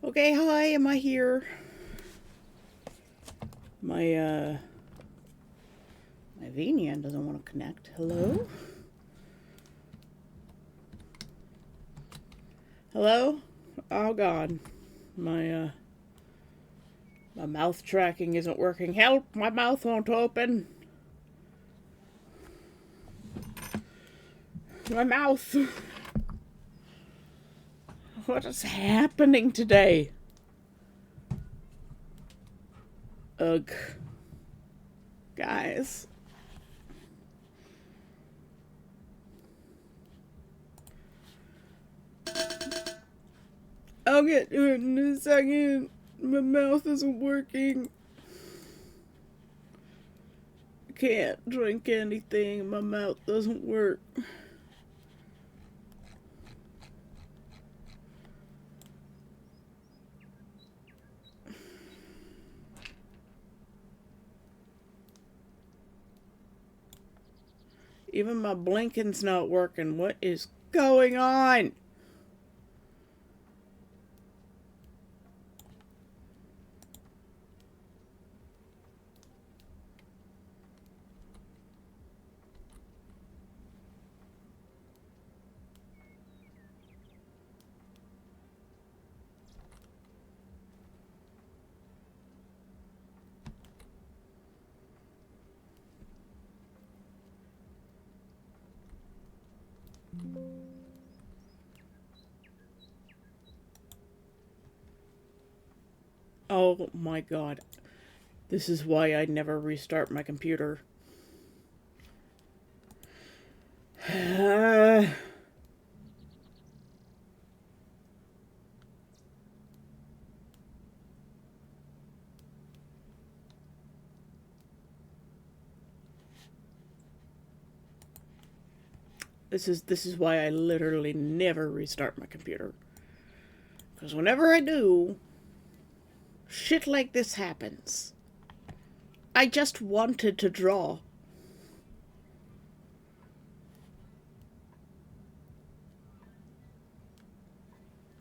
Okay, hi, am I here? My, my VNAN doesn't want to connect. Hello? Hello? Oh god. My, my mouth tracking isn't working. Help! My mouth won't open! My mouth! What is happening today? Ugh. Guys. I'll get to it in a second. My mouth isn't working. Can't drink anything. My mouth doesn't work. Even my blinking's not working. What is going on? Oh my god. This is why I never restart my computer. This is why I literally never restart my computer. Because whenever I do, shit like this happens. I just wanted to draw.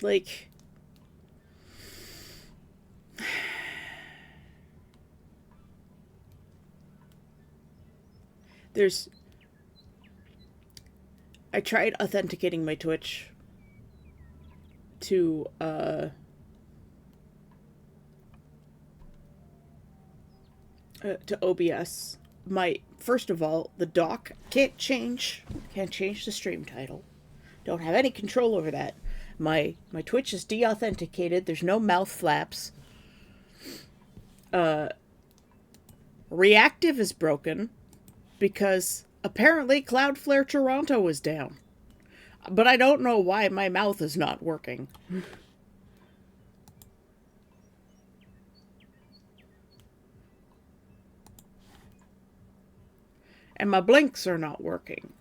Like, there's. I tried authenticating my Twitch to OBS. My first of all, the dock can't change the stream title. Don't have any control over that. My Twitch is deauthenticated. There's no mouth flaps. Reactive is broken because apparently Cloudflare Toronto is down. But I don't know why my mouth is not working. And my blinks are not working.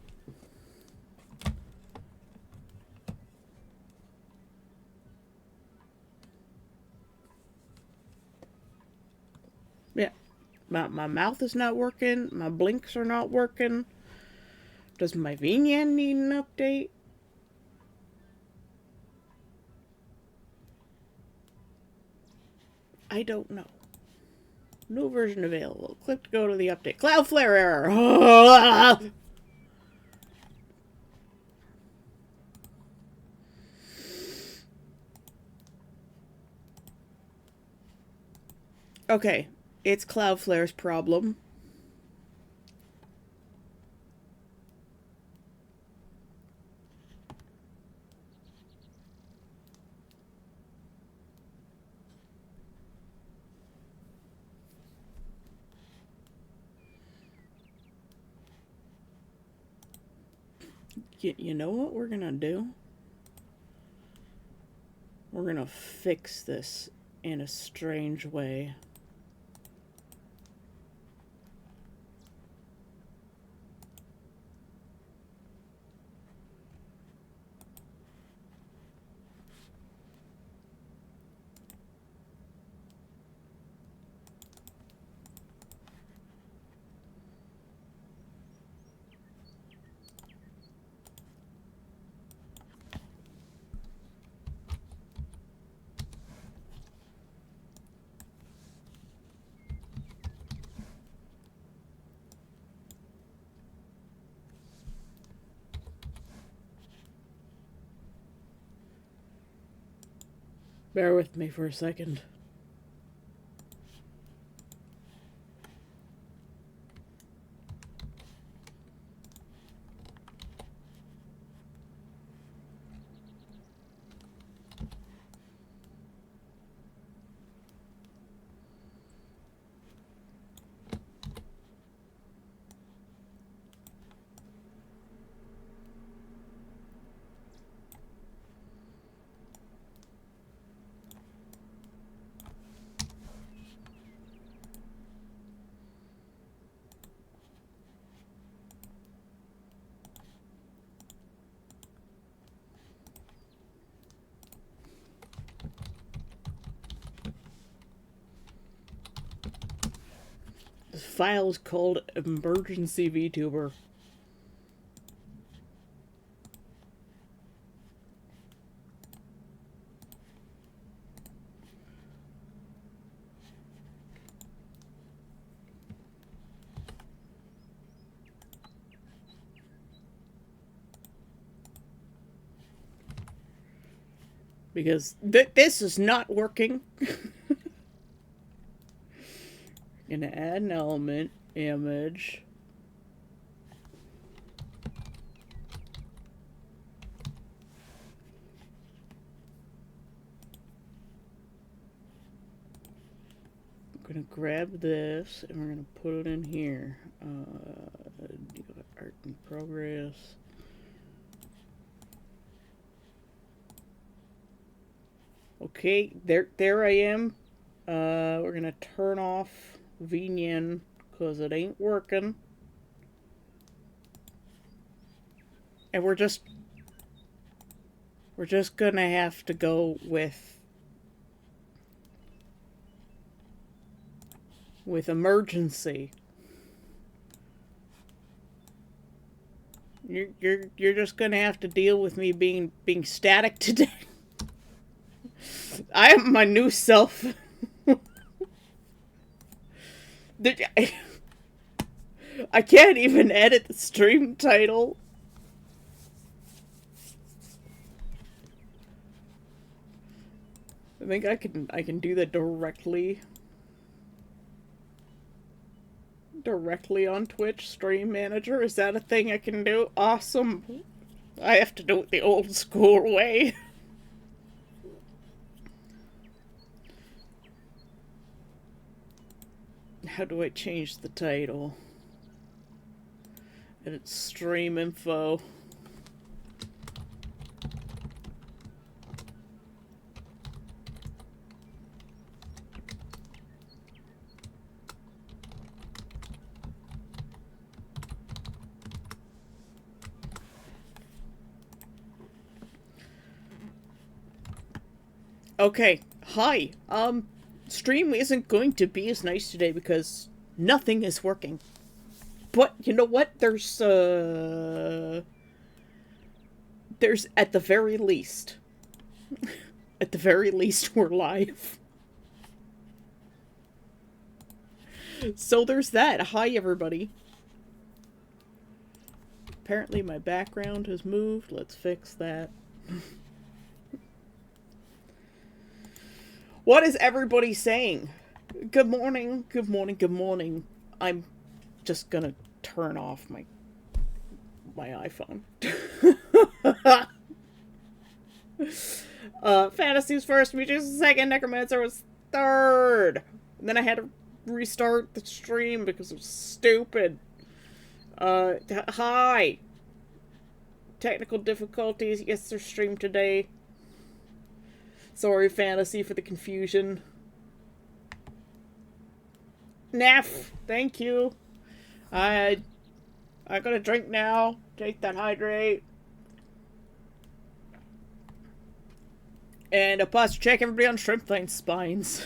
Yeah. My mouth is not working. My blinks are not working. Does my VNAN need an update? I don't know. New version available. Click to go to the update. Cloudflare error. Okay, it's Cloudflare's problem. You know what we're gonna do? We're gonna fix this in a strange way. Bear with me for a second. This file is called Emergency VTuber. Because this is not working. Gonna add an element, image. I'm gonna grab this and we're gonna put it in here. Art in progress. Okay, there I am. We're gonna turn off VNN because it ain't working. And we're just gonna have to go with emergency. You're just gonna have to deal with me being static today. I am my new self. I can't even edit the stream title. I think I can do that directly on Twitch Stream Manager. Is that a thing I can do? Awesome. I have to do it the old school way. How do I change the title? Edit stream info. Okay, hi. Stream isn't going to be as nice today because nothing is working. But you know what? There's at the very least, we're live. So there's that. Hi, everybody. Apparently my background has moved. Let's fix that. What is everybody saying? Good morning, good morning, good morning. I'm just gonna turn off my iPhone. Fantasies first, Mutus second, Necromancer was third. And then I had to restart the stream because it was stupid. Hi. Technical difficulties. Yes, there's stream today. Sorry, Fantasy, for the confusion. Naff, thank you. I got a drink now. Take that hydrate. And a posture check everybody on Shrimpline Spines.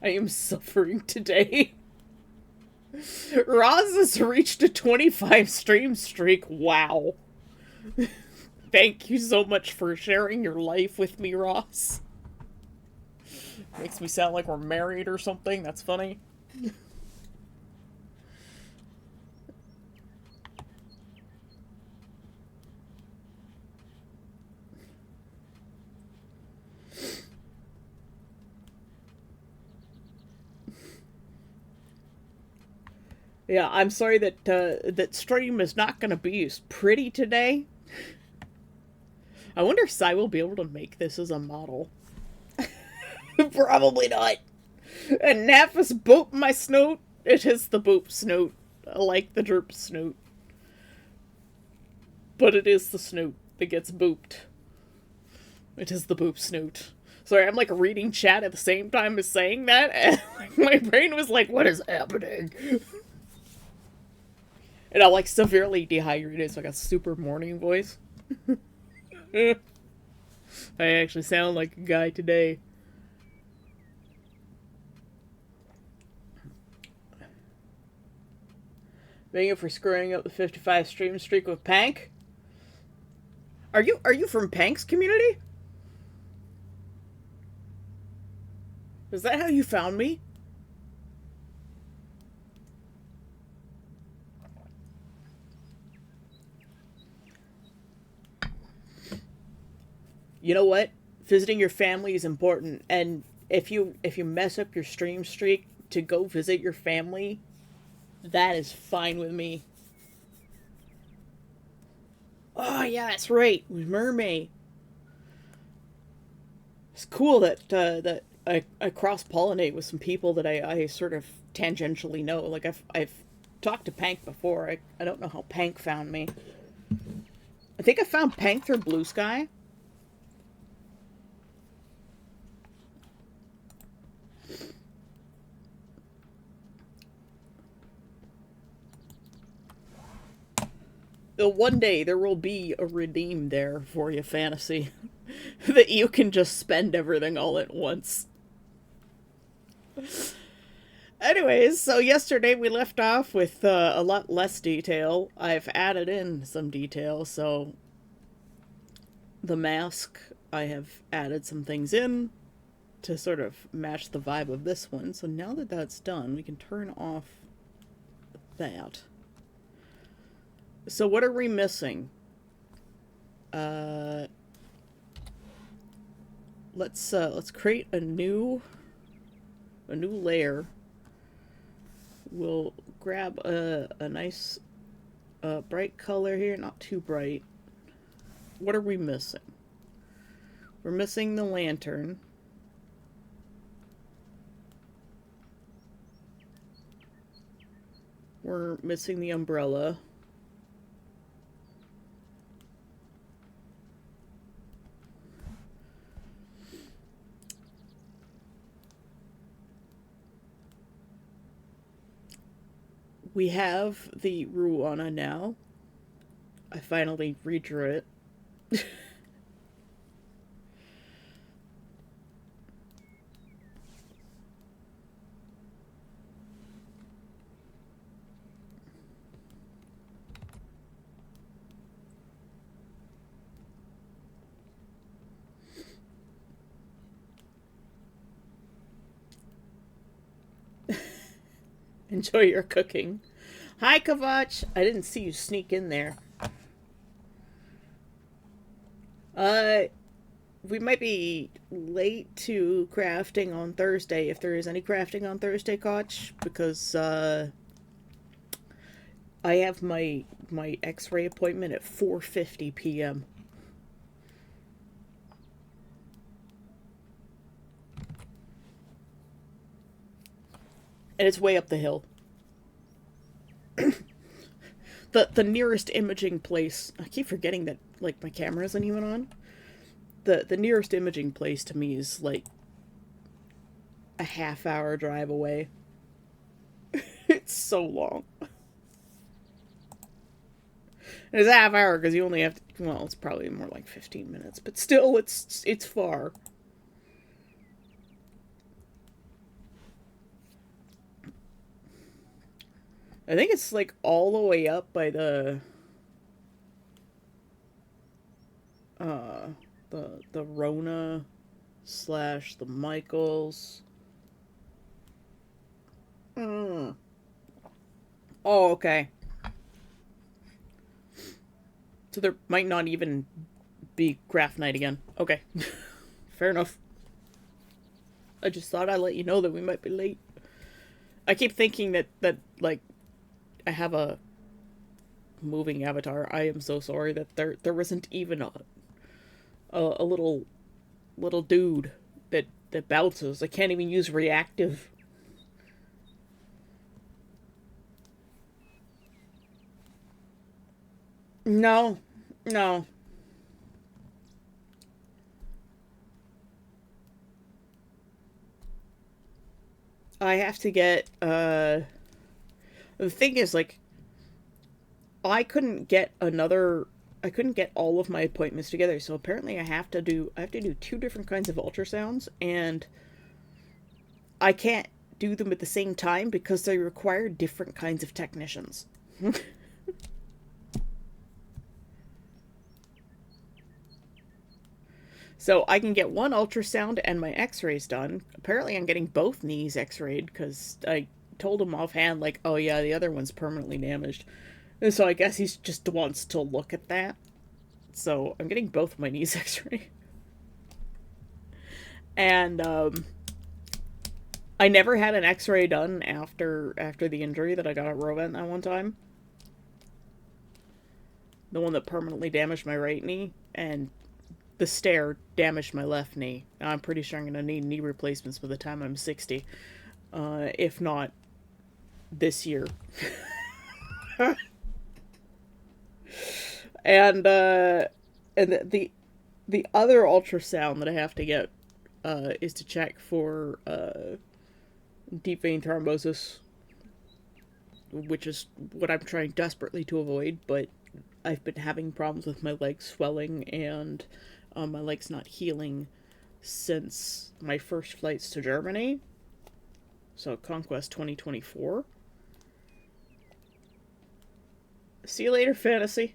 I am suffering today. Roz has reached a 25 stream streak. Wow. Thank you so much for sharing your life with me, Ross. Makes me sound like we're married or something. That's funny. Yeah, I'm sorry that that stream is not going to be as pretty today. I wonder if Sai will be able to make this as a model. Probably not. And Nap is boop my snoot. It is the boop snoot. I like the derp snoot. But it is the snoot that gets booped. It is the boop snoot. Sorry, I'm like reading chat at the same time as saying that, and like, my brain was like, what is happening? And I'm like severely dehydrated, so I got super morning voice. I actually sound like a guy today. Thank you for screwing up the 55 stream streak with Pank. Are you from Pank's community? Is that how you found me? You know what? Visiting your family is important, and if you mess up your stream streak to go visit your family, that is fine with me. Oh yeah, that's right. With Mermaid. It's cool that that I cross pollinate with some people that I sort of tangentially know. Like I've talked to Pank before. I don't know how Pank found me. I think I found Pank through Blue Sky. One day there will be a redeem there for you, Fantasy. That you can just spend everything all at once. Anyways, so yesterday we left off with a lot less detail. I've added in some detail, so the mask, I have added some things in to sort of match the vibe of this one. So now that that's done, we can turn off that. So what are we missing? Let's create a new layer. We'll grab a nice bright color here, not too bright. What are we missing? We're missing the lantern. We're missing the umbrella. We have the Ruana now. I finally redrew it. Enjoy your cooking. Hi, Kavach. I didn't see you sneak in there. We might be late to crafting on Thursday, if there is any crafting on Thursday, Koch, because, I have my x-ray appointment at 4:50 p.m. And it's way up the hill. The nearest imaging place, I keep forgetting that, like, my camera isn't even on. The nearest imaging place to me is, like, a half-hour drive away. It's so long. And it's a half hour because you only have to, well, it's probably more like 15 minutes, but still, it's far. I think it's like all the way up by the Rona / the Michaels. Oh, okay. So there might not even be craft night again. Okay. Fair enough. I just thought I'd let you know that we might be late. I keep thinking that like, I have a moving avatar. I am so sorry that there isn't even a little dude that bounces. I can't even use reactive. No, no. I have to get the thing is like I couldn't get another I couldn't get all of my appointments together. So apparently I have to do two different kinds of ultrasounds, and I can't do them at the same time because they require different kinds of technicians. So I can get one ultrasound and my x-rays done. Apparently I'm getting both knees x-rayed because I told him offhand like, "Oh yeah, the other one's permanently damaged." And so I guess he just wants to look at that. So I'm getting both of my knees x-rayed. And I never had an x-ray done after the injury that I got at Rovent that one time. The one that permanently damaged my right knee, and the stair damaged my left knee. I'm pretty sure I'm going to need knee replacements by the time I'm 60, if not this year. and the other ultrasound that I have to get is to check for deep vein thrombosis, which is what I'm trying desperately to avoid. But I've been having problems with my legs swelling and my legs not healing since my first flights to Germany. So Conquest 2024. See you later, fantasy.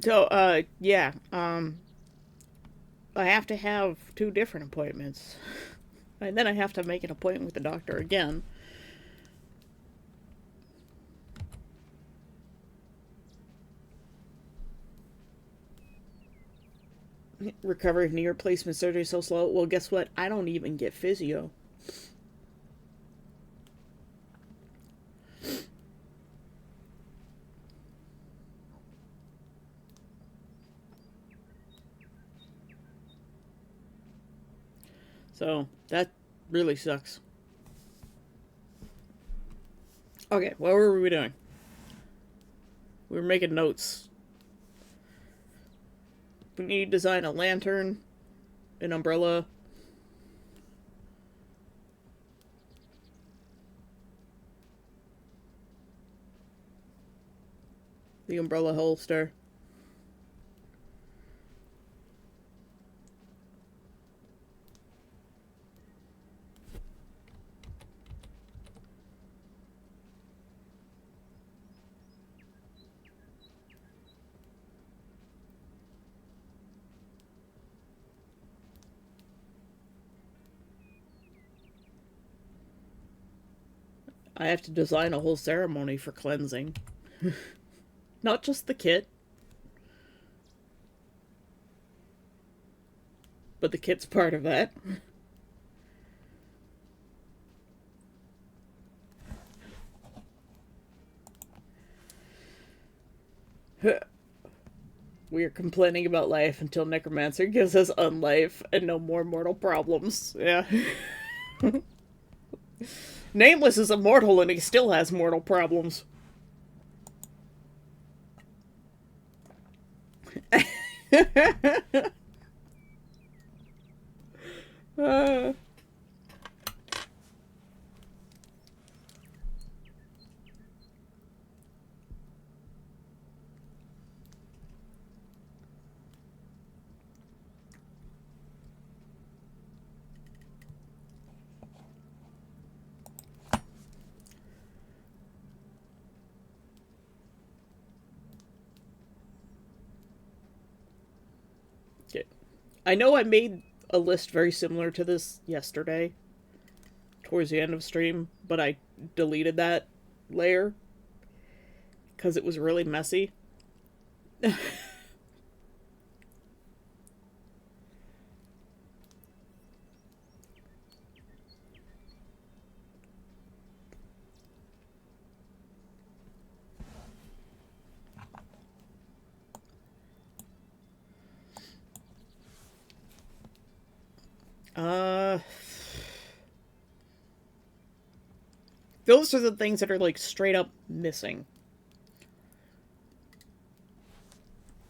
So, yeah, I have to have two different appointments. And then I have to make an appointment with the doctor again. Recovery of knee replacement surgery so slow. Well, guess what? I don't even get physio. So, that really sucks. Okay, what were we doing? We were making notes. We need to design a lantern, an umbrella. The umbrella holster. I have to design a whole ceremony for cleansing. Not just the kit, but the kit's part of that. We are complaining about life until Necromancer gives us unlife and no more mortal problems. Yeah. Nameless is immortal and he still has mortal problems. uh, I know I made a list very similar to this yesterday, towards the end of stream, but I deleted that layer because it was really messy. Uh, those are the things that are like straight up missing.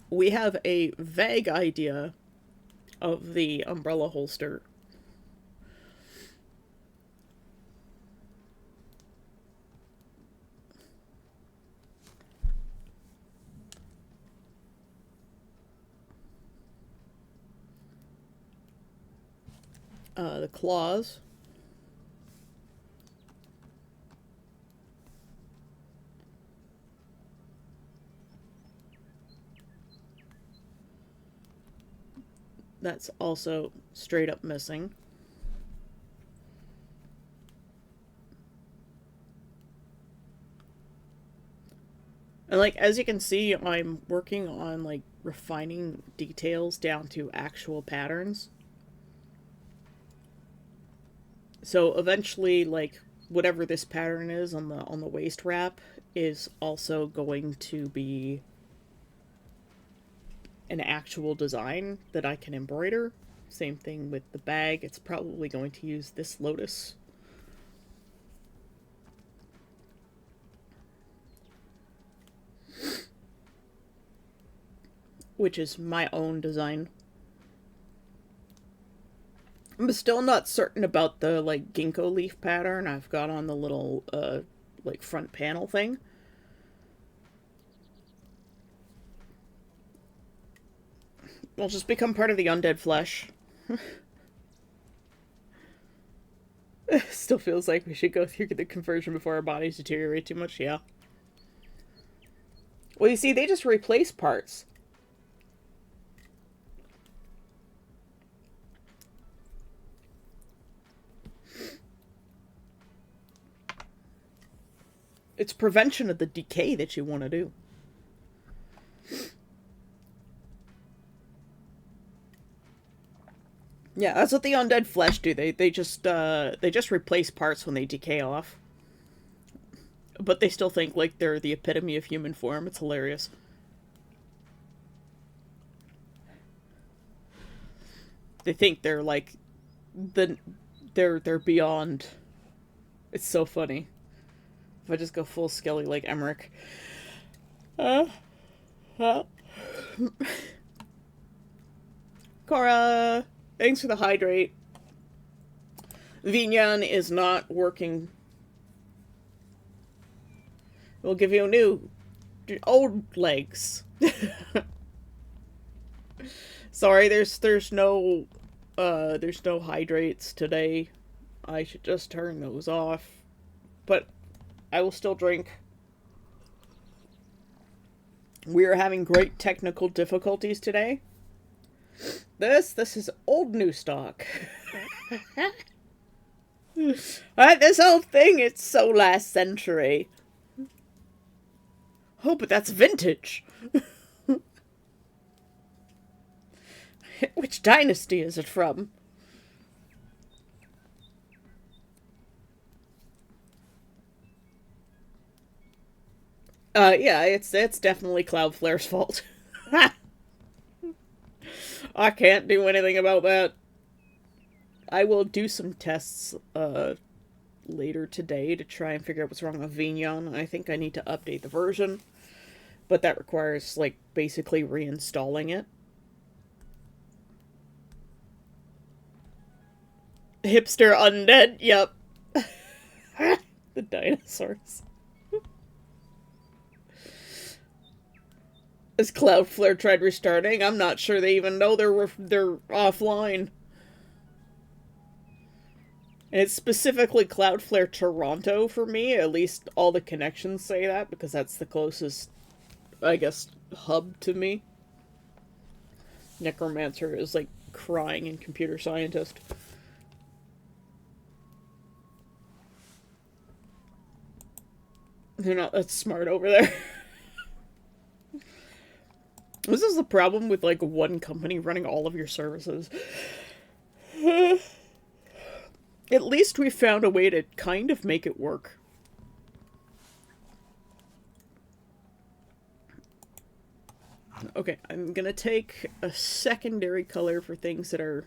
We have a vague idea of the umbrella holster. The claws. That's also straight up missing. And like, as you can see, I'm working on like refining details down to actual patterns. So eventually, like, whatever this pattern is on the waist wrap is also going to be an actual design that I can embroider. Same thing with the bag. It's probably going to use this lotus. Which is my own design. I'm still not certain about the, like, ginkgo leaf pattern I've got on the little, like, front panel thing. It'll just become part of the undead flesh. Still feels like we should go through the conversion before our bodies deteriorate too much, yeah. Well, you see, they just replace parts. It's prevention of the decay that you want to do. Yeah, that's what the undead flesh do. They just replace parts when they decay off. But they still think like they're the epitome of human form. It's hilarious. They think they're like they're beyond. It's so funny. If I just go full skelly like Emmerich. Uh, Cora, thanks for the hydrate. Vignan is not working. We'll give you new old legs. Sorry, there's no hydrates today. I should just turn those off. But I will still drink. We are having great technical difficulties today. This is old new stock. This whole thing, it's so last century. Oh, but that's vintage. Which dynasty is it from? Yeah, it's definitely Cloudflare's fault. I can't do anything about that. I will do some tests, later today to try and figure out what's wrong with Vignan. I think I need to update the version. But that requires, like, basically reinstalling it. Hipster undead, yep. The dinosaurs. As Cloudflare tried restarting, I'm not sure they even know they're offline. And it's specifically Cloudflare Toronto for me. At least all the connections say that, because that's the closest, I guess, hub to me. Necromancer is, like, crying in computer scientist. They're not that smart over there. This is the problem with, like, one company running all of your services. At least we found a way to kind of make it work. Okay, I'm gonna take a secondary color for things that are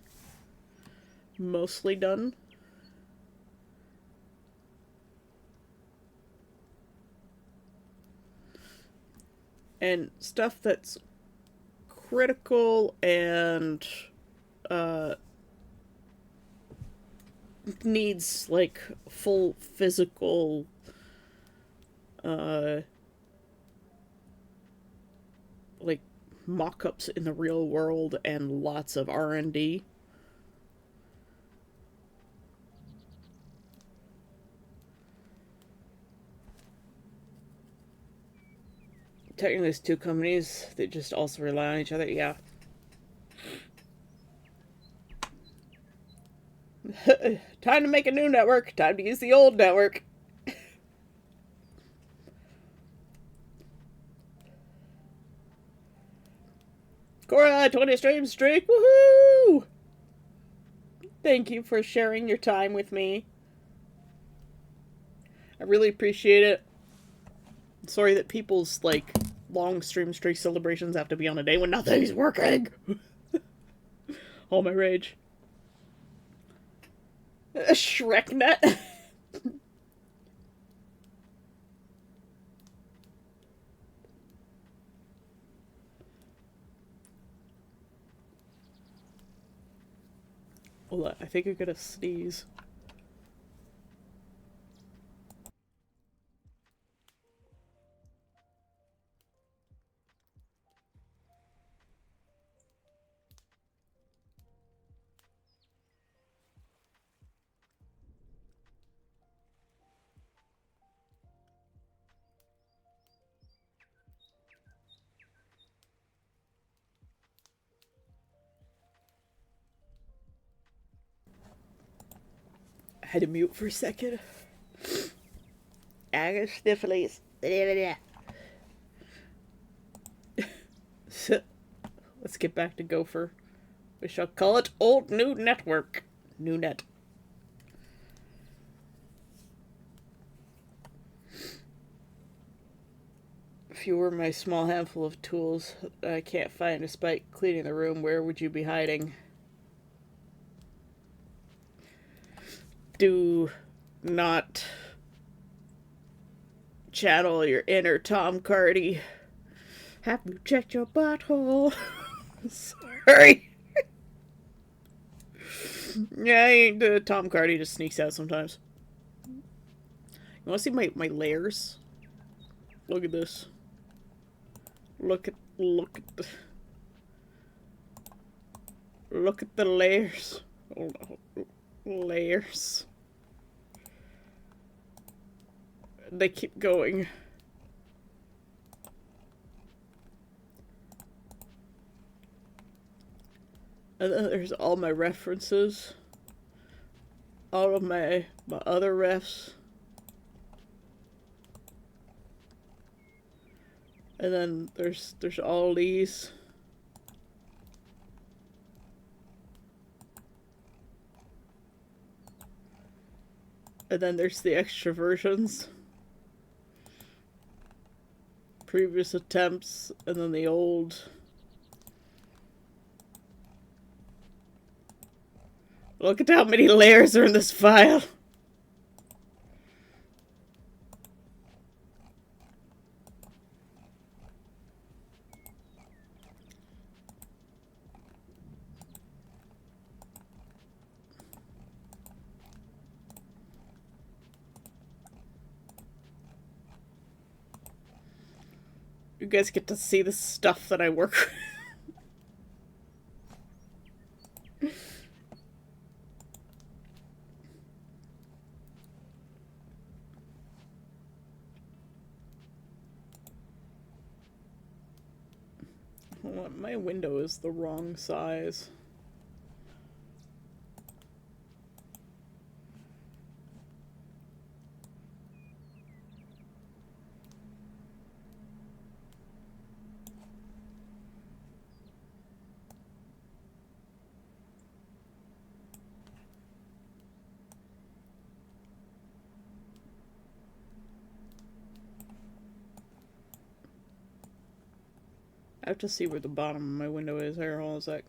mostly done. And stuff that's critical and needs, like, full physical like mock-ups in the real world and lots of R&D. Technically there's two companies that just also rely on each other, yeah. Time to make a new network, time to use the old network. Cora, 20 stream streak, woohoo! Thank you for sharing your time with me. I really appreciate it. Sorry that people's, like, long stream streak celebrations have to be on a day when nothing's working. All my rage. ShrekNet. Hold on, I think I'm gonna sneeze. I had to mute for a second. I got sniffles. Let's get back to Gopher. We shall call it Old New Network. New Net. If you were my small handful of tools I can't find despite cleaning the room, where would you be hiding? Do not channel your inner Tom Cardy. Have you checked your butthole? Sorry. Yeah, the Tom Cardy just sneaks out sometimes. You want to see my layers? Look at this. Look at the layers. Oh no. Layers. They keep going. And then there's all my references. All of my other refs. And then there's all these. And then there's the extra versions. Previous attempts, and then the old. Look at how many layers are in this file. You guys get to see the stuff that I work with. My window is the wrong size. I have to see where the bottom of my window is. Here, hold on a sec.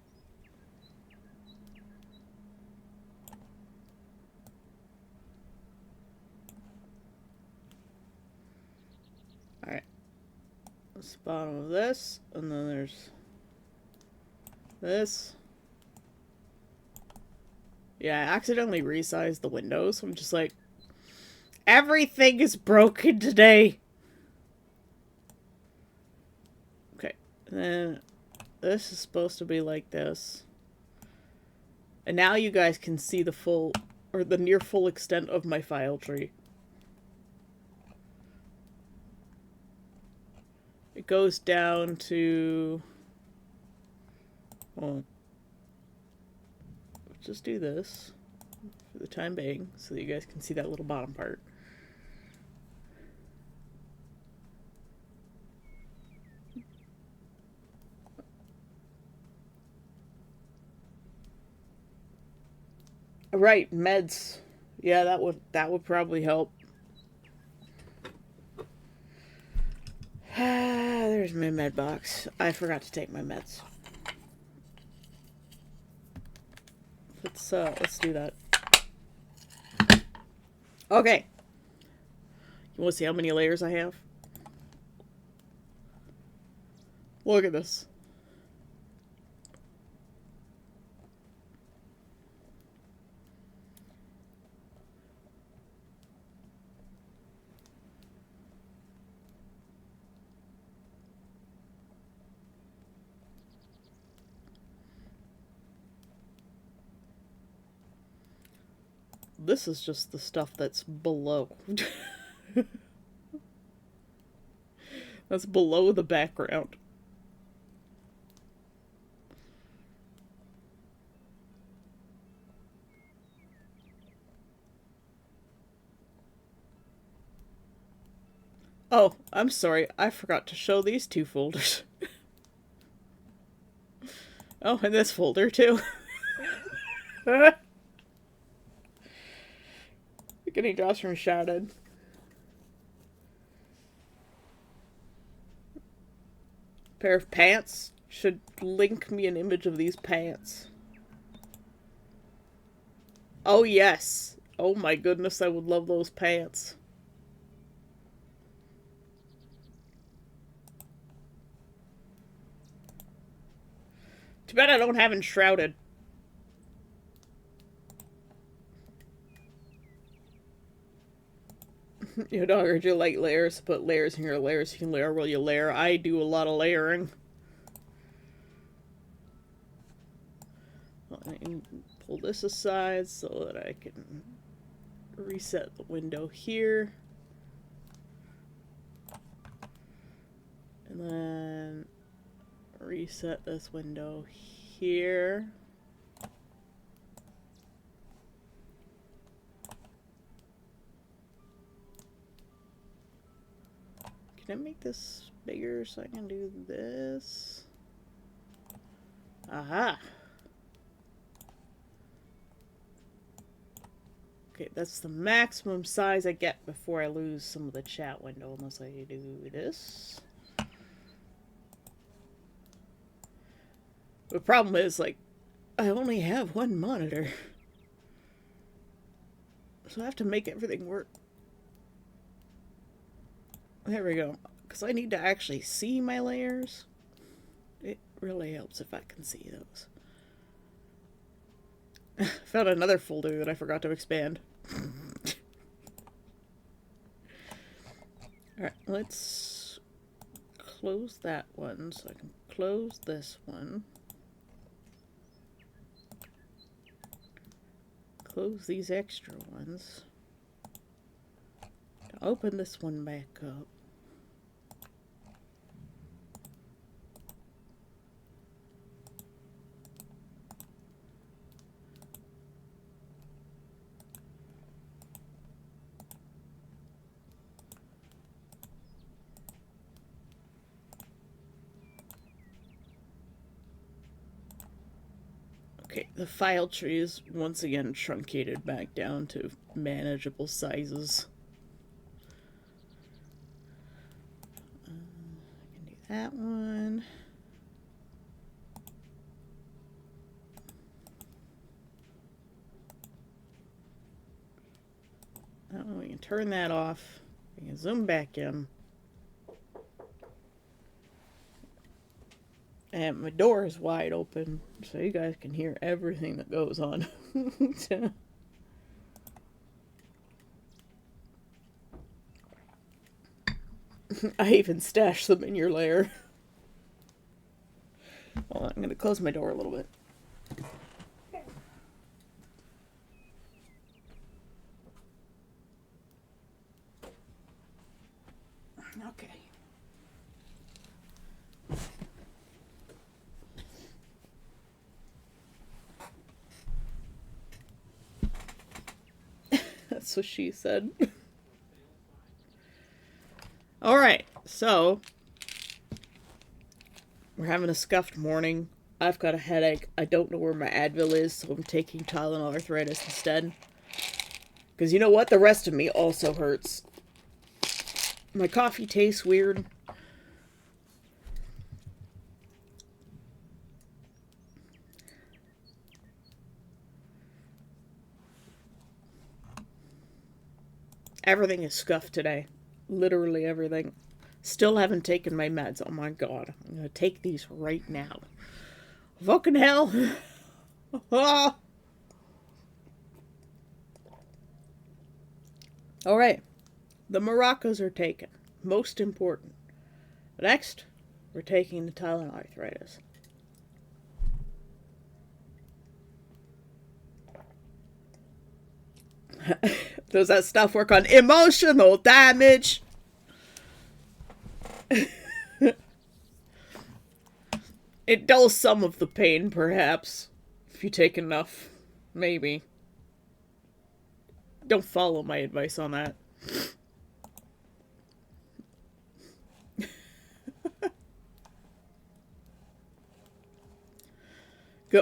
Alright. That's the bottom of this, and then there's this. Yeah, I accidentally resized the windows. I'm just like, everything is broken today. Okay, and then this is supposed to be like this. And now you guys can see the full, or the near full extent of my file tree. It goes down to, well, just do this for the time being so that you guys can see that little bottom part. Right, meds. Yeah, that would probably help. There's my med box. I forgot to take my meds. Let's do that. Okay. You want to see how many layers I have? Look at this. This is just the stuff that's below. That's below the background. Oh, I'm sorry. I forgot to show these two folders. Oh, and this folder too. Getting drops from Shouted. Pair of pants. Should link me an image of these pants. Oh yes. Oh my goodness, I would love those pants. Too bad I don't have Enshrouded. You know, or do you like layers? Put layers in your layers. You can layer while you layer. I do a lot of layering. I can pull this aside so that I can reset the window here. And then reset this window here. Can I make this bigger so I can do this? Aha! Okay, that's the maximum size I get before I lose some of the chat window, unless I do this. The problem is, like, I only have one monitor. So I have to make everything work. There we go. Because I need to actually see my layers. It really helps if I can see those. Found another folder that I forgot to expand. Alright, let's close that one so I can close this one. Close these extra ones. Open this one back up. Okay, the file tree is once again truncated back down to manageable sizes. I can do that one. turn that off. We can zoom back in. And my door is wide open, so you guys can hear everything that goes on. I even stashed them in your lair. Well, I'm going to close my door a little bit. Okay. That's what she said. Alright, so we're having a scuffed morning. I've got a headache. I don't know where my Advil is, so I'm taking Tylenol arthritis instead. Because you know what? The rest of me also hurts. My coffee tastes weird. Everything is scuffed today. Literally everything. Still haven't taken my meds. Oh my god. I'm gonna take these right now. Fucking hell. Alright. The maracas are taken. Most important. Next, we're taking the Tylenol arthritis. Does that stuff work on emotional damage? It dulls some of the pain, perhaps. If you take enough. Maybe. Don't follow my advice on that.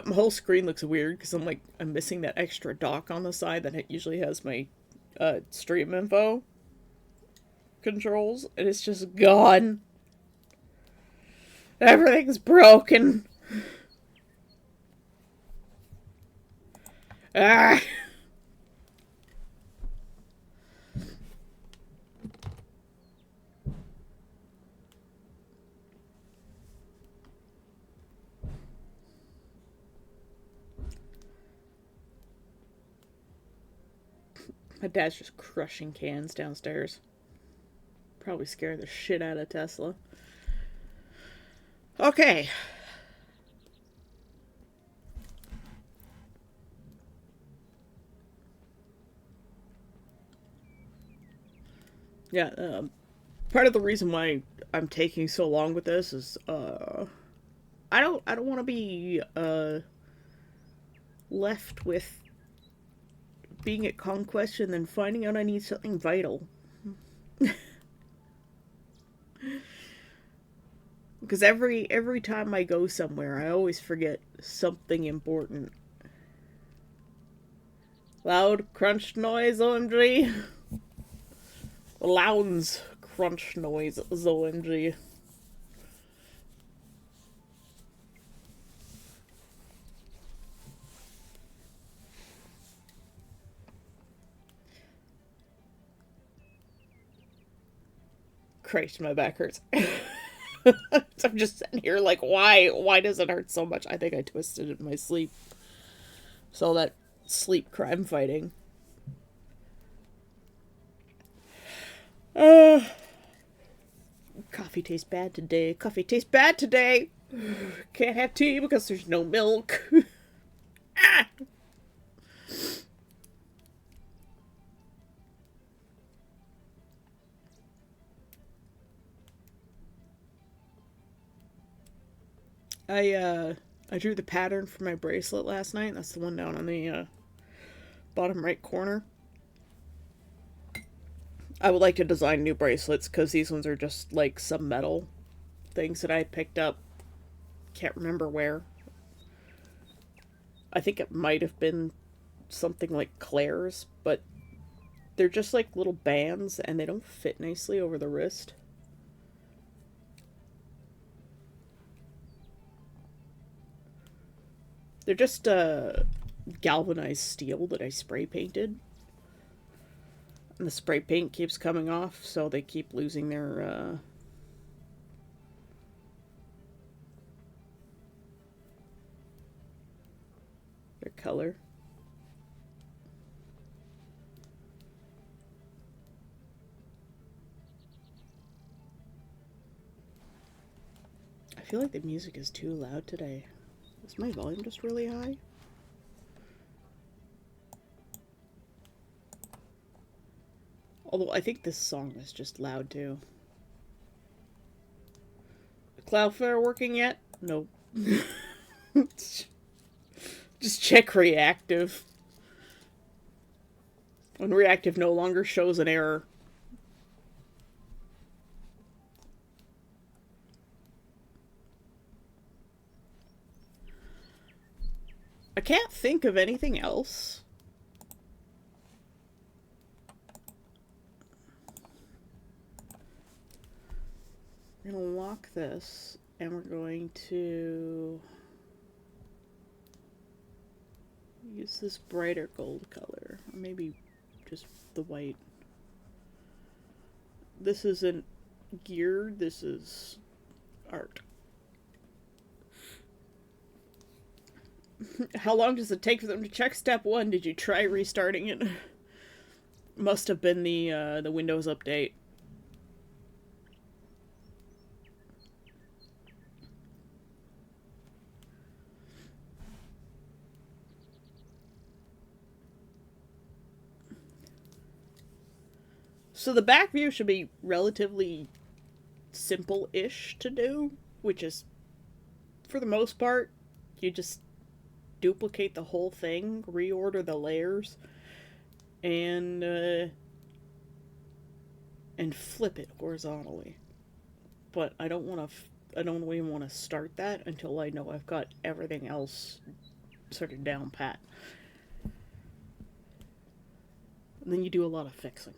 My whole screen looks weird because I'm missing that extra dock on the side that it usually has my stream info controls, and it's just gone. Everything's broken. Ah. My dad's just crushing cans downstairs. Probably scaring the shit out of Tesla. Okay. Yeah, part of the reason why I'm taking so long with this is, I don't want to be, left with being at Conquest and then finding out I need something vital. Because every time I go somewhere, I always forget something important. Loud crunch noise, OMG. Lounds crunch noise, OMG. Christ, my back hurts. I'm just sitting here like, why? Why does it hurt so much? I think I twisted it in my sleep. So that sleep crime fighting. Coffee tastes bad today. Coffee tastes bad today. Can't have tea because there's no milk. Ah! I drew the pattern for my bracelet last night. That's the one down on the bottom right corner. I would like to design new bracelets because these ones are just like some metal things that I picked up. Can't remember where. I think it might have been something like Claire's, but they're just like little bands and they don't fit nicely over the wrist. They're just galvanized steel that I spray painted. And the spray paint keeps coming off, so they keep losing their color. I feel like the music is too loud today. Is my volume just really high? Although I think this song is just loud too. Cloudflare working yet? Nope. Just check reactive. When reactive no longer shows an error. I can't think of anything else. We're going to lock this, and we're going to use this brighter gold color, or maybe just the white. This isn't gear, this is art. How long does it take for them to check step 1? Did you try restarting it? Must have been the Windows update. So the back view should be relatively simple-ish to do, which is, for the most part, you just duplicate the whole thing, reorder the layers, and flip it horizontally. But I don't want to. I don't even want to start that until I know I've got everything else sort of down pat. And then you do a lot of fixing.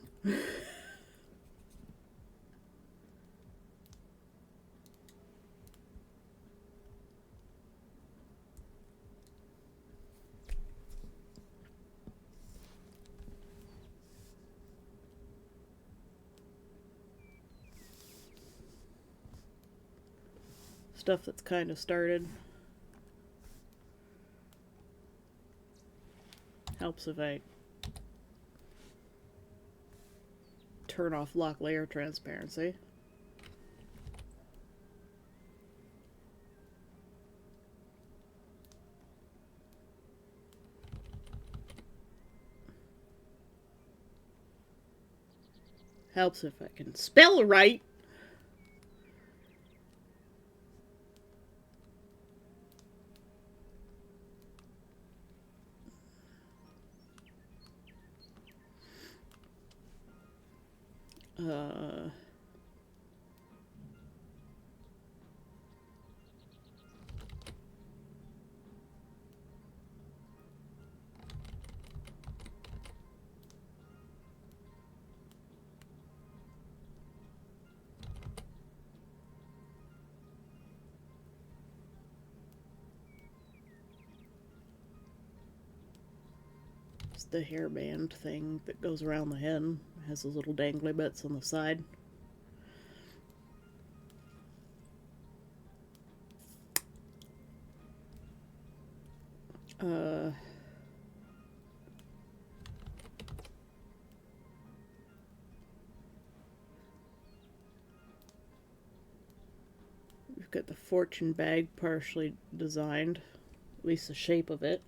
Stuff that's kind of started. Helps if I turn off lock layer transparency. Helps if I can spell right. It's the hairband thing that goes around the head. It has those little dangly bits on the side. We've got the fortune bag partially designed, at least the shape of it.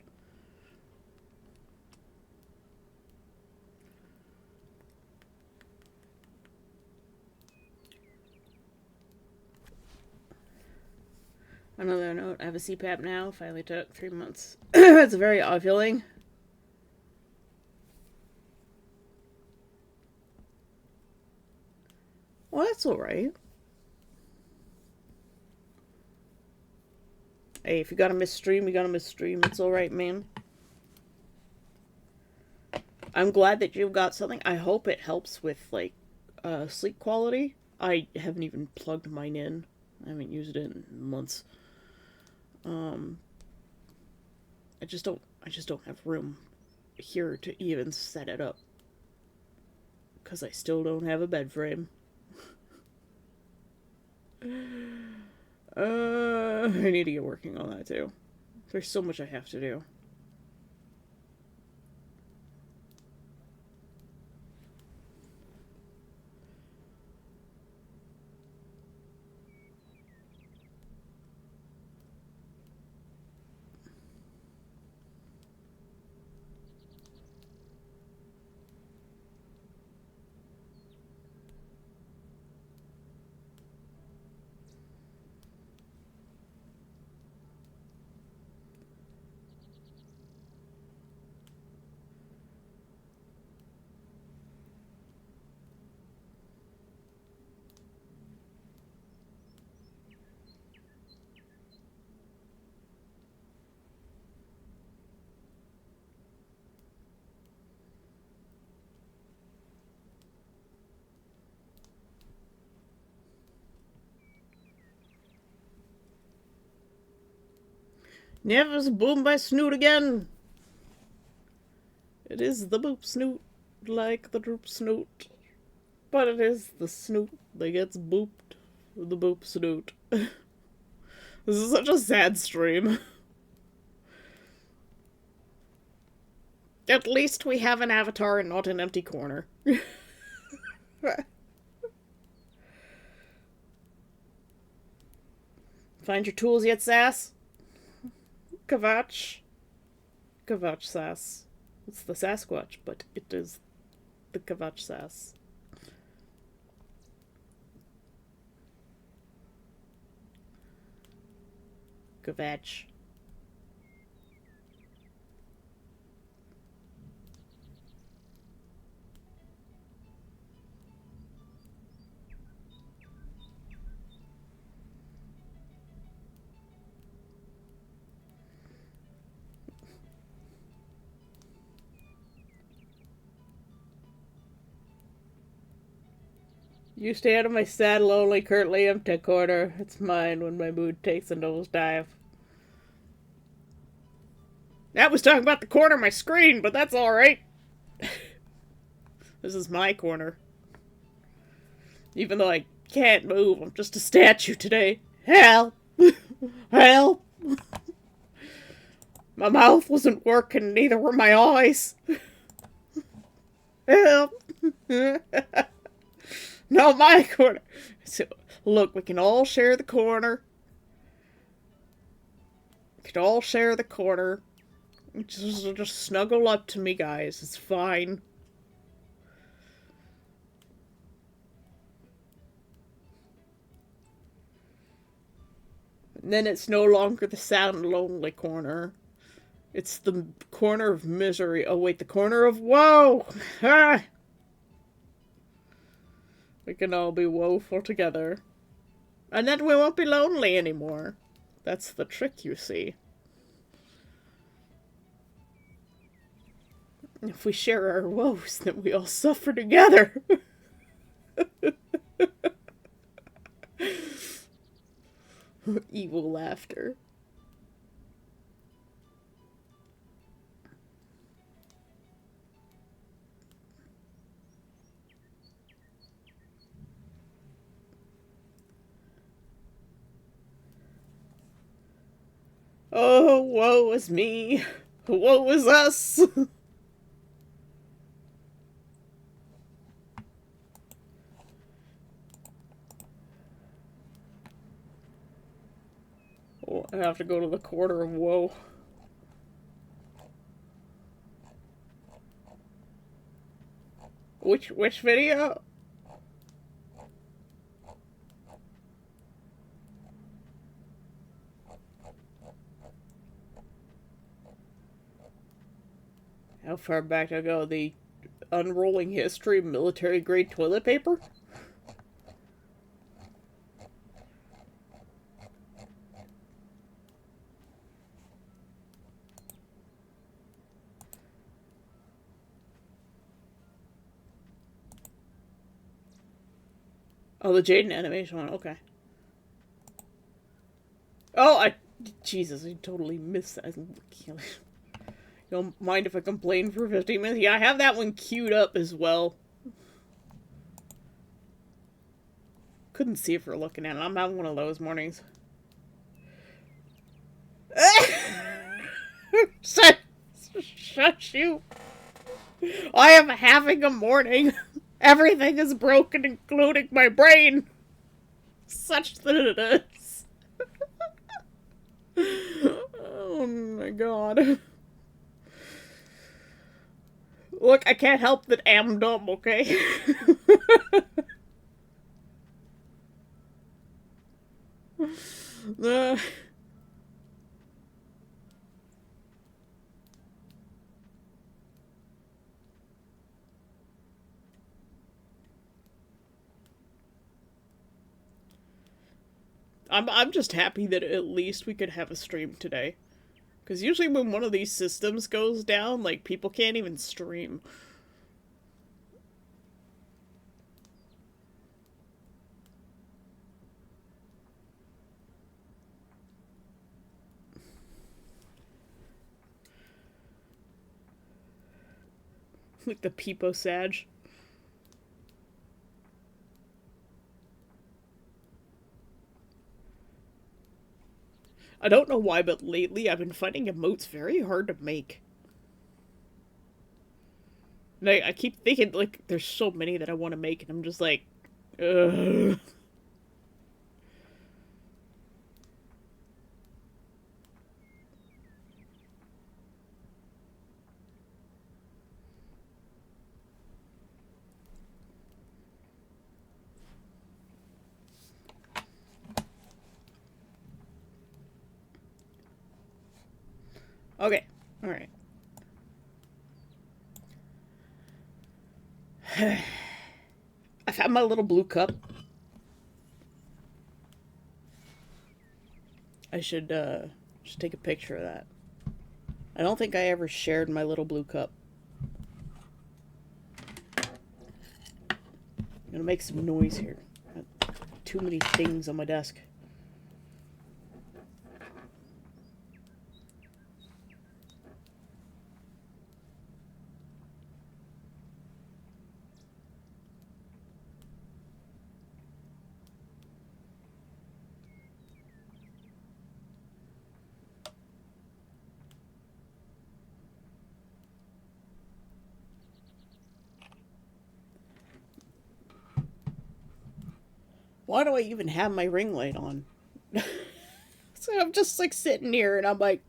Another note, I have a CPAP now. Finally took 3 months. It's a very odd feeling. Well, that's alright. Hey, if you gotta miss stream, you gotta miss stream. It's alright, man. I'm glad that you've got something. I hope it helps with, like, sleep quality. I haven't even plugged mine in. I haven't used it in months. I just don't have room here to even set it up. Because I still don't have a bed frame. I need to get working on that too. There's so much I have to do. Never boom my snoot again. It is the boop snoot, like the droop snoot. But it is the snoot that gets booped. The boop snoot. This is such a sad stream. At least we have an avatar and not an empty corner. Find your tools yet, Sass? Kvatch. Kvatch Sass. It's the Sasquatch, but it is the Kvatch Sass. Kvatch. You stay out of my sad, lonely, curtly empty corner. It's mine when my mood takes a nosedive. That was talking about the corner of my screen, but that's alright. This is my corner. Even though I can't move, I'm just a statue today. Help! Help! My mouth wasn't working, neither were my eyes. Help! No, my corner. So, look, we can all share the corner. We can all share the corner. Just snuggle up to me, guys. It's fine. And then it's no longer the sad and lonely corner. It's the corner of misery. Oh, wait, the corner of woe! Ah! We can all be woeful together. And then we won't be lonely anymore. That's the trick, you see. If we share our woes, then we all suffer together. Evil laughter. Oh, woe is me. Woe is us. Oh, I have to go to the corner of woe. Which video? How far back to go? The unrolling history of military grade toilet paper? Oh, the Jaden animation one, okay. Oh, Jesus, I totally missed that. You don't mind if I complain for 15 minutes? Yeah, I have that one queued up as well. Couldn't see if we're looking at it. I'm having one of those mornings. Shush you. I am having a morning. Everything is broken, including my brain. Such that it is. Oh my god. Look, I can't help that I'm dumb, okay? uh, I'm just happy that at least we could have a stream today. Because usually when one of these systems goes down, like, people can't even stream. Like the Peepo Sag. I don't know why, but lately I've been finding emotes very hard to make. And I keep thinking, like, there's so many that I want to make, and I'm just like, ugh. Okay, alright. I found my little blue cup. I should take a picture of that. I don't think I ever shared my little blue cup. I'm gonna make some noise here. Too many things on my desk. Why do I even have my ring light on? So I'm just like sitting here and I'm like,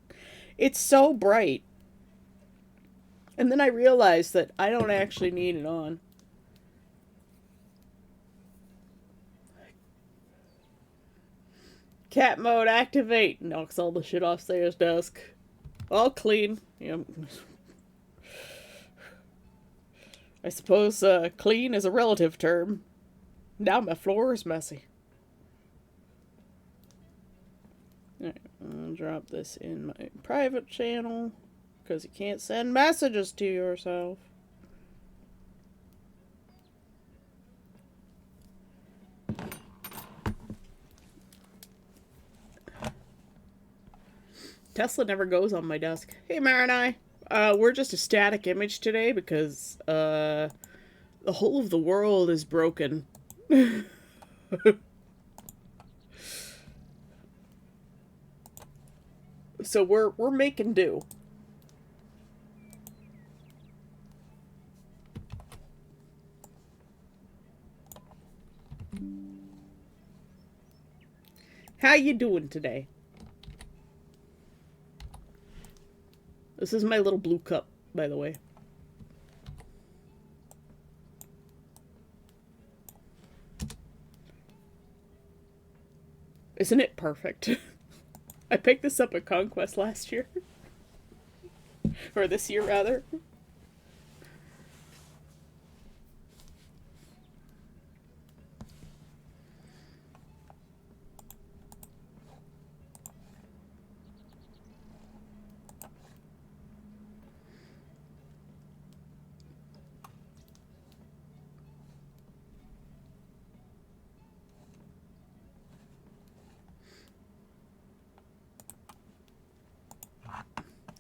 it's so bright. And then I realized that I don't actually need it on. Cat mode activate. Knocks all the shit off Sayer's desk. All clean. Yep. I suppose clean is a relative term. Now my floor is messy. Alright, I'll drop this in my private channel. Because you can't send messages to yourself. Tesla never goes on my desk. Hey, Marinai. We're just a static image today because, the whole of the world is broken. So we're making do. How you doing today? This is my little blue cup, by the way. Isn't it perfect? I picked this up at Conquest last year. Or this year, rather.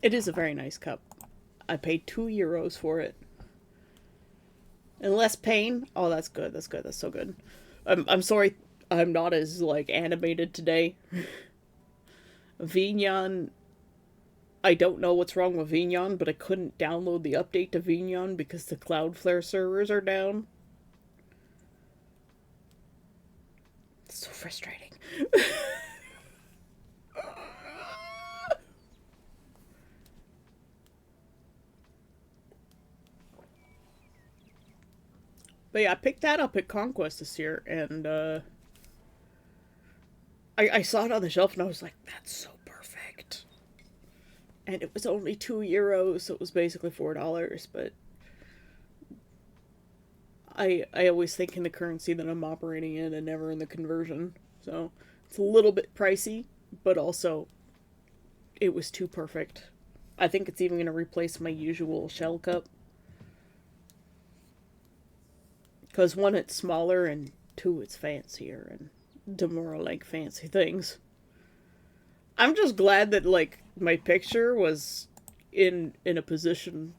It is a very nice cup. I paid €2 for it. And less pain. Oh, that's good. That's good. That's so good. I'm sorry. I'm not as, like, animated today. Vignon, I don't know what's wrong with Vignon, but I couldn't download the update to Vignon because the Cloudflare servers are down. It's so frustrating. But yeah, I picked that up at Conquest this year, and I saw it on the shelf, and I was like, that's so perfect. And it was only €2, so it was basically $4, but I always think in the currency that I'm operating in and never in the conversion. So it's a little bit pricey, but also it was too perfect. I think it's even going to replace my usual shell cup. Because one, it's smaller, and two, it's fancier, and Demora like fancy things. I'm just glad that, like, my picture was in a position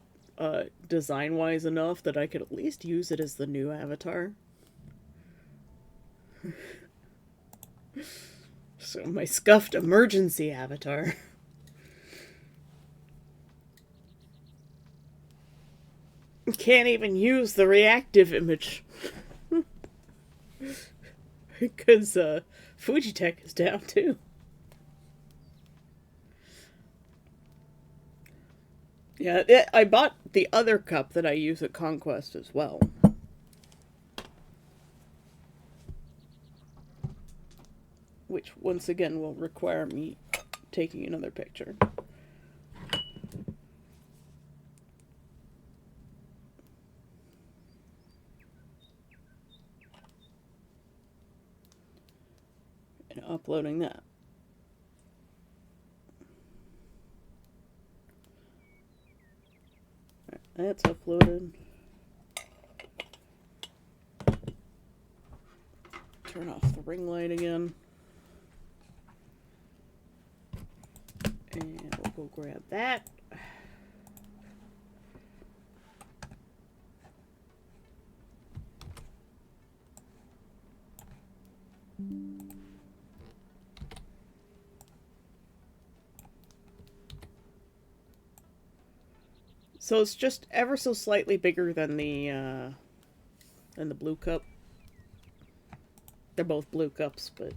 design wise enough that I could at least use it as the new avatar. So my scuffed emergency avatar. Can't even use the reactive image. Because Fujitech is down too. Yeah, I bought the other cup that I use at Conquest as well. Which, once again, will require me taking another picture. And uploading that. That's uploaded. Turn off the ring light again. And we'll go grab that. So it's just ever so slightly bigger than the blue cup. They're both blue cups, but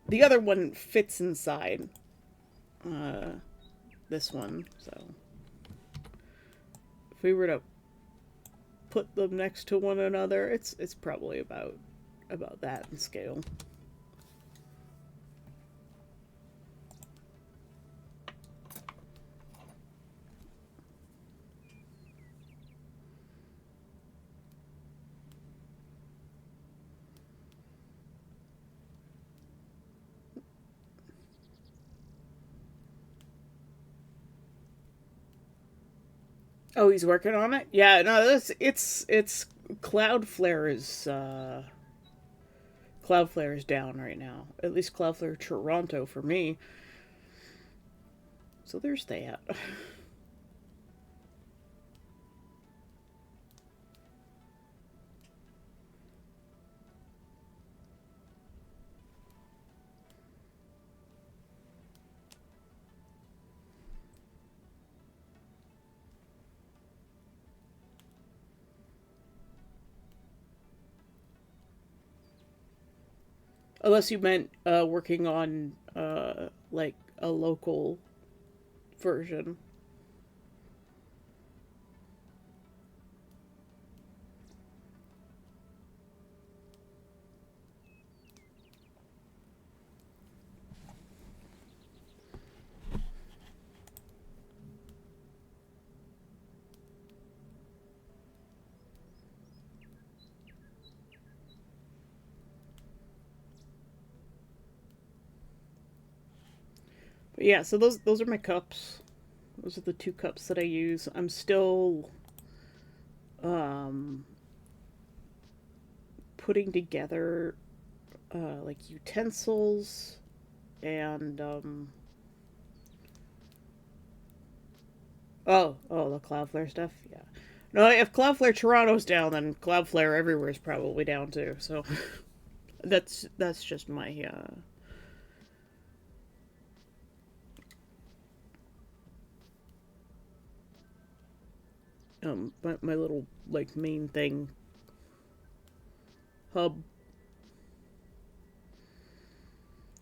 the other one fits inside this one. So if we were to put them next to one another, it's probably about that in scale. Oh, he's working on it. Yeah, no, it's Cloudflare is down right now. At least Cloudflare Toronto for me. So there's that. Unless you meant working on like a local version. But yeah, so those are my cups. Those are the two cups that I use. I'm still um, putting together like utensils and the Cloudflare stuff. Yeah, No, if Cloudflare Toronto's down, then Cloudflare everywhere is probably down too. So that's just my my little like main thing hub.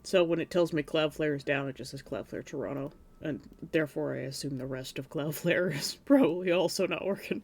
So when it tells me Cloudflare is down, it just says Cloudflare Toronto, and therefore I assume the rest of Cloudflare is probably also not working.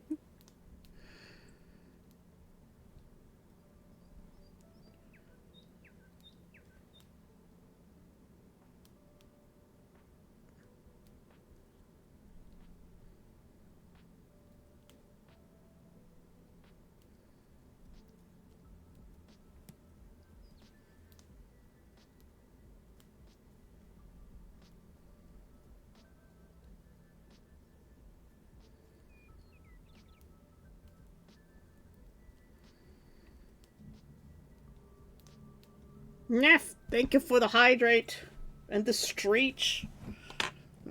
Neff, thank you for the hydrate and the streech.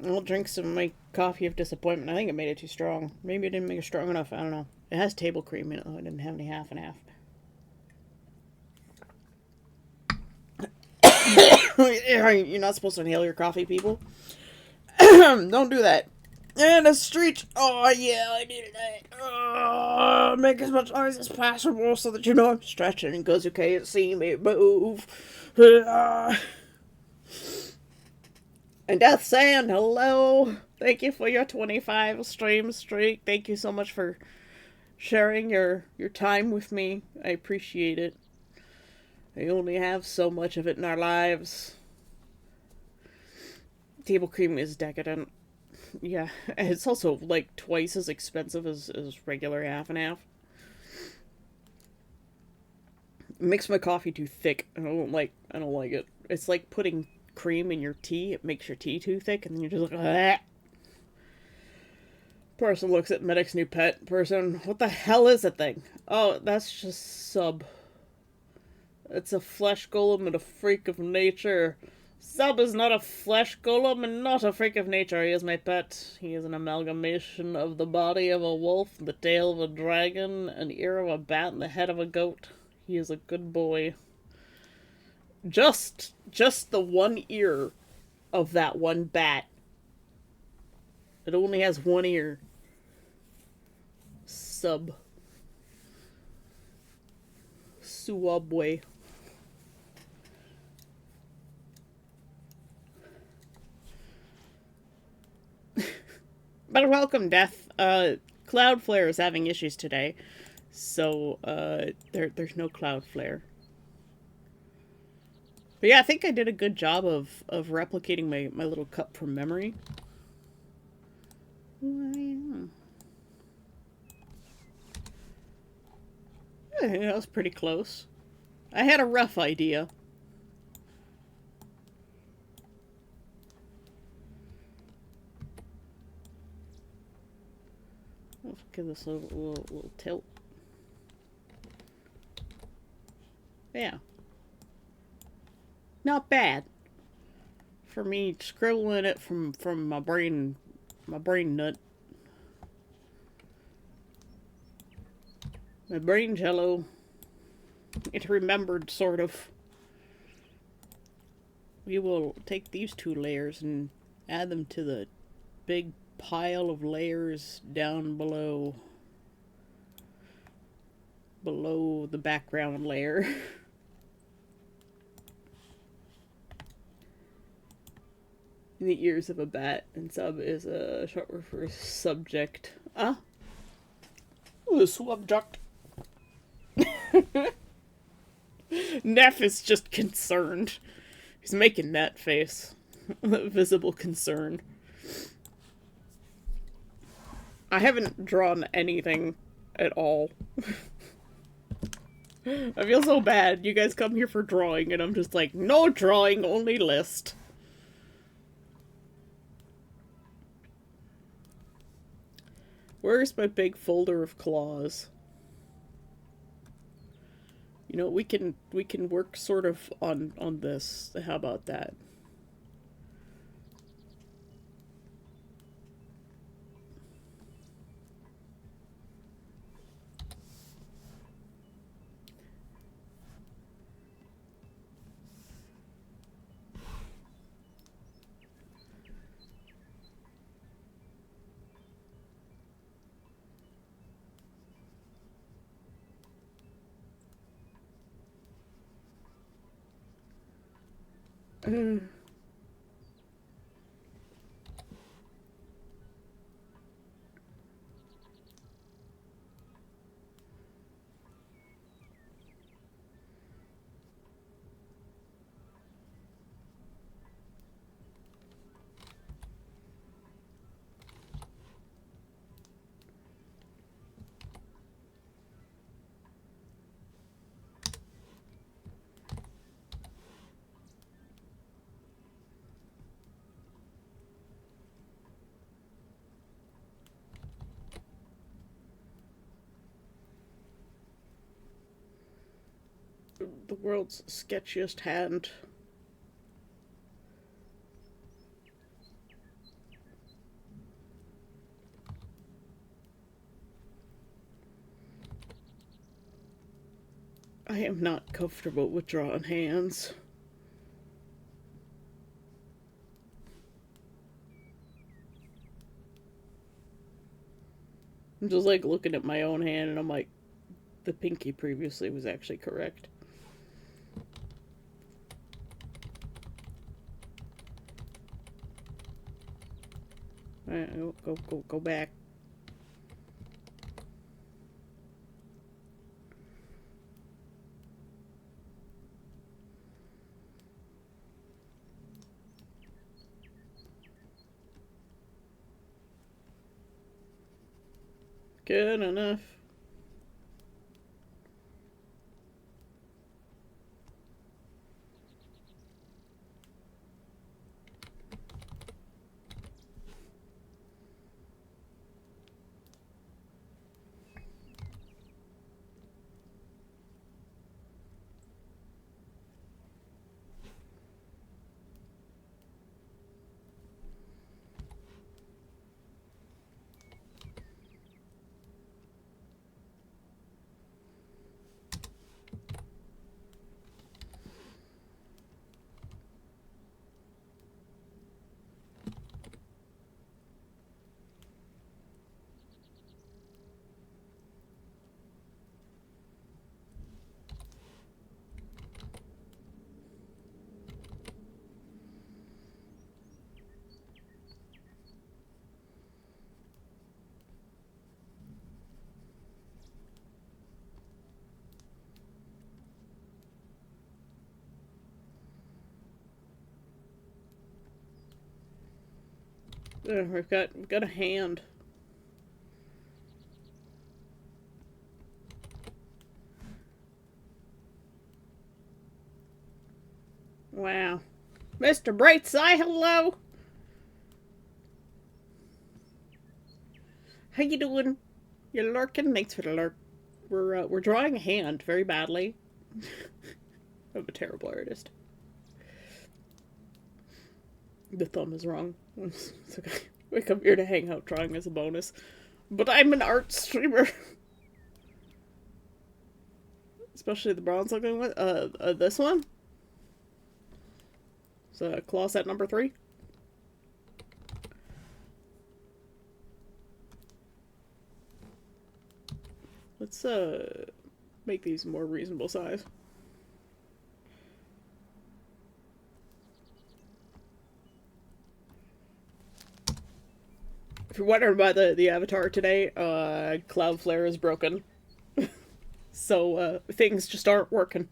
I'll drink some of my coffee of disappointment. I think it made it too strong. Maybe I didn't make it strong enough. I don't know. It has table cream in it, though. I didn't have any half and half. You're not supposed to inhale your coffee, people. Don't do that. And a streech. Oh, yeah, I needed that. Make as much noise as possible so that you know I'm stretching because you can't see me move. And Death Sand, hello. Thank you for your 25 stream streak. Thank you so much for sharing your time with me. I appreciate it. We only have so much of it in our lives. Table cream is decadent. Yeah, it's also like twice as expensive as regular half and half. It makes my coffee too thick. I don't like it. It's like putting cream in your tea. It makes your tea too thick, and then you're just like, ah. Person looks at Medic's new pet. Person, what the hell is that thing? Oh, that's just Sub. It's a flesh golem and a freak of nature. Sub is not a flesh golem and not a freak of nature. He is my pet. He is an amalgamation of the body of a wolf, the tail of a dragon, an ear of a bat, and the head of a goat. He is a good boy. Just the one ear of that one bat. It only has one ear. Sub. Suabwe. But welcome, Death. Cloudflare is having issues today, so there's no Cloudflare. But yeah, I think I did a good job of replicating my little cup from memory. Yeah, that was pretty close. I had a rough idea. Let's give this a little tilt. Yeah. Not bad. For me, scribbling it from my brain nut. My brain jello. It remembered, sort of. We will take these two layers and add them to the big pile of layers down below the background layer. The ears of a bat, and sub is a short word for subject. Ah, subject. Neff is just concerned. He's making that face. Visible concern. I haven't drawn anything at all. I feel so bad. You guys come here for drawing, and I'm just like, no drawing, only list. Where's my big folder of claws? You know, we can work sort of on this. How about that? Uh, the world's sketchiest hand. I am not comfortable with drawing hands. I'm just like looking at my own hand and I'm like, the pinky previously was actually correct. Alright, go back. Good enough. There, we've got a hand. Wow. Mr. Brightside, hello! How you doing? You're lurking? Thanks for the lurk. We're drawing a hand very badly. I'm a terrible artist. The thumb is wrong. It's okay. We come here to hang out drawing as a bonus. But I'm an art streamer. Especially the bronze looking one. This one? So, claw set number 3. Let's, make these more reasonable size. If you're wondering about the avatar today, Cloudflare is broken. So, things just aren't working.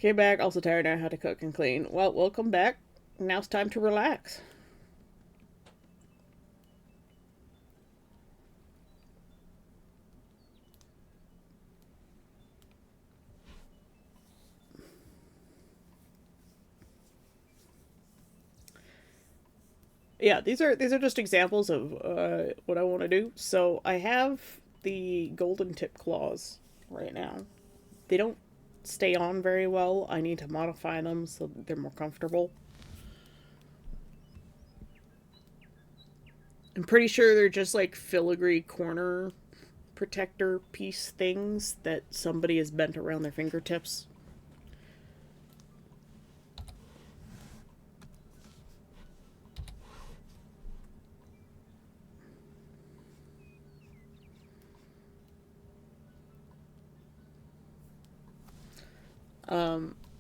Came back, also tired now how to cook and clean. Well, welcome back. Now it's time to relax. Yeah, these are just examples of what I want to do. So I have the golden tip claws right now. They don't stay on very well. I need to modify them so that they're more comfortable. I'm pretty sure they're just like filigree corner protector piece things that somebody has bent around their fingertips.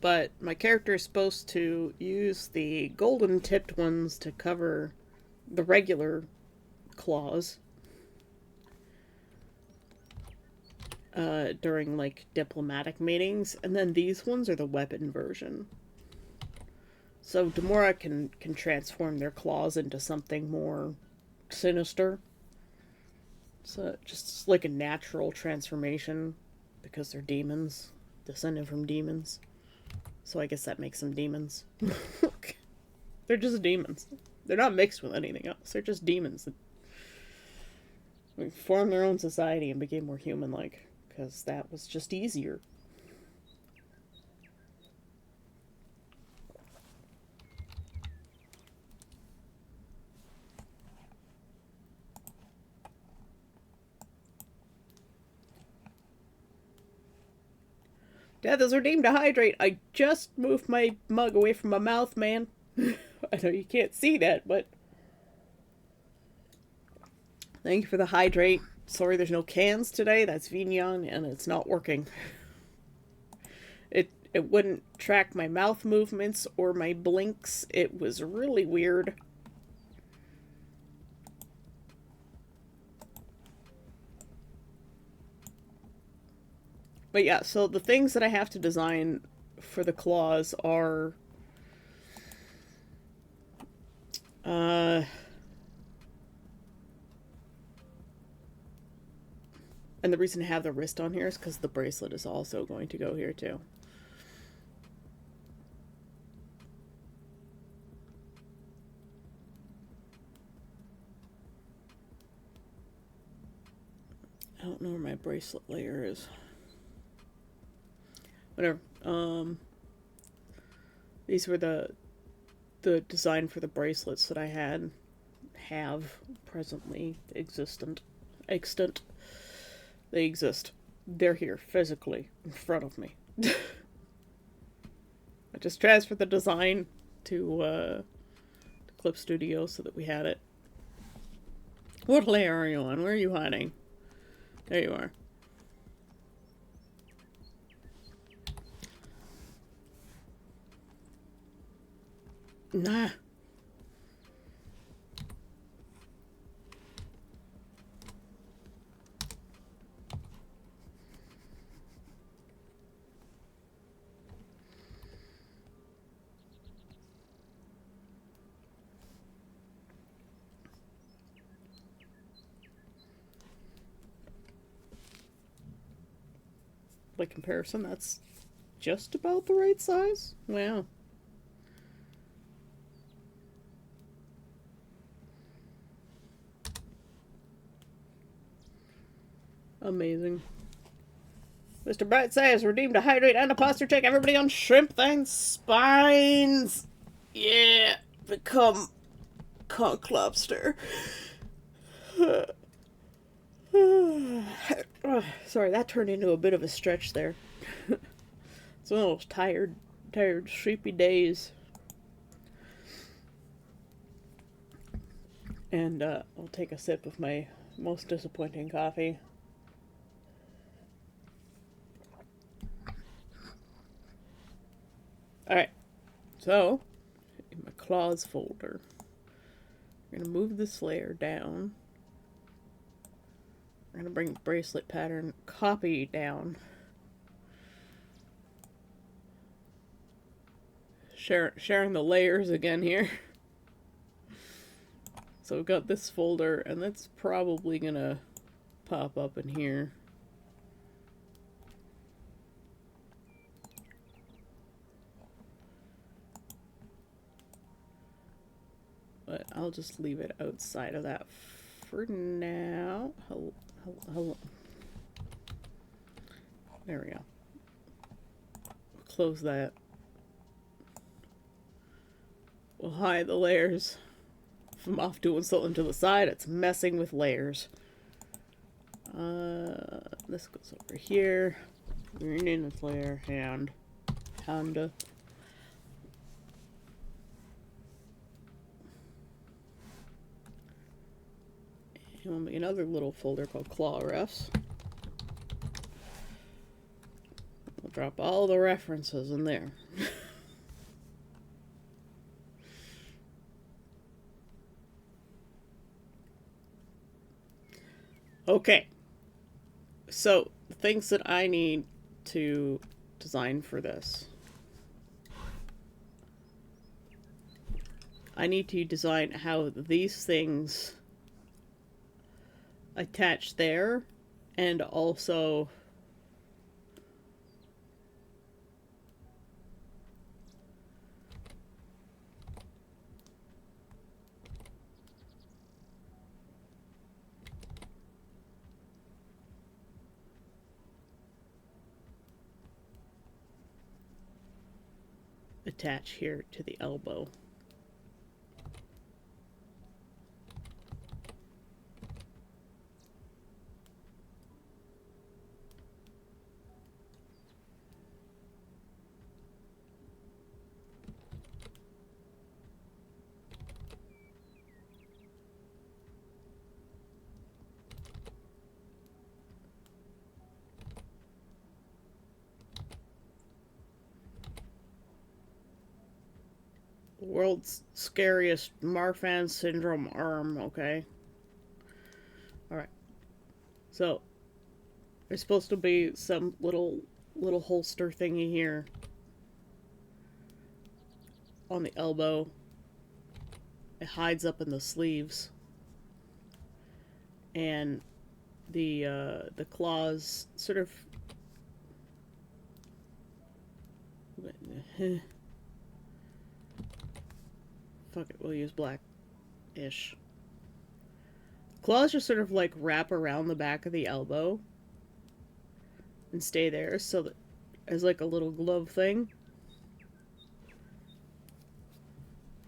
but my character is supposed to use the golden tipped ones to cover the regular claws during like diplomatic meetings, and then these ones are the weapon version. So Demora can transform their claws into something more sinister. So just like a natural transformation because they're demons, descended from demons. So I guess that makes them demons. They're just demons. They're not mixed with anything else. They're just demons that formed their own society and became more human-like because that was just easier. Death is redeemed to hydrate. I just moved my mug away from my mouth, man. I know you can't see that, but thank you for the hydrate. Sorry there's no cans today. That's Vignon, and it's not working. It wouldn't track my mouth movements or my blinks. It was really weird. But yeah, so the things that I have to design for the claws are and the reason I have the wrist on here is because the bracelet is also going to go here too. I don't know where my bracelet layer is. Whatever. These were the design for the bracelets that I have presently existent. Extant. They exist. They're here physically in front of me. I just transferred the design to Clip Studio so that we had it. What layer are you on? Where are you hiding? There you are. Nah. By comparison, that's just about the right size. Wow. Amazing. Mr. Bright says, redeem to hydrate and a posture check. Everybody on shrimp and spines. Yeah. Become conch lobster. Sorry, that turned into a bit of a stretch there. It's one of those tired, sleepy days. And I'll take a sip of my most disappointing coffee. Alright, so in my claws folder, I'm going to move this layer down. I'm going to bring bracelet pattern copy down. Sharing the layers again here. So we've got this folder, and that's probably going to pop up in here. But I'll just leave it outside of that for now. Hello. There we go. Close that. We'll hide the layers. If I'm off doing something to the side, it's messing with layers. This goes over here. In this layer, hand. And we'll make another little folder called Claw Refs. We'll Drop all the references in there. Okay. So, the things that I need to design for this. I need to design how these things attach there, and also attach here to the elbow. World's scariest Marfan syndrome arm, okay? Alright. So, there's supposed to be some little holster thingy here on the elbow. It hides up in the sleeves. And the claws sort of fuck it, we'll use black-ish. Claws just sort of like wrap around the back of the elbow and stay there, so that as like a little glove thing,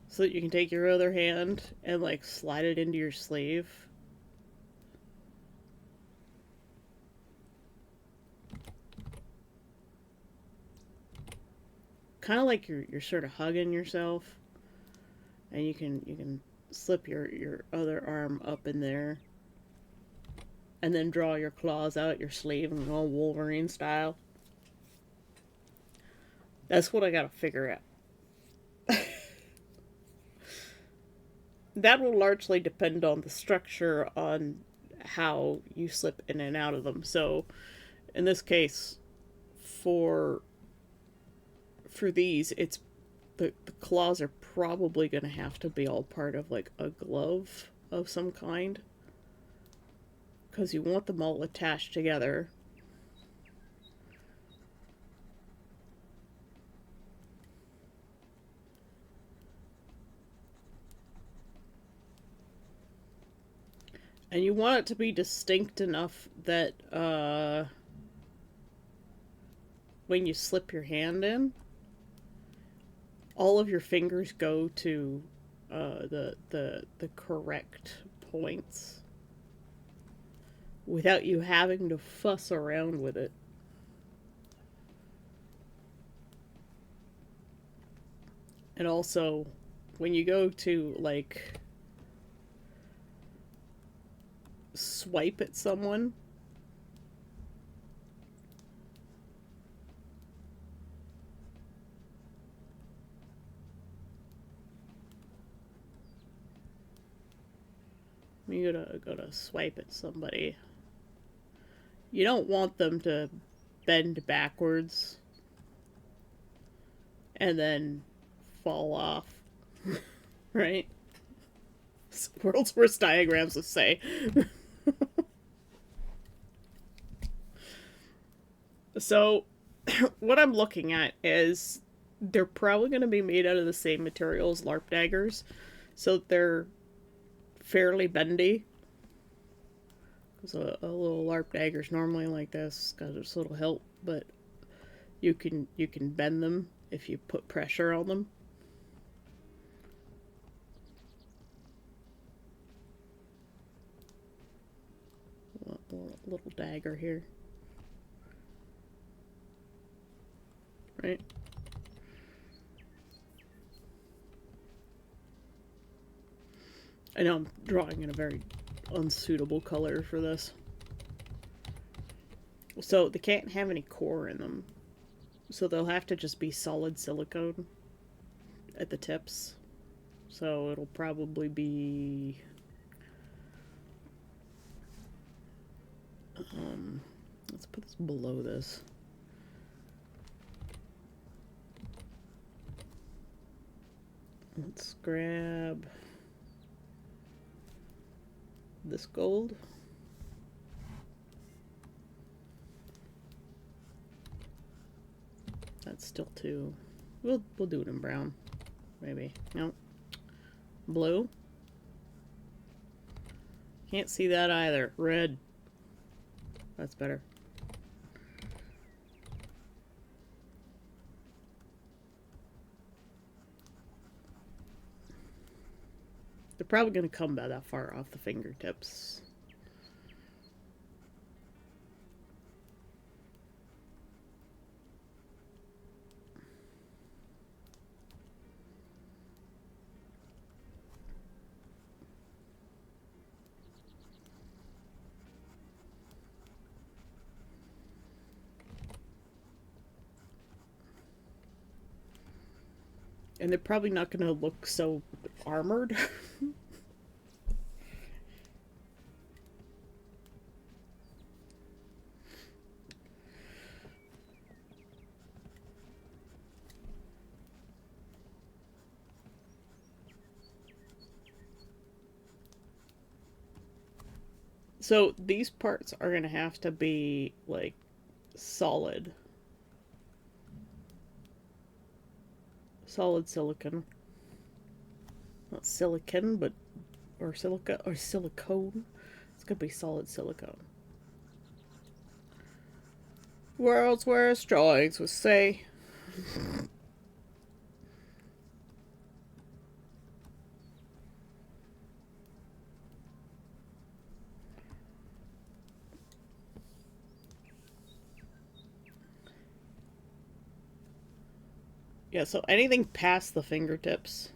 so that you can take your other hand and like slide it into your sleeve. Kind of like you're sort of hugging yourself. And you can slip your other arm up in there. And then draw your claws out your sleeve and go Wolverine style. That's what I gotta figure out. That will largely depend on the structure, on how you slip in and out of them. So, in this case, for these, it's the claws are probably going to have to be all part of like a glove of some kind, because you want them all attached together. And you want it to be distinct enough that when you slip your hand in, all of your fingers go to the correct points without you having to fuss around with it. And also, when you go to like swipe at someone, you go to swipe at somebody, you don't want them to bend backwards and then fall off, right? World's worst diagrams to say. So, what I'm looking at is they're probably going to be made out of the same material as LARP daggers, so they're fairly bendy. Because a little LARP dagger's normally like this, got this little hilt, but you can bend them if you put pressure on them. A little dagger here. Right? I know I'm drawing in a very unsuitable color for this. So they can't have any core in them. So they'll have to just be solid silicone at the tips. So it'll probably be... let's put this below this. Let's grab this gold. That's still two. We'll do it in brown, maybe. No, blue. Can't see that either. Red. That's better. They're probably going to come by that far off the fingertips. And they're probably not going to look so armored. So these parts are going to have to be, like, solid. Solid silicon. Not silicon, but... or silica, or silicone. It's going to be solid silicone. World's worst drawings would say. Yeah, so anything past the fingertips,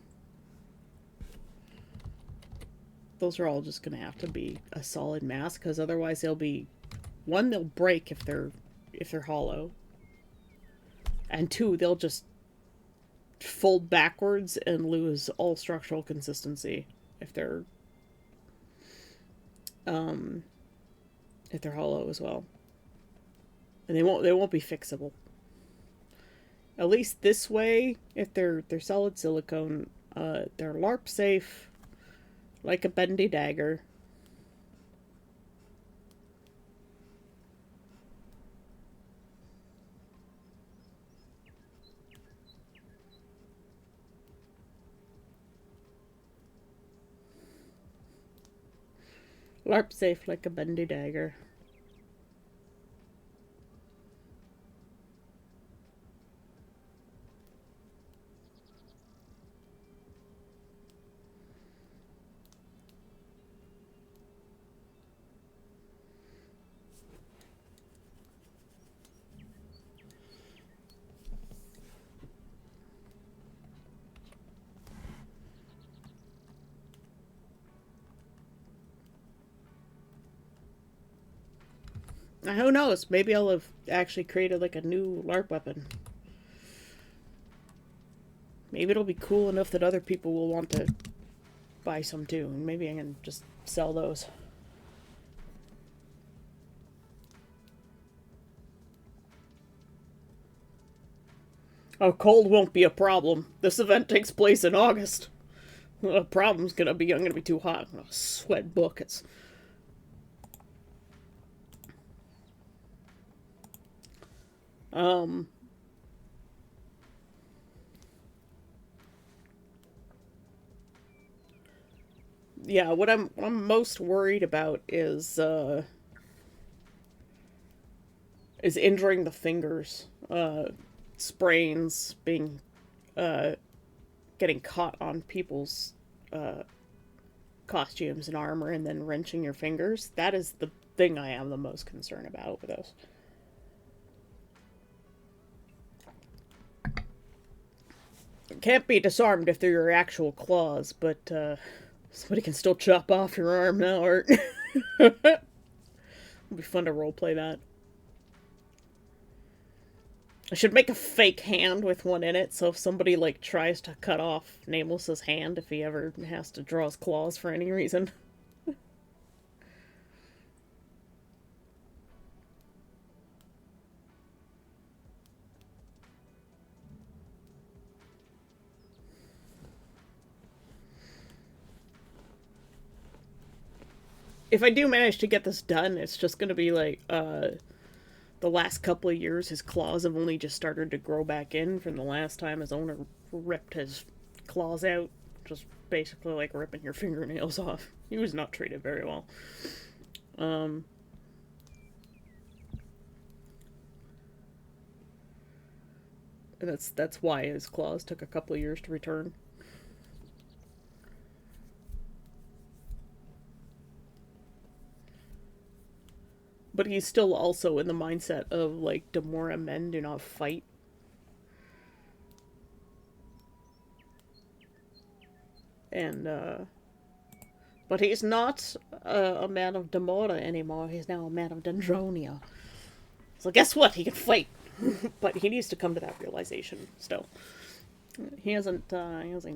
those are all just going to have to be a solid mass, because otherwise they'll be... one, they'll break if they're hollow. And two, they'll just fold backwards and lose all structural consistency if they're hollow as well. And they won't be fixable. At least this way, if they're solid silicone, they're LARP safe, like a bendy dagger. LARP safe like a bendy dagger. Now, who knows? Maybe I'll have actually created like a new LARP weapon. Maybe it'll be cool enough that other people will want to buy some too. And maybe I can just sell those. Oh, cold won't be a problem. This event takes place in August. The problem's gonna be I'm gonna be too hot. I'm gonna sweat buckets. Yeah, what I'm most worried about is injuring the fingers. Sprains being getting caught on people's costumes and armor and then wrenching your fingers. That is the thing I am the most concerned about with those. Can't be disarmed if they're your actual claws, but somebody can still chop off your arm now, or it'll be fun to roleplay that. I should make a fake hand with one in it, so if somebody, like, tries to cut off Nameless's hand, if he ever has to draw his claws for any reason. If I do manage to get this done, it's just gonna be, like, the last couple of years, his claws have only just started to grow back in from the last time his owner ripped his claws out. Just basically like ripping your fingernails off. He was not treated very well. Um, and that's why his claws took a couple of years to return. But he's still also in the mindset of, like, Demora men do not fight. And, but he's not a man of Demora anymore. He's now a man of Dendronia. So guess what? He can fight. But he needs to come to that realization still. He hasn't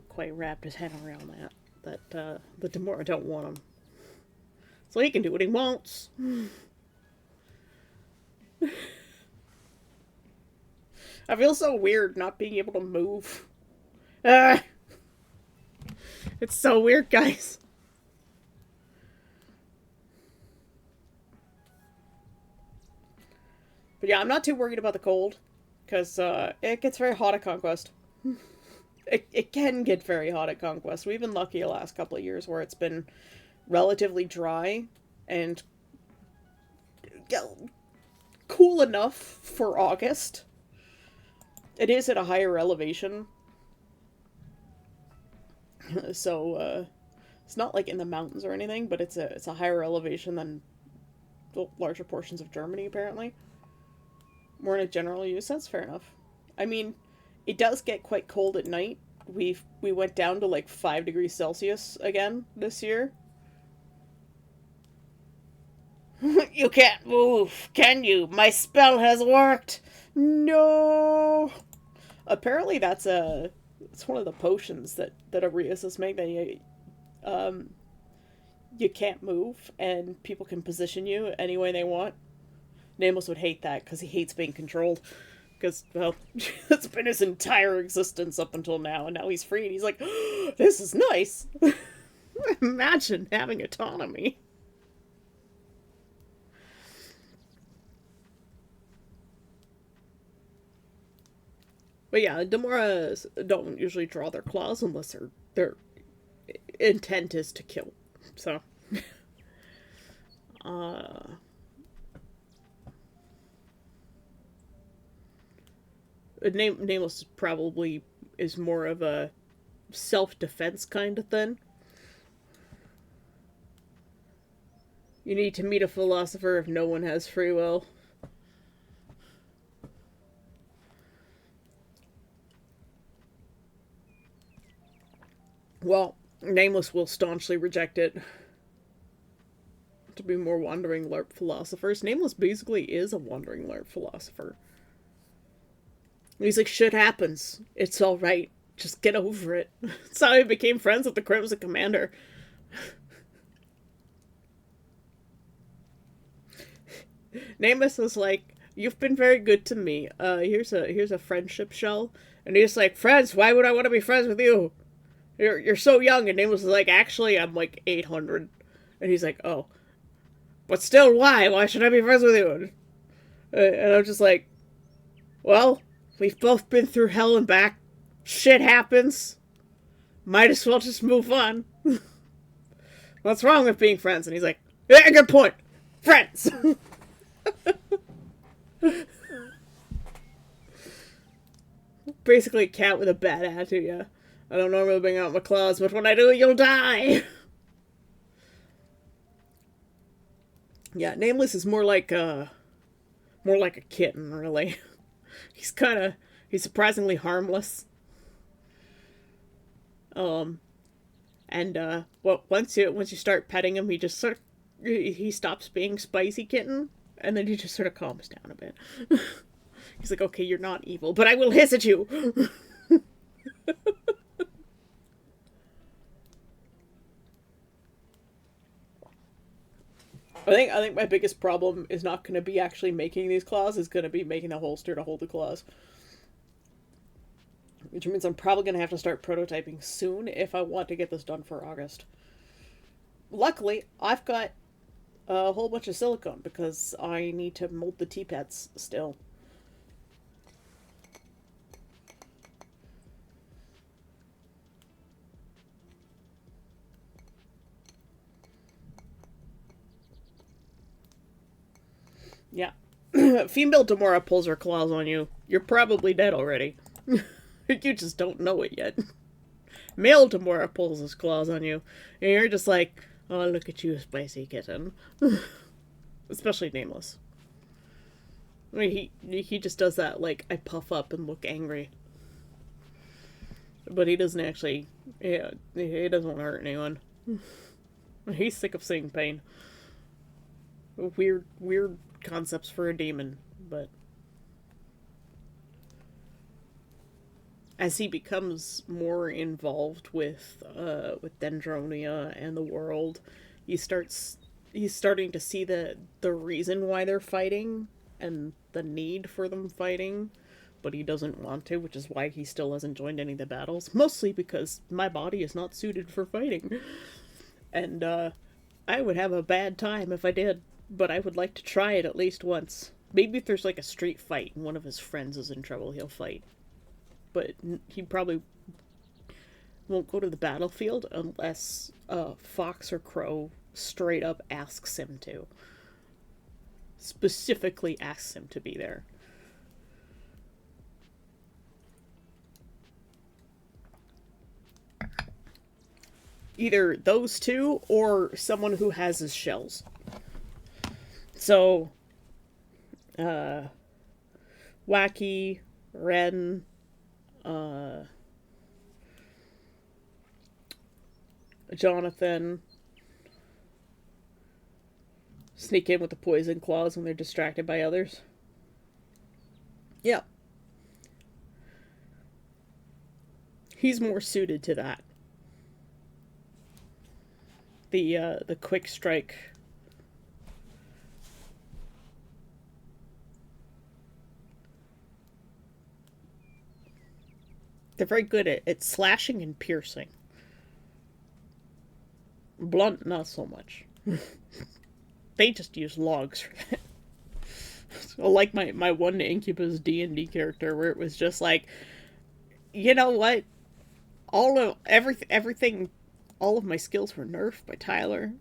quite wrapped his head around that the Demora don't want him. So he can do what he wants. I feel so weird not being able to move. Ah, it's so weird, guys. But yeah, I'm not too worried about the cold, because it gets very hot at Conquest. It can get very hot at Conquest. We've been lucky the last couple of years where it's been relatively dry and cool enough for August. It is at a higher elevation, so it's not like in the mountains or anything, but it's a higher elevation than the larger portions of Germany apparently. More in a general use. That's fair enough. I mean, it does get quite cold at night. We went down to like 5 degrees Celsius again this year. You can't move, can you? My spell has worked. No. Apparently, it's one of the potions that Arias is making. That you can't move, and people can position you any way they want. Nameless would hate that because he hates being controlled. Because, well, that's been his entire existence up until now, and now he's free, and he's like, oh, this is nice. Imagine having autonomy. But yeah, Demoras don't usually draw their claws unless their intent is to kill. So, uh, Nameless probably is more of a self-defense kind of thing. You need to meet a philosopher if no one has free will. Well, Nameless will staunchly reject it. To be more wandering LARP philosophers. Nameless basically is a wandering LARP philosopher. He's like, shit happens. It's alright. Just get over it. That's how he became friends with the Crimson Commander. Nameless is like, you've been very good to me. Here's a friendship shell. And he's like, friends? Why would I want to be friends with you? You're so young. And Nameless is like, actually, I'm like 800. And he's like, oh. But still, why? Why should I be friends with you? And I'm just like, well, we've both been through hell and back. Shit happens. Might as well just move on. What's wrong with being friends? And he's like, yeah, good point. Friends. Basically a cat with a bad attitude, yeah. I don't normally bring out my claws, but when I do, you'll die. Yeah, Nameless is more like a kitten, really. He's surprisingly harmless. And well, once you start petting him, he stops being spicy kitten, and then he just sort of calms down a bit. He's like, okay, you're not evil, but I will hiss at you. I think my biggest problem is not going to be actually making these claws. Is going to be making the holster to hold the claws, which means I'm probably going to have to start prototyping soon if I want to get this done for August. Luckily, I've got a whole bunch of silicone because I need to mold the T-pads still. Yeah. Female Demora pulls her claws on you. You're probably dead already. You just don't know it yet. Male Demora pulls his claws on you, and you're just like, oh, look at you, spicy kitten. Especially Nameless. I mean, he just does that, like, I puff up and look angry. But he doesn't actually, yeah, he doesn't want to hurt anyone. He's sick of seeing pain. Weird concepts for a demon, but as he becomes more involved with Dendronia and the world, he's starting to see the reason why they're fighting and the need for them fighting, but he doesn't want to, which is why he still hasn't joined any of the battles, mostly because my body is not suited for fighting. And I would have a bad time if I did, but I would like to try it at least once. Maybe if there's like a street fight and one of his friends is in trouble, he'll fight. But he probably won't go to the battlefield unless Fox or Crow straight up asks him to. Specifically asks him to be there. Either those two or someone who has his shells. So, Wacky, Ren, Jonathan sneak in with the poison claws when they're distracted by others. Yeah. He's more suited to that. The quick strike. They're very good at slashing and piercing. Blunt, not so much. They just use logs for that. So like my one Incubus D&D character where it was just like, you know what? Everything, all of my skills were nerfed by Tyler,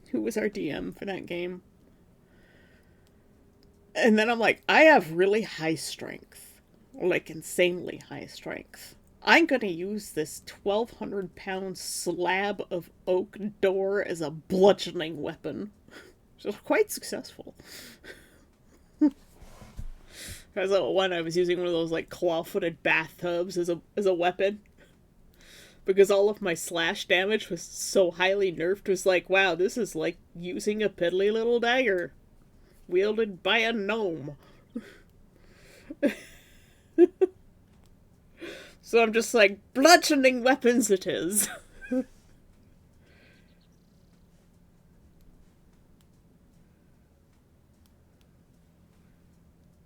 who was our DM for that game. And then I'm like, I have really high strength. Like, insanely high strength. I'm gonna use this 1,200-pound slab of oak door as a bludgeoning weapon. So quite successful. As one, I was using one of those like claw-footed bathtubs as a weapon. Because all of my slash damage was so highly nerfed, it was like, wow, this is like using a piddly little dagger. Wielded by a gnome. So I'm just like, bludgeoning weapons it is. You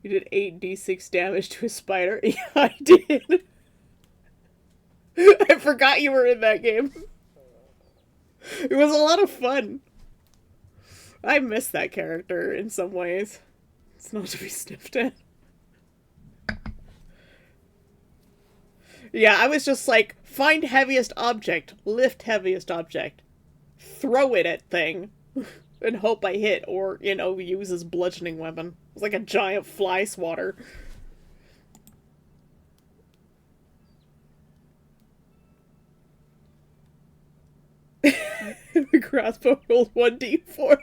did 8d6 damage to a spider? Yeah, I did. I forgot you were in that game. It was a lot of fun. I miss that character in some ways. It's not to be sniffed at. Yeah, I was just like, find heaviest object, lift heaviest object, throw it at thing, and hope I hit, or, use his bludgeoning weapon. It's like a giant fly swatter. The crossbow rolled 1d4.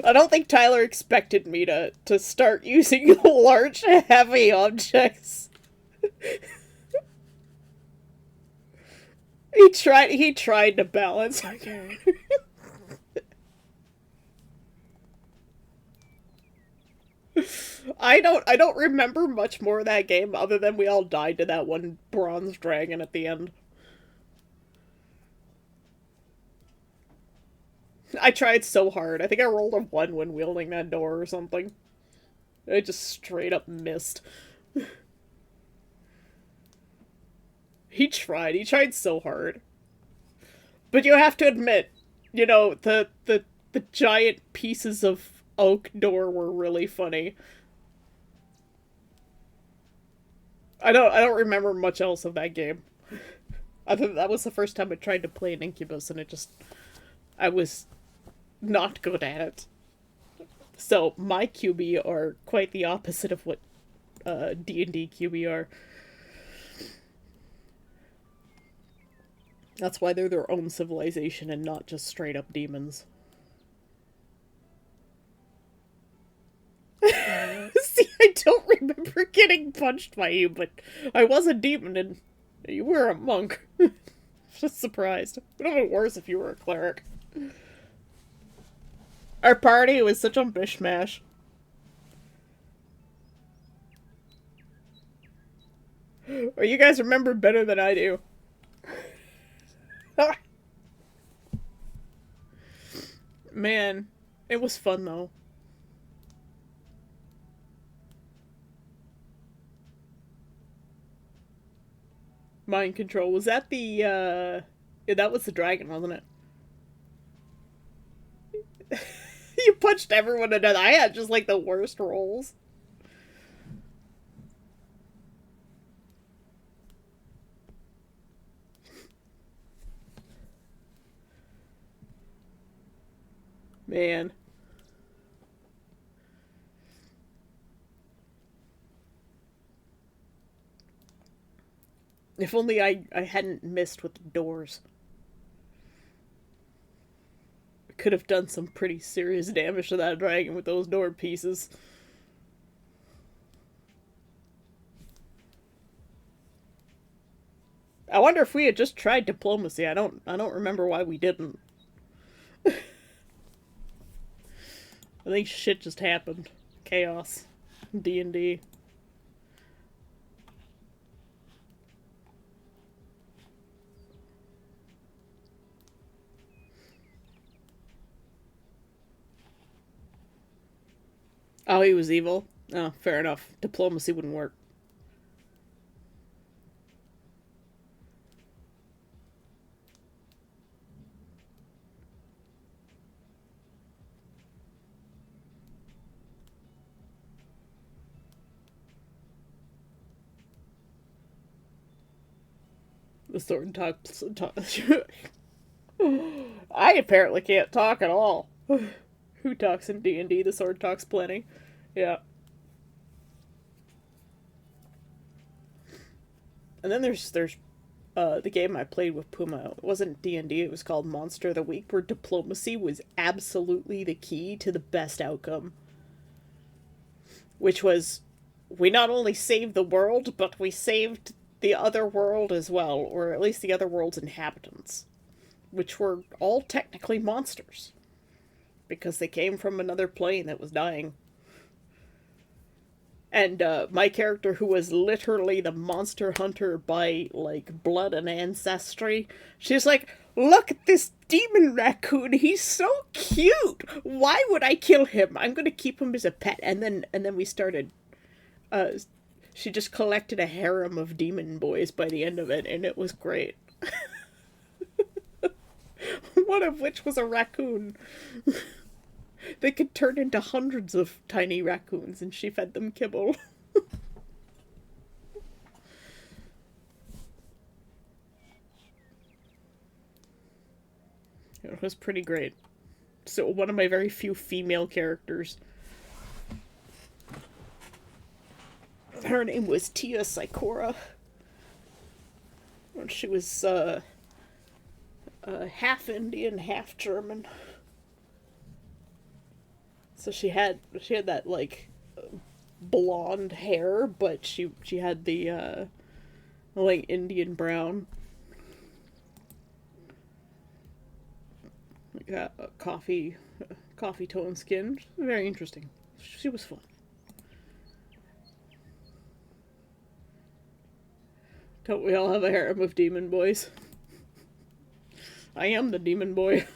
I don't think Tyler expected me to start using large, heavy objects. He tried to balance. I don't remember much more of that game other than we all died to that one bronze dragon at the end. I tried so hard. I think I rolled a 1 when wielding that door or something. I just straight up missed. He tried. He tried so hard. But you have to admit, the giant pieces of oak door were really funny. I don't remember much else of that game. Other than that was the first time I tried to play an Incubus and I was not good at it. So my QB are quite the opposite of what D&D QB are. That's why they're their own civilization and not just straight up demons. See, I don't remember getting punched by you, but I was a demon and you were a monk. Just surprised. It would have been worse if you were a cleric. Our party was such a mishmash. Or you guys remember better than I do. Man, it was fun though. Mind control. Was that yeah, that was the dragon, wasn't it? You punched everyone to death. I had just like the worst rolls. Man. If only I hadn't missed with the doors. I could have done some pretty serious damage to that dragon with those door pieces. I wonder if we had just tried diplomacy. I don't remember why we didn't. I think shit just happened. Chaos. D&D. Oh, he was evil? Oh, fair enough. Diplomacy wouldn't work. The sword talks. I apparently can't talk at all. Who talks in D&D? The sword talks plenty. Yeah. And then there's the game I played with Puma. It wasn't D&D, it was called Monster of the Week, where diplomacy was absolutely the key to the best outcome. Which was, we not only saved the world, but we saved the other world as well, or at least the other world's inhabitants, which were all technically monsters, because they came from another plane that was dying. And my character, who was literally the monster hunter by, like, blood and ancestry, she's like, look at this demon raccoon, he's so cute! Why would I kill him? I'm gonna keep him as a pet. And then we started, uh, she just collected a harem of demon boys by the end of it, and it was great. One of which was a raccoon. They could turn into hundreds of tiny raccoons, and she fed them kibble. It was pretty great. So, one of my very few female characters. Her name was Tia Sikora. She was half Indian, half German. So she had that like blonde hair, but she had the like Indian brown, like coffee tone skin. Very interesting. She was fun. Don't we all have a harem of demon boys? I am the demon boy.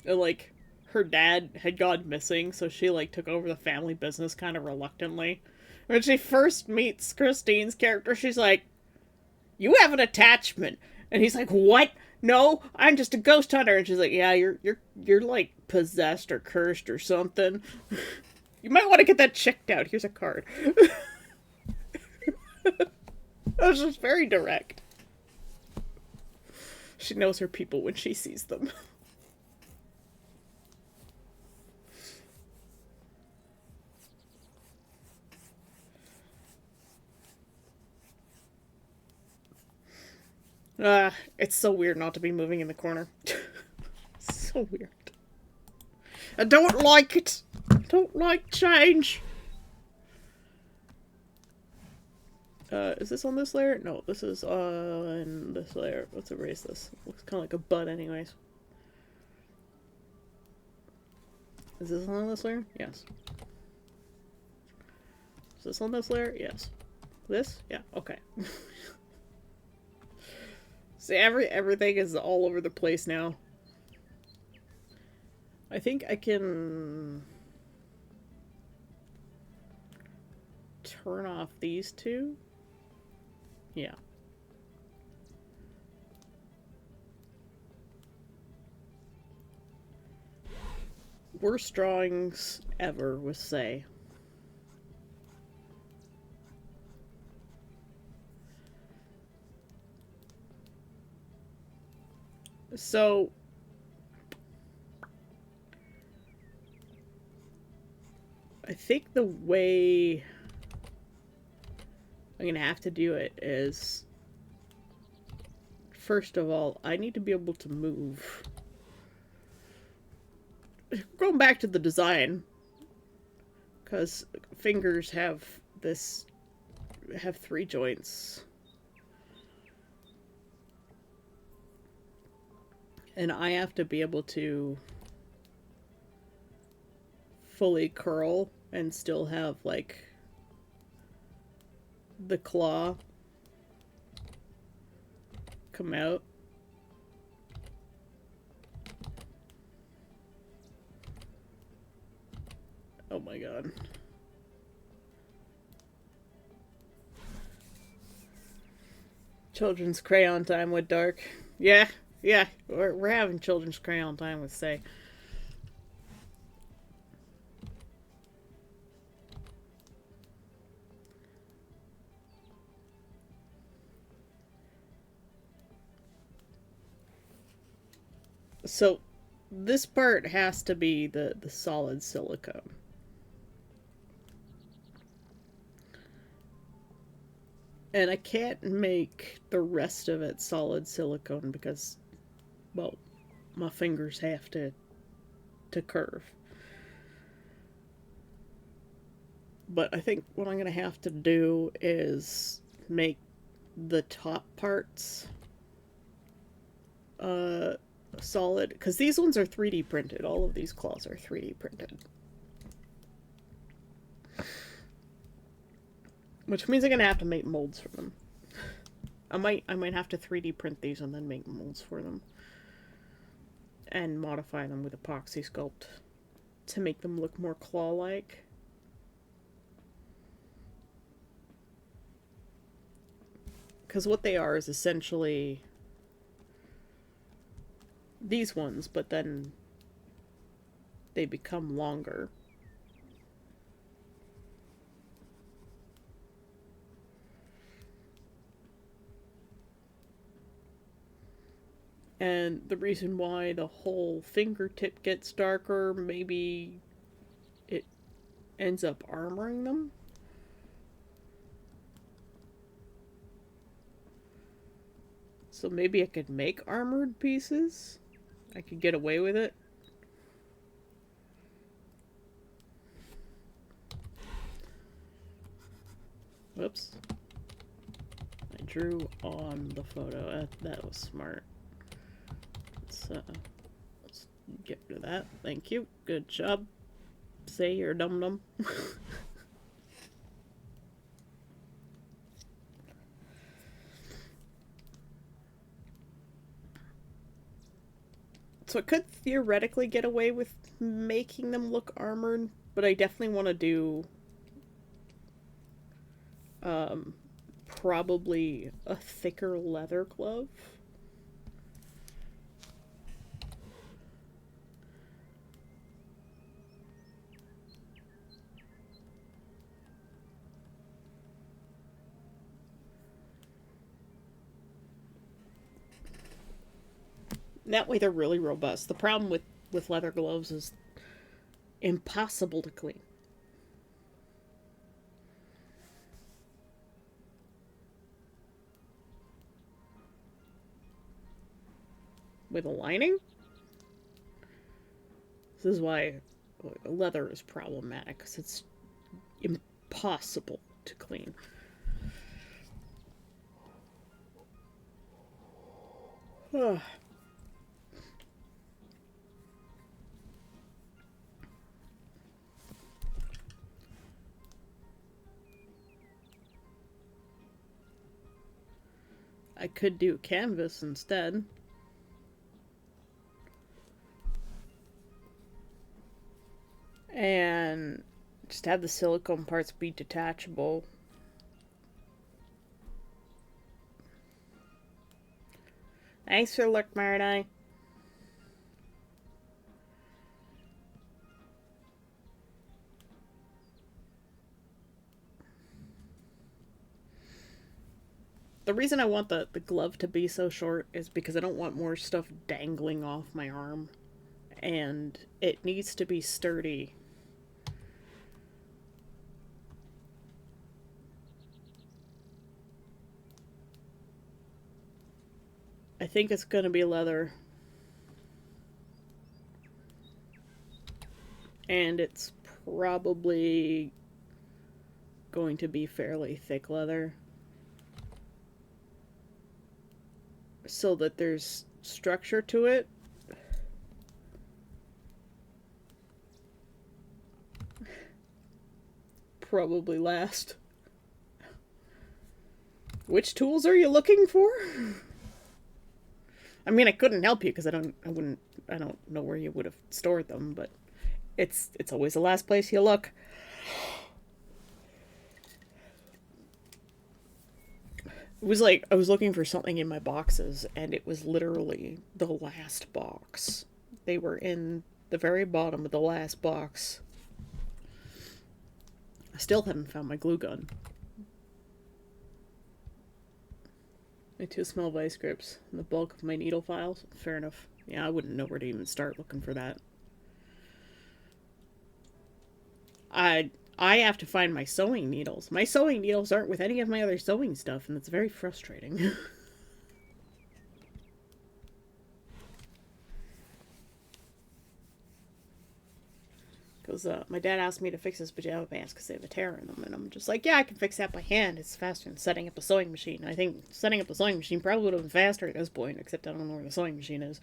And, like, her dad had gone missing, so she, like, took over the family business kind of reluctantly. When she first meets Christine's character, she's like, "You have an attachment." And he's like, "What? No, I'm just a ghost hunter." And she's like, "Yeah, you're like possessed or cursed or something. You might want to get that checked out. Here's a card." That was just very direct. She knows her people when she sees them. It's so weird not to be moving in the corner. So weird. I don't like it. I don't like change. Is this on this layer? No, this is on this layer. Let's erase this. Looks kind of like a butt anyways. Is this on this layer? Yes. Is this on this layer? Yes. This? Yeah, okay. See, everything is all over the place now. I think I can turn off these two. Yeah. Worst drawings ever with Say. So I think the way I'm gonna have to do it is, first of all, I need to be able to move. Going back to the design, because fingers have three joints. And I have to be able to fully curl and still have, like, the claw come out. Oh my god. Children's crayon time with Dark. Yeah, we're having children's crayon time with Say. So, this part has to be the solid silicone. And I can't make the rest of it solid silicone because, well, my fingers have to curve. But I think what I'm going to have to do is make the top parts solid, because these ones are 3D printed. All of these claws are 3D printed. Which means I'm gonna have to make molds for them. I might have to 3D print these and then make molds for them. And modify them with epoxy sculpt to make them look more claw-like. Because what they are is essentially these ones, but then they become longer. And the reason why the whole fingertip gets darker, maybe it ends up armoring them. So maybe I could make armored pieces. I could get away with it. Whoops. I drew on the photo. That was smart. Let's get rid of that. Thank you. Good job. say you're dum dum. So it could theoretically get away with making them look armored, but I definitely want to do probably a thicker leather glove. That way they're really robust. The problem with leather gloves is impossible to clean. With a lining? This is why leather is problematic, because it's impossible to clean. I could do canvas instead. And just have the silicone parts be detachable. Thanks for the look, Maradai. The reason I want the glove to be so short is because I don't want more stuff dangling off my arm. And it needs to be sturdy. I think it's going to be leather. And it's probably going to be fairly thick leather. So that there's structure to it. Probably last. Which tools are you looking for? I mean, I couldn't help you because I don't know where you would have stored them, but it's always the last place you look. It was like I was looking for something in my boxes, and it was literally the last box. They were in the very bottom of the last box. I still haven't found my glue gun. My 2 small vice grips and the bulk of my needle files. Fair enough. Yeah, I wouldn't know where to even start looking for that. I have to find my sewing needles. My sewing needles aren't with any of my other sewing stuff, and it's very frustrating. Because my dad asked me to fix his pajama pants because they have a tear in them, and I'm just like, yeah, I can fix that by hand. It's faster than setting up a sewing machine. I think setting up a sewing machine probably would have been faster at this point, except I don't know where the sewing machine is.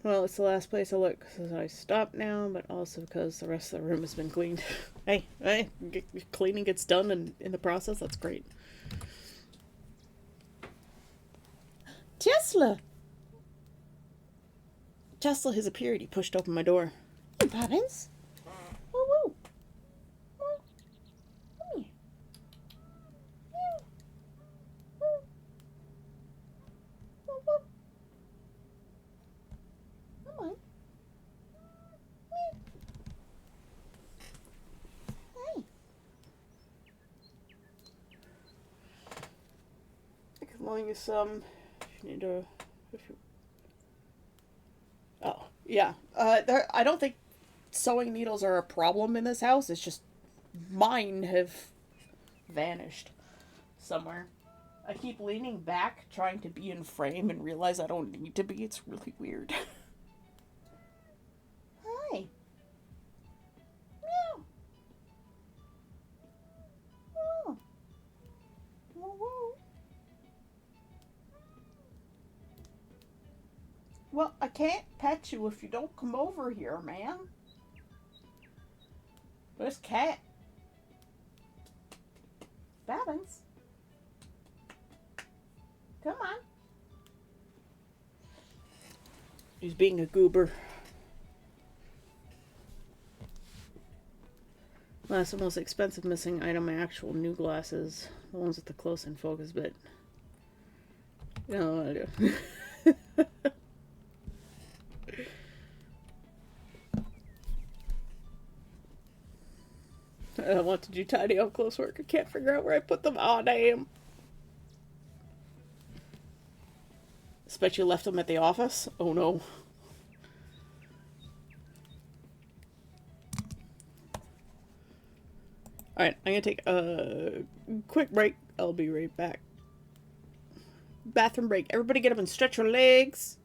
Well, it's the last place I look because I stopped now, but also because the rest of the room has been cleaned. hey, cleaning gets done in the process. That's great. Tesla! Tesla has appeared. He pushed open my door. Hey, Bobbins. Woo woo. Come here. Woo woo. Come on. Hey. I can loan you some if you need to. If you... Oh, yeah. I don't think sewing needles are a problem in this house. It's just mine have vanished somewhere. I keep leaning back, trying to be in frame, and realize I don't need to be. It's really weird. Hi. Meow. Oh. Woo woo. Well, I can't pet you if you don't come over here, man. Where's Cat? Balance. Come on. He's being a goober. Last the most expensive missing item, my actual new glasses. The ones with the close in focus bit. You know what I do. I wanted you tidy up close work. I can't figure out where I put them. Oh, damn. I bet you left them at the office. Oh, no. Alright, I'm gonna take a quick break. I'll be right back. Bathroom break. Everybody get up and stretch your legs.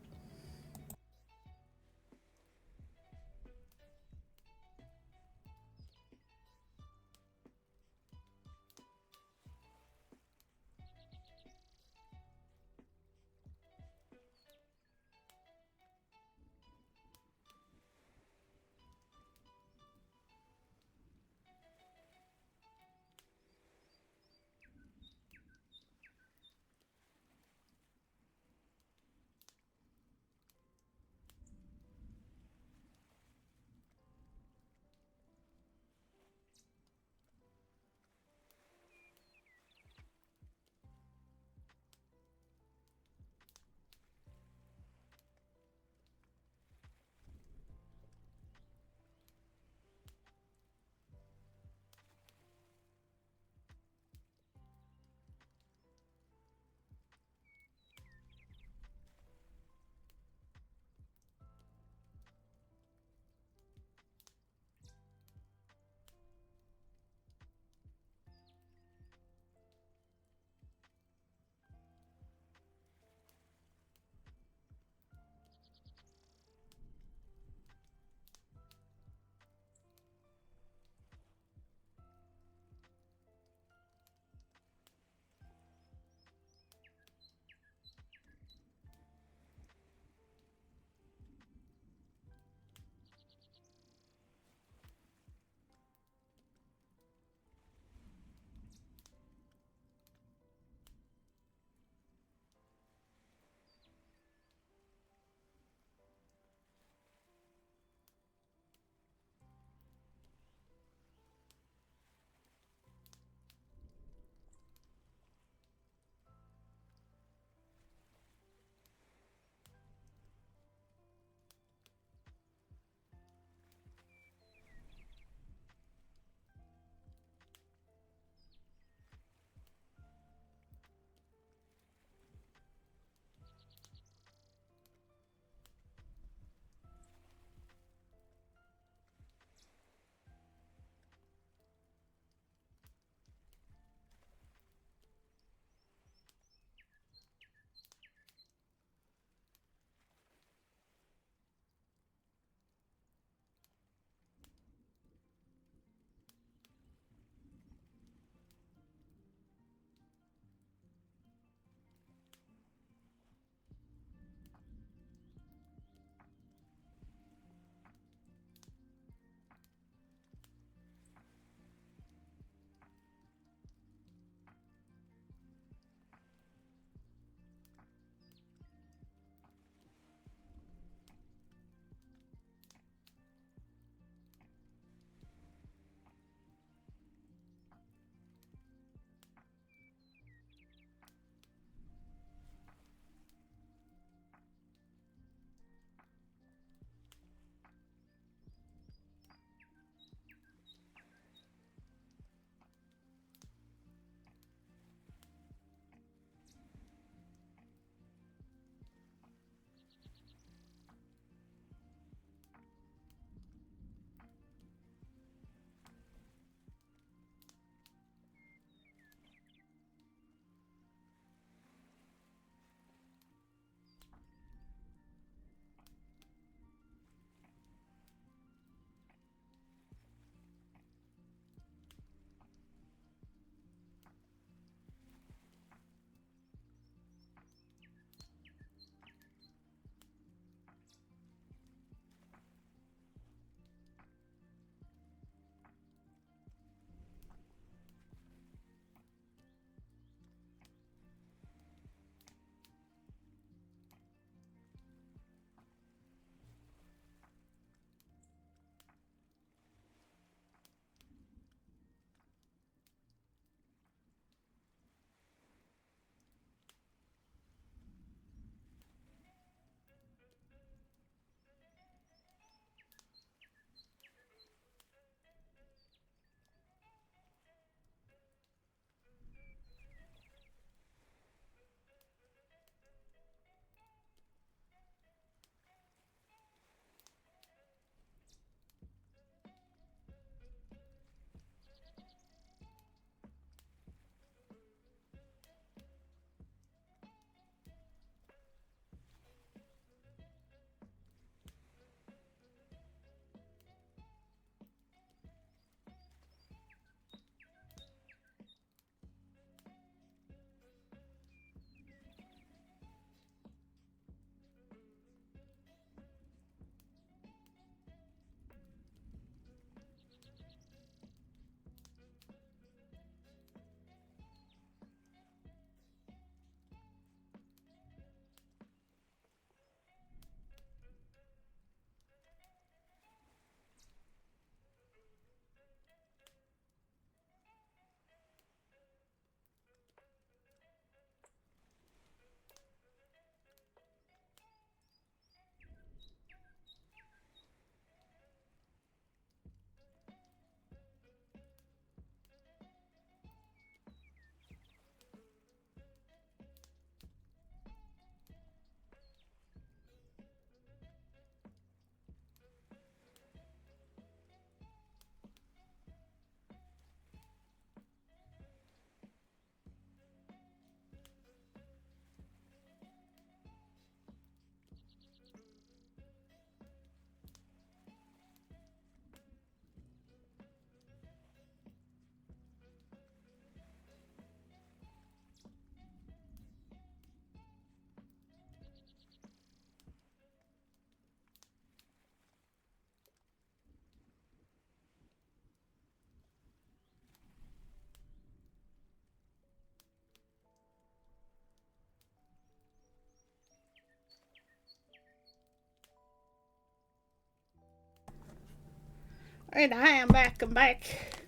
And I am back. I'm back.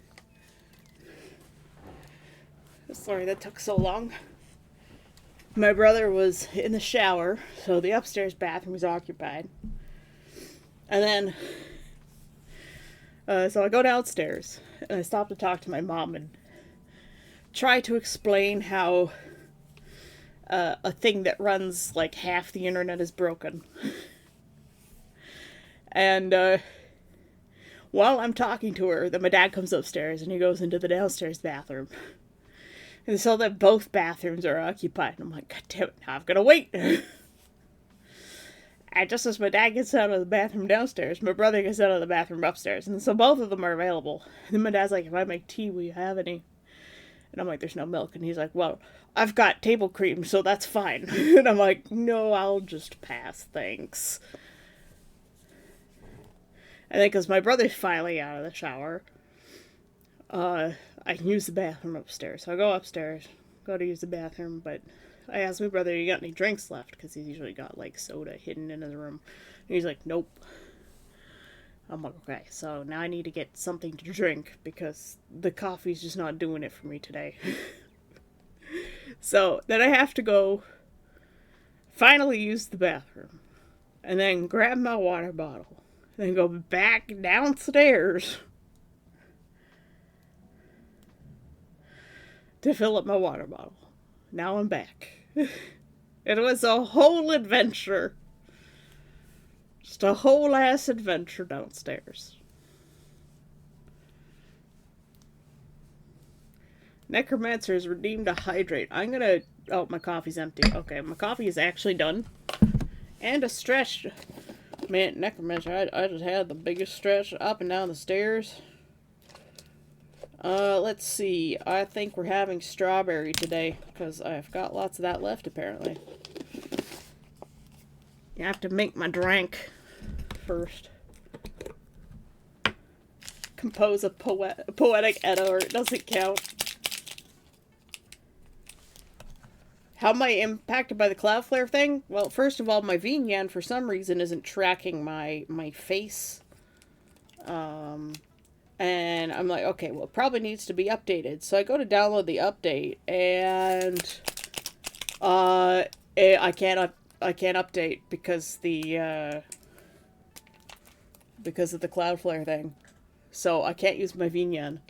Sorry that took so long. My brother was in the shower, so the upstairs bathroom was occupied. And then, so I go downstairs, and I stop to talk to my mom and try to explain how a thing that runs like half the internet is broken. And while I'm talking to her, then my dad comes upstairs and he goes into the downstairs bathroom. And so that both bathrooms are occupied. And I'm like, God damn it, now I've got to wait. And just as my dad gets out of the bathroom downstairs, my brother gets out of the bathroom upstairs. And so both of them are available. And then my dad's like, if I make tea, will you have any? And I'm like, there's no milk. And he's like, well, I've got table cream, so that's fine. And I'm like, no, I'll just pass, thanks. And then because my brother's finally out of the shower, I can use the bathroom upstairs. So I go upstairs, go to use the bathroom, but I asked my brother, you got any drinks left? Because he's usually got, like, soda hidden in his room. And he's like, nope. I'm like, okay, so now I need to get something to drink because the coffee's just not doing it for me today. So then I have to go finally use the bathroom and then grab my water bottle and then go back downstairs to fill up my water bottle. Now I'm back. It was a whole adventure. Just a whole ass adventure downstairs. Necromancer is redeemed to hydrate. I'm gonna... Oh, my coffee's empty. Okay, my coffee is actually done. And a stretch. Man, Necromancer, I just had the biggest stretch up and down the stairs. Let's see. I think we're having strawberry today, because I've got lots of that left, apparently. You have to make my drink first. Compose a poetic edda, or it doesn't count. How am I impacted by the Cloudflare thing? Well, first of all, my VNyan, for some reason, isn't tracking my face. And I'm like, okay, well, it probably needs to be updated. So I go to download the update, and I can't update because of the Cloudflare thing. So I can't use my VNyan.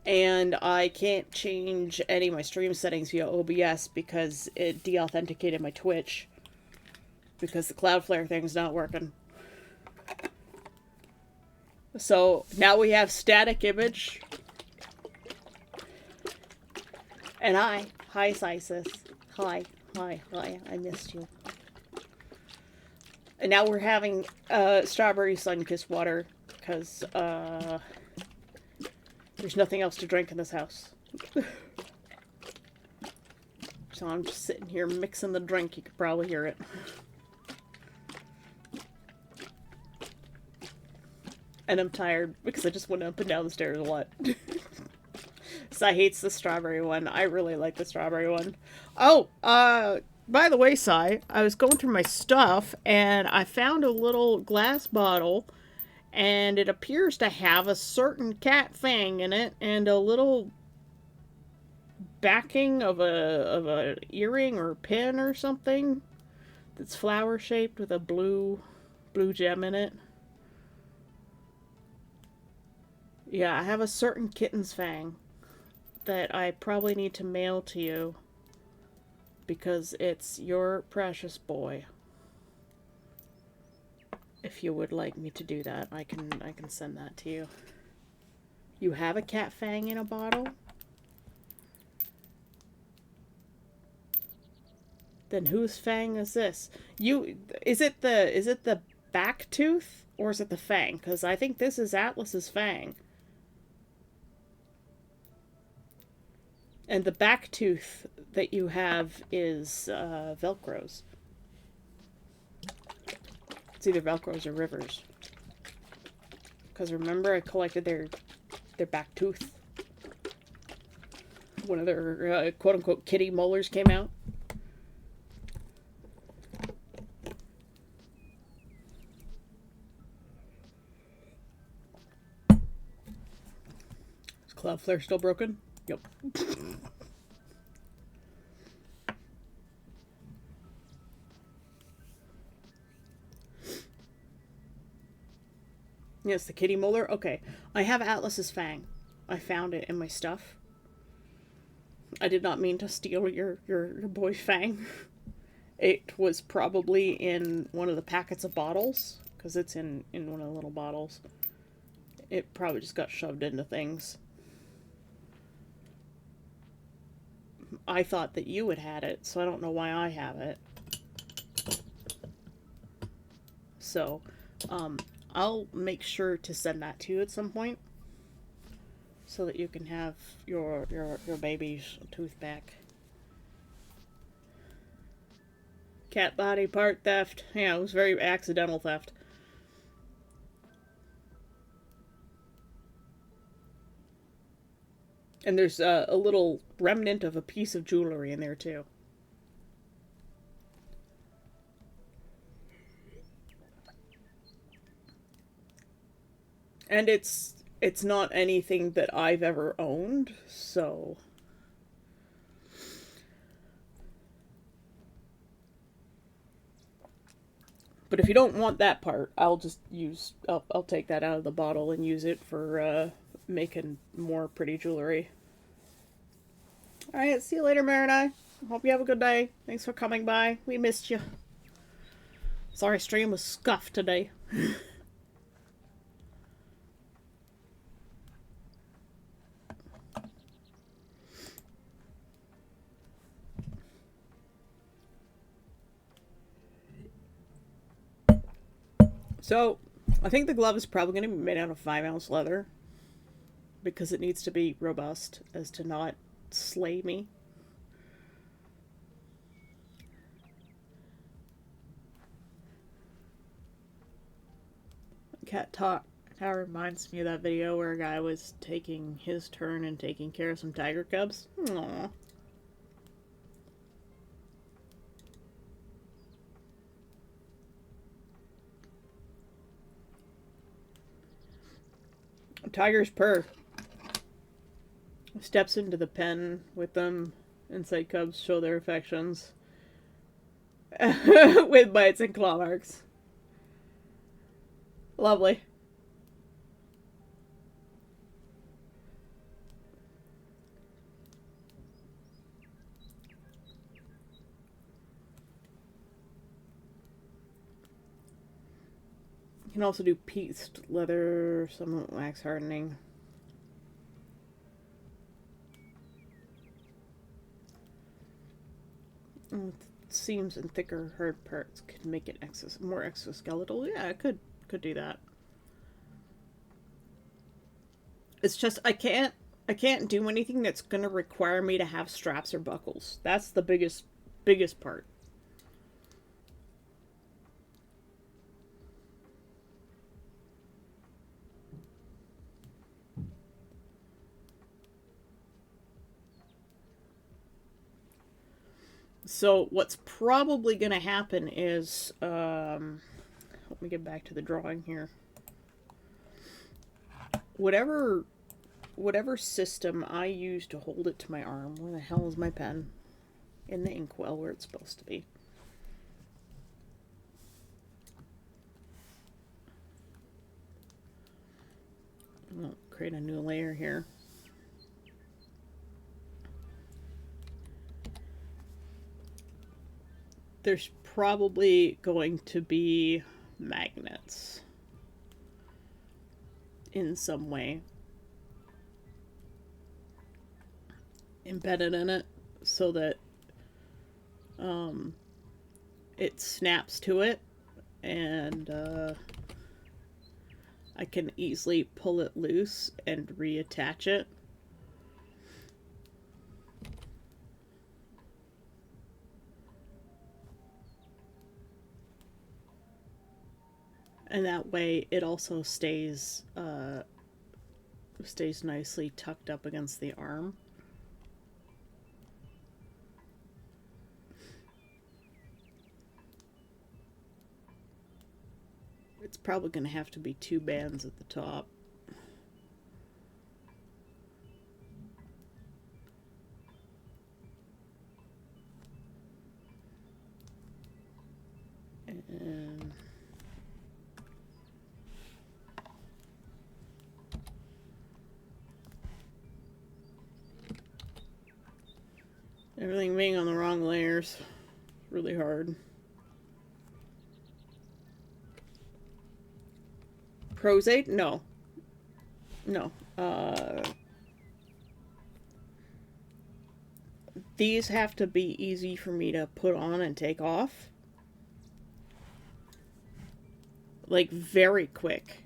And I can't change any of my stream settings via OBS because it de-authenticated my Twitch. Because the Cloudflare thing's not working. So now we have static image. And hi Sysis. Hi, I missed you. And now we're having strawberry sun-kissed water because there's nothing else to drink in this house. So I'm just sitting here mixing the drink. You could probably hear it. And I'm tired because I just went up and down the stairs a lot. Sai hates the strawberry one. I really like the strawberry one. Oh, by the way, Sai, I was going through my stuff and I found a little glass bottle and it appears to have a certain cat fang in it and a little backing of a earring or pin or something that's flower shaped with a blue gem in it. Yeah, I have a certain kitten's fang that I probably need to mail to you because it's your precious boy. If you would like me to do that, I can send that to you. You have a cat fang in a bottle? Then whose fang is this? Is it the back tooth or is it the fang? Because I think this is Atlas's fang. And the back tooth that you have is Velcro's. It's either Velcro's or Rivers. Because remember I collected their back tooth. One of their quote-unquote kitty molars came out. Flare still broken? Yep. Yes, the kitty molar. Okay, I have Atlas's fang. I found it in my stuff. I did not mean to steal your boy's fang. It was probably in one of the packets of bottles, because it's in one of the little bottles. It probably just got shoved into things. I thought that you had it, so I don't know why I have it. So, I'll make sure to send that to you at some point, so that you can have your baby's tooth back. Cat body part theft. Yeah, it was very accidental theft. And there's a little remnant of a piece of jewelry in there too. And it's not anything that I've ever owned, so... But if you don't want that part, I'll just use... I'll take that out of the bottle and use it for making more pretty jewelry. Alright, see you later, Marinai. Hope you have a good day. Thanks for coming by. We missed you. Sorry, stream was scuffed today. So, I think the glove is probably going to be made out of 5-ounce leather, because it needs to be robust as to not slay me. Cat talk. That reminds me of that video where a guy was taking his turn and taking care of some tiger cubs. Aww. Tigers purr. Steps into the pen with them, inside cubs show their affections. With bites and claw marks. Lovely. You can also do pieced leather, some wax hardening. Seams and thicker hard parts could make it more exoskeletal. Yeah, I could do that. It's just I can't do anything that's gonna require me to have straps or buckles. That's the biggest part. So what's probably going to happen is, let me get back to the drawing here. Whatever system I use to hold it to my arm, where the hell is my pen? In the inkwell where it's supposed to be. I'll create a new layer here. There's probably going to be magnets in some way embedded in it, so that it snaps to it, and I can easily pull it loose and reattach it. And that way it also stays nicely tucked up against the arm. It's probably going to have to be 2 bands at the top. Everything being on the wrong layers. Really hard. Pros-Aide? No. No. These have to be easy for me to put on and take off. Like, very quick.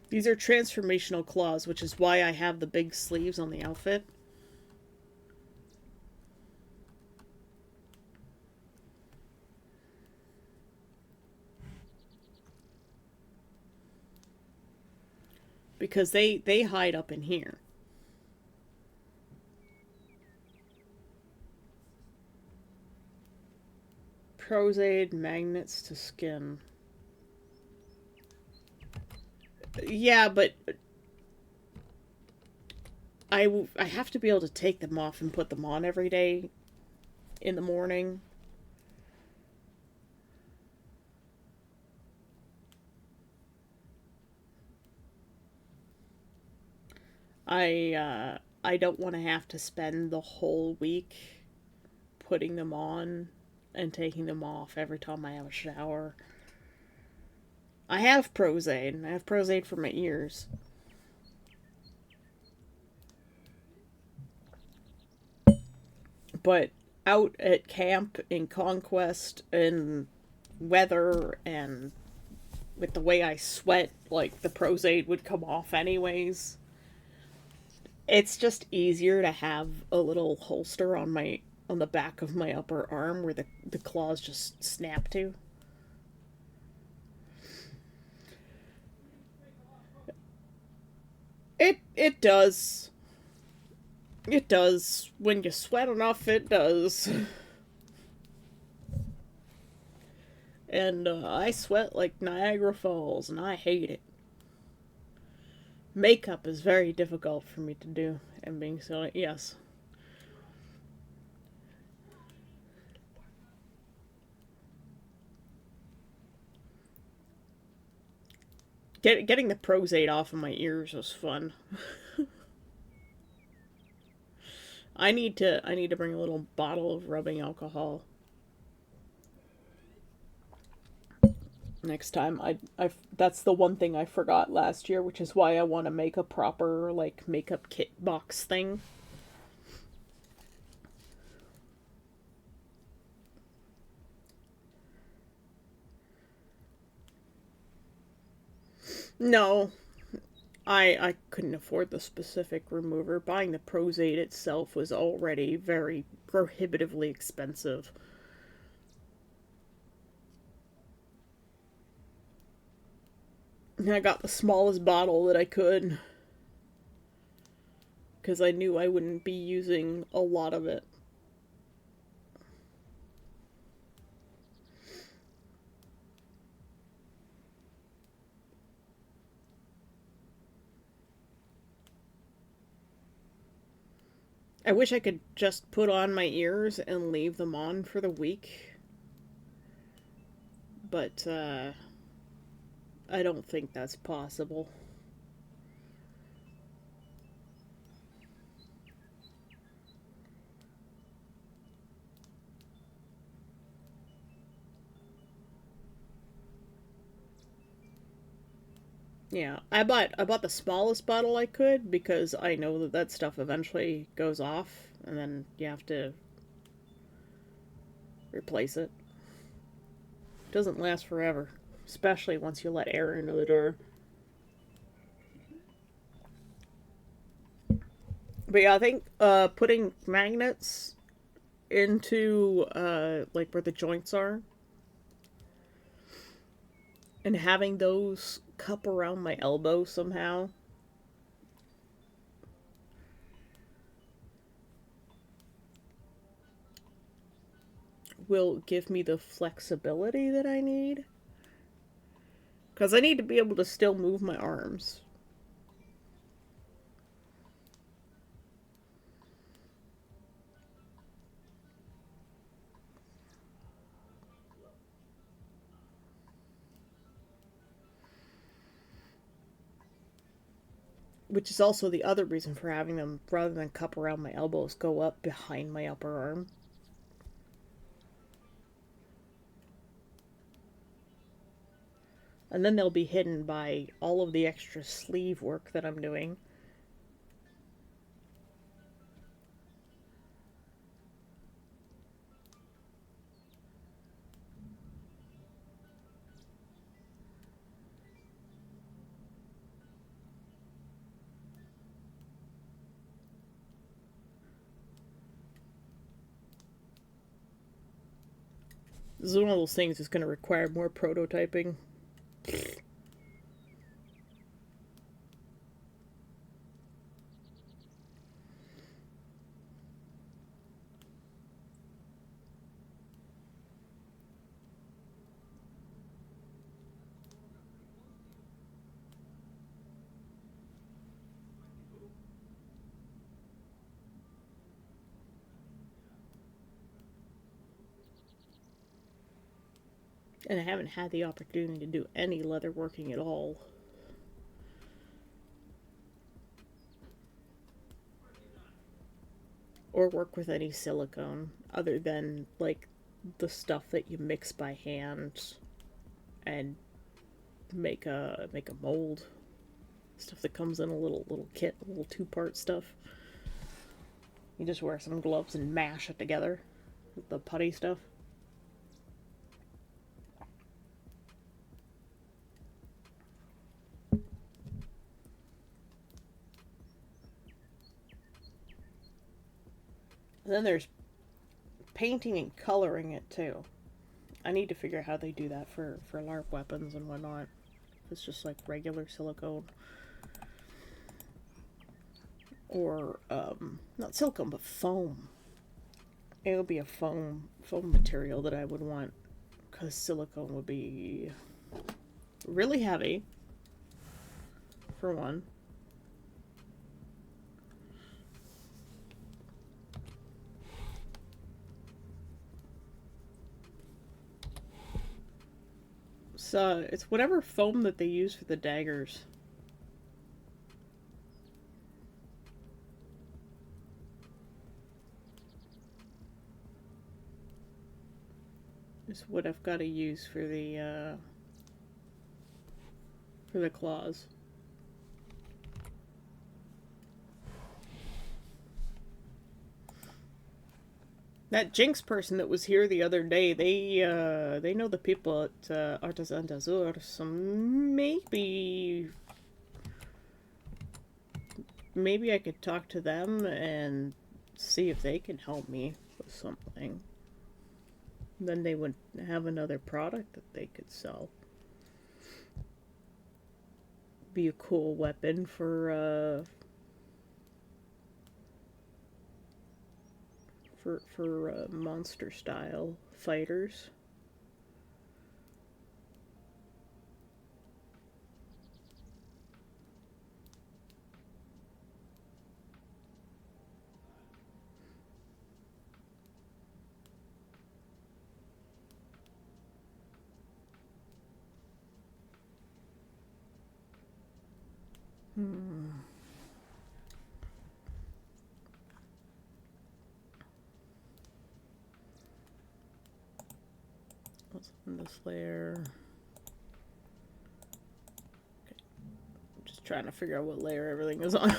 These are transformational claws, which is why I have the big sleeves on the outfit. Because they hide up in here. Pros-Aide magnets to skin. Yeah, but I have to be able to take them off and put them on every day in the morning. I don't want to have to spend the whole week putting them on and taking them off every time I have a shower. I have Pros-Aide. I have Pros-Aide for my ears. But out at camp in Conquest and weather and with the way I sweat, like the Pros-Aide would come off anyways. It's just easier to have a little holster on the back of my upper arm where the claws just snap to. It does. It does. When you sweat enough, it does. And I sweat like Niagara Falls, and I hate it. Makeup is very difficult for me to do, and being silly, yes. Getting the Pros-Aide off of my ears was fun. I need to bring a little bottle of rubbing alcohol next time. I that's the one thing I forgot last year, which is why I want to make a proper like makeup kit box thing. No, I couldn't afford the specific remover. Buying the Pros-Aide itself was already very prohibitively expensive. And I got the smallest bottle that I could because I knew I wouldn't be using a lot of it. I wish I could just put on my ears and leave them on for the week. But I don't think that's possible. Yeah, I bought the smallest bottle I could because I know that that stuff eventually goes off and then you have to replace it. It doesn't last forever, especially once you let air into the door. But yeah, I think putting magnets into like where the joints are and having those cup around my elbow somehow will give me the flexibility that I need. Because I need to be able to still move my arms. which is also the other reason for having them, rather than cup around my elbows, go up behind my upper arm. And then they'll be hidden by all of the extra sleeve work that I'm doing. This is one of those things that's going to require more prototyping. And I haven't had the opportunity to do any leather working at all. Or work with any silicone other than like the stuff that you mix by hand and make a mold. Stuff that comes in a little kit, a little 2-part stuff. You just wear some gloves and mash it together with the putty stuff. And then there's painting and coloring it too. I need to figure out how they do that for LARP weapons and whatnot. It's just like regular silicone. Or, not silicone, but foam. It would be a foam material that I would want, because silicone would be really heavy, for one. So it's whatever foam that they use for the daggers. Is what I've got to use for the claws. That Jinx person that was here the other day, they know the people at Artisan d'Azur, so maybe I could talk to them and see if they can help me with something. Then they would have another product that they could sell. Be a cool weapon for monster style fighters. What's on this layer? Okay. I'm just trying to figure out what layer everything is on.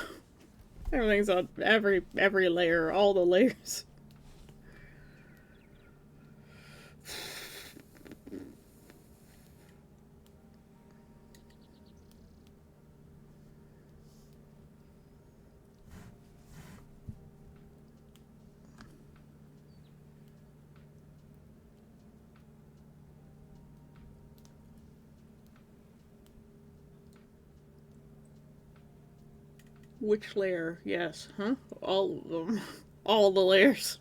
Everything's on every layer, all the layers. Which layer? Yes, huh? All of them. All the layers.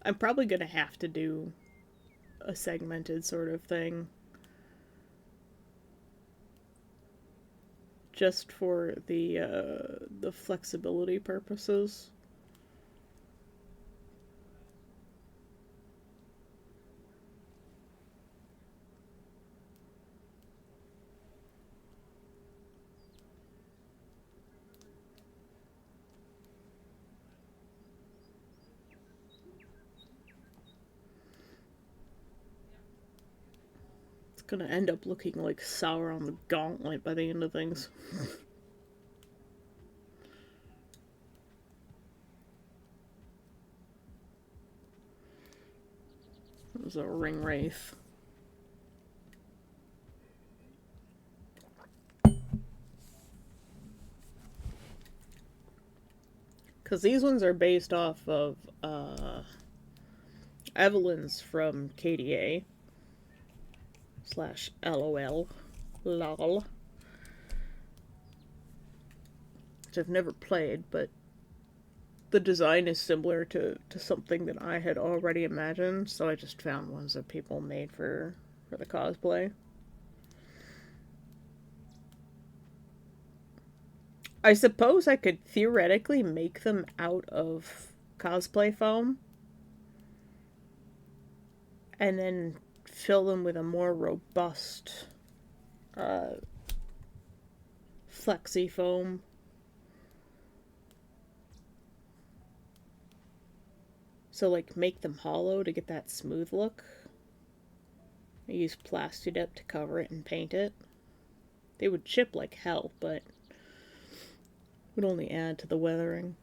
I'm probably gonna have to do a segmented sort of thing. Just for the flexibility purposes. It's gonna end up looking like Sauron the Gauntlet by the end of things. There's a ring wraith. Because these ones are based off of Evelyn's from KDA / LOL. LOL. Which I've never played, but the design is similar to something that I had already imagined, so I just found ones that people made for the cosplay. I suppose I could theoretically make them out of cosplay foam and then fill them with a more robust flexi foam. So, like, make them hollow to get that smooth look. I use Plastidip to cover it and paint it. They would chip like hell, but would only add to the weathering.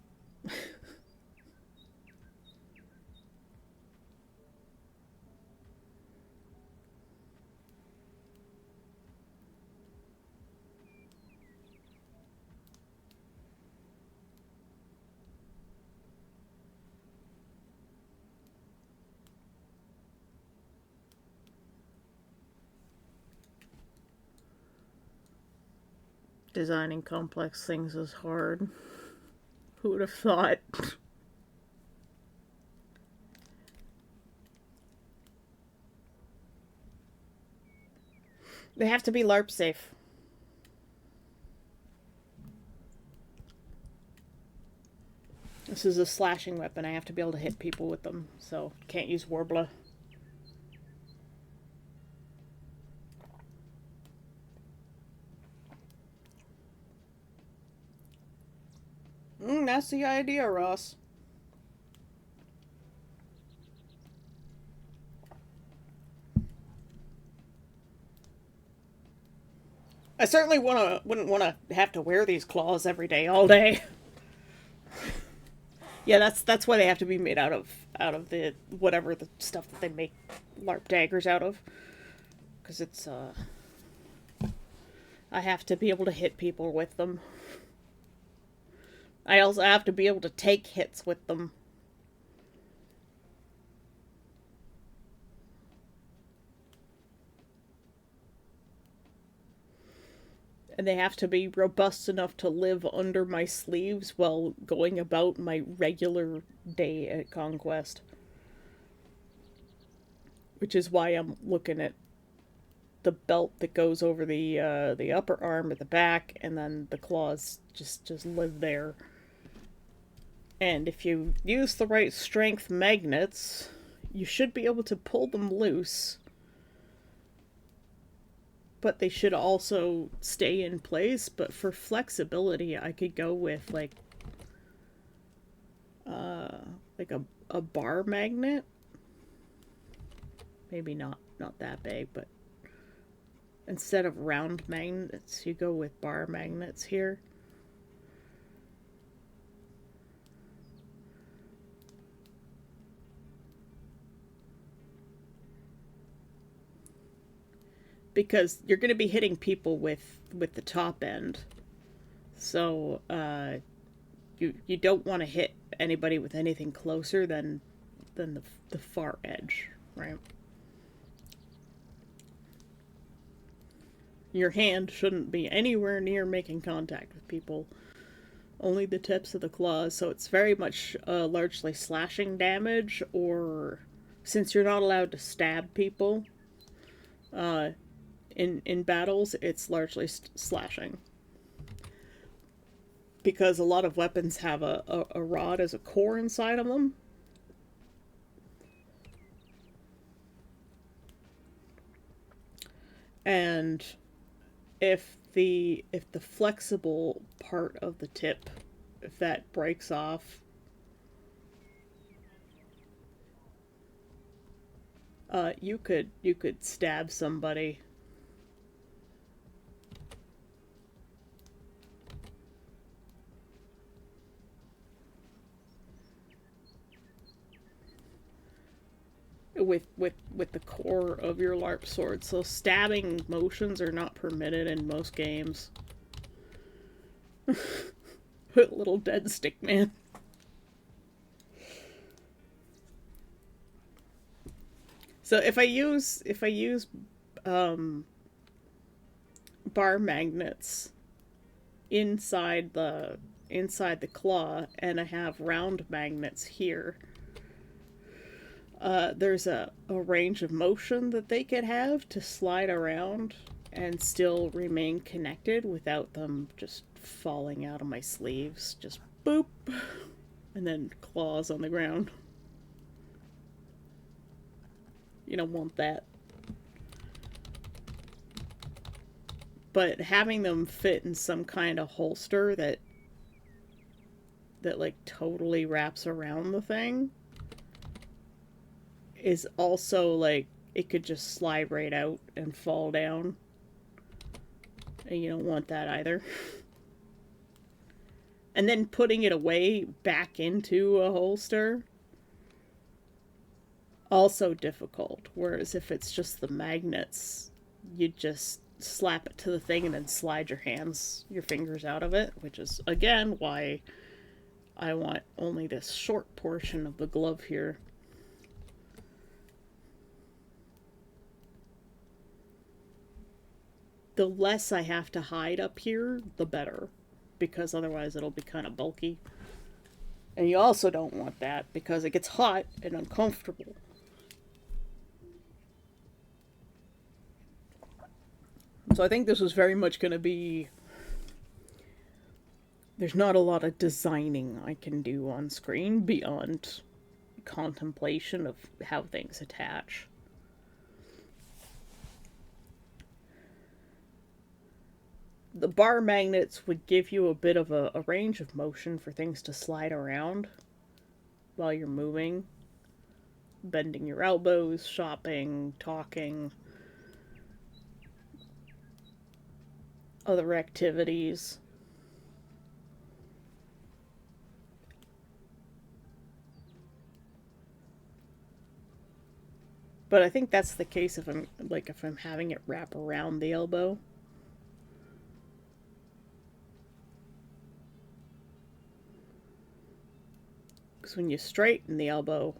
Designing complex things is hard. Who would have thought? They have to be LARP safe. This is a slashing weapon. I have to be able to hit people with them, so can't use Warbler. That's the idea, Ross. I certainly wouldn't want to have to wear these claws every day, all day. Yeah, that's why they have to be made out of the whatever the stuff that they make LARP daggers out of, because it's I have to be able to hit people with them. I also have to be able to take hits with them. And they have to be robust enough to live under my sleeves while going about my regular day at Conquest. Which is why I'm looking at the belt that goes over the upper arm at the back, and then the claws just live there. And if you use the right strength magnets, you should be able to pull them loose. But they should also stay in place. But for flexibility, I could go with like a bar magnet. Maybe not that big, but instead of round magnets, you go with bar magnets here. Because you're going to be hitting people with the top end, so you don't want to hit anybody with anything closer than the far edge, right? Your hand shouldn't be anywhere near making contact with people. Only the tips of the claws, so it's very much largely slashing damage, or since you're not allowed to stab people, in battles, it's largely slashing. because a lot of weapons have a rod as a core inside of them. And if the flexible part of the tip, if that breaks off, you could stab somebody. With the core of your LARP sword. So stabbing motions are not permitted in most games. Little dead stick man. So if I use bar magnets inside the claw, and I have round magnets here, there's a range of motion that they could have to slide around and still remain connected without them just falling out of my sleeves. Just boop, and then claws on the ground. You don't want that. But having them fit in some kind of holster that like totally wraps around the thing is also like, it could just slide right out and fall down. And you don't want that either. And then putting it away back into a holster, also difficult. Whereas if it's just the magnets, you just slap it to the thing and then slide your fingers out of it, which is, again, why I want only this short portion of the glove here. The less I have to hide up here, the better, because otherwise it'll be kind of bulky. And you also don't want that because it gets hot and uncomfortable. So I think this was very much going to be... There's not a lot of designing I can do on screen beyond contemplation of how things attach. The bar magnets would give you a bit of a range of motion for things to slide around while you're moving. Bending your elbows, shopping, talking, other activities. But I think that's the case if I'm having it wrap around the elbow. Because when you straighten the elbow,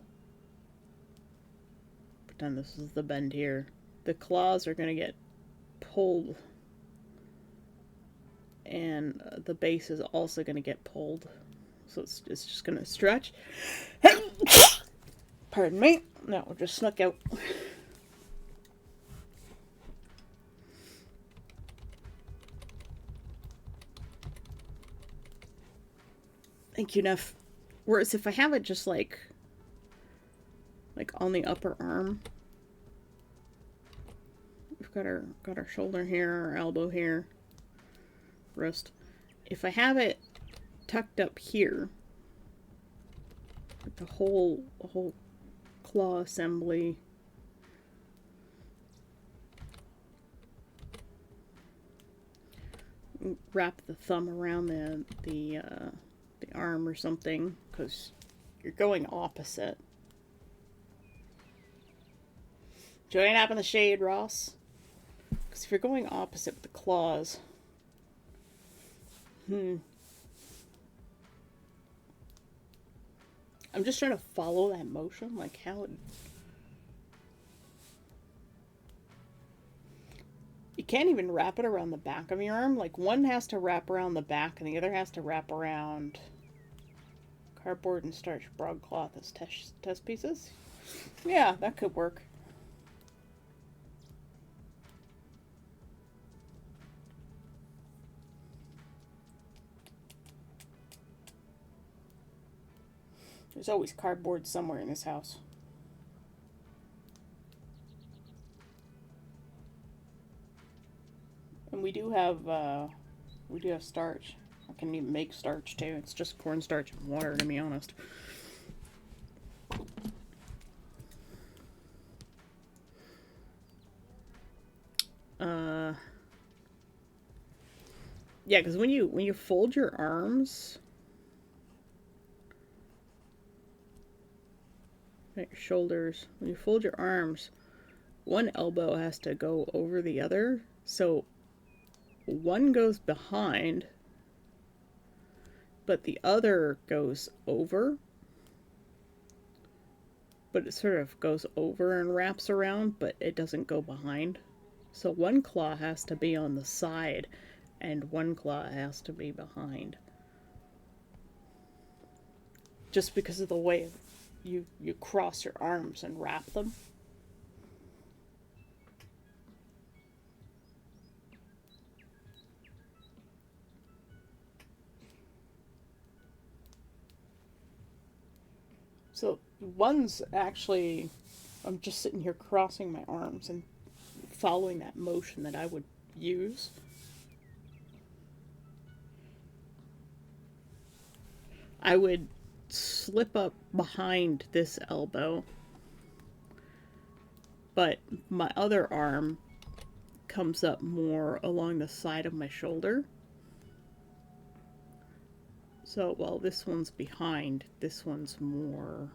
pretend this is the bend here, the claws are going to get pulled, and the base is also going to get pulled. So it's just going to stretch. Pardon me. No, it just snuck out. Thank you, Neff. Whereas if I have it just like on the upper arm, we've got our shoulder here, our elbow here, wrist. If I have it tucked up here, with the whole claw assembly, wrap the thumb around the arm or something, because you're going opposite. Join up in the shade, Ross. Because if you're going opposite with the claws, I'm just trying to follow that motion, like how it... You can't even wrap it around the back of your arm. Like, one has to wrap around the back and the other has to wrap around cardboard and starch broadcloth as test pieces. Yeah, that could work. There's always cardboard somewhere in this house. And we do have starch. I can even make starch too. It's just cornstarch and water, to be honest. Yeah, because when you fold your arms, your shoulders, when you fold your arms, one elbow has to go over the other. So one goes behind, but the other goes over. But it sort of goes over and wraps around, but it doesn't go behind. So one claw has to be on the side and one claw has to be behind. Just because of the way you cross your arms and wrap them. So one's actually, I'm just sitting here crossing my arms and following that motion that I would use. I would slip up behind this elbow, but my other arm comes up more along the side of my shoulder. So while this one's behind, this one's more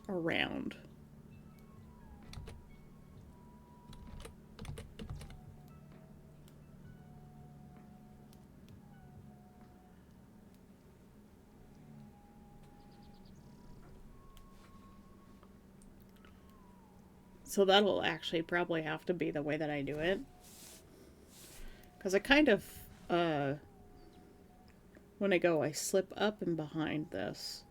around. So that'll actually probably have to be the way that I do it. Because I kind of, when I go, I slip up and behind this.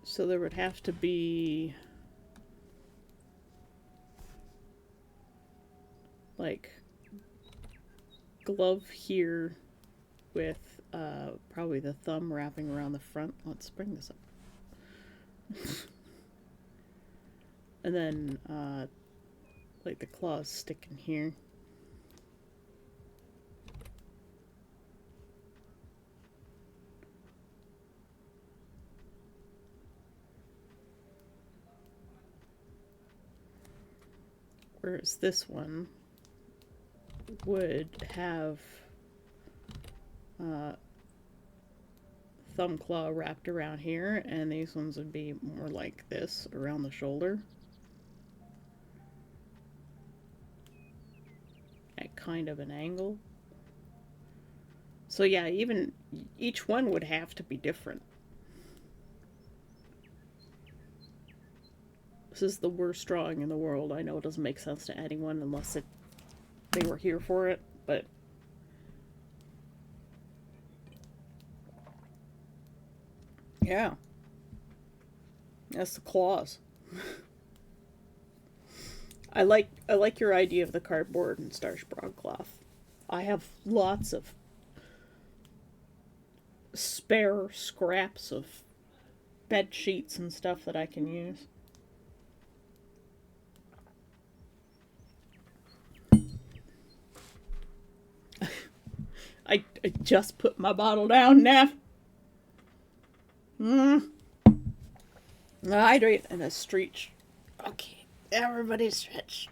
So there would have to be, like, glove here with probably the thumb wrapping around the front. Let's bring this up. And then, like, the claws sticking here. Whereas this one would have thumb claw wrapped around here, and these ones would be more like this around the shoulder. At kind of an angle. So yeah, even each one would have to be different. This is the worst drawing in the world. I know it doesn't make sense to anyone unless they were here for it, but yeah. That's the claws. I like your idea of the cardboard and starch broadcloth. I have lots of spare scraps of bed sheets and stuff that I can use. I just put my bottle down now. Hydrate and a stretch. Okay, everybody stretch.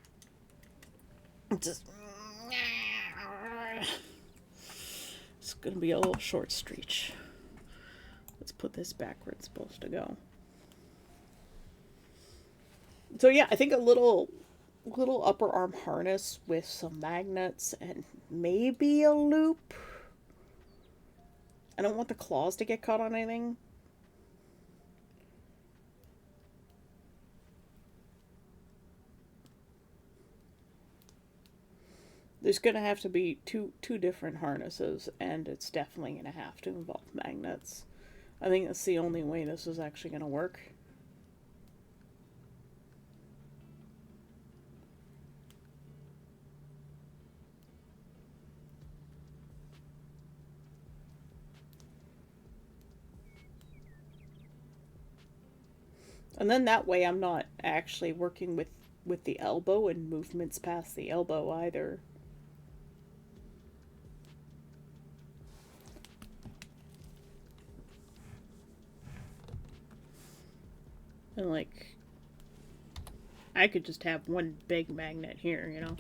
Just. It's gonna be a little short stretch. Let's put this back where it's supposed to go. So yeah, I think a little upper arm harness with some magnets and maybe a loop. I don't want the claws to get caught on anything. There's going to have to be two different harnesses, and it's definitely going to have to involve magnets. I think that's the only way this is actually going to work. And then that way I'm not actually working with the elbow and movements past the elbow either. And like, I could just have one big magnet here, you know?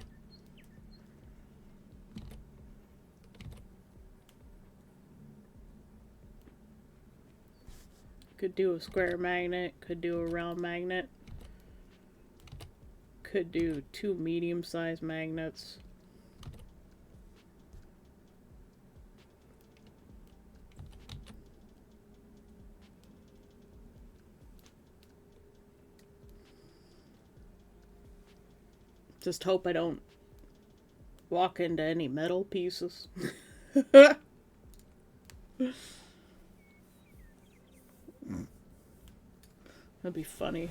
Could do a square magnet, could do a round magnet, could do 2 medium-sized magnets. Just hope I don't walk into any metal pieces. That'd be funny.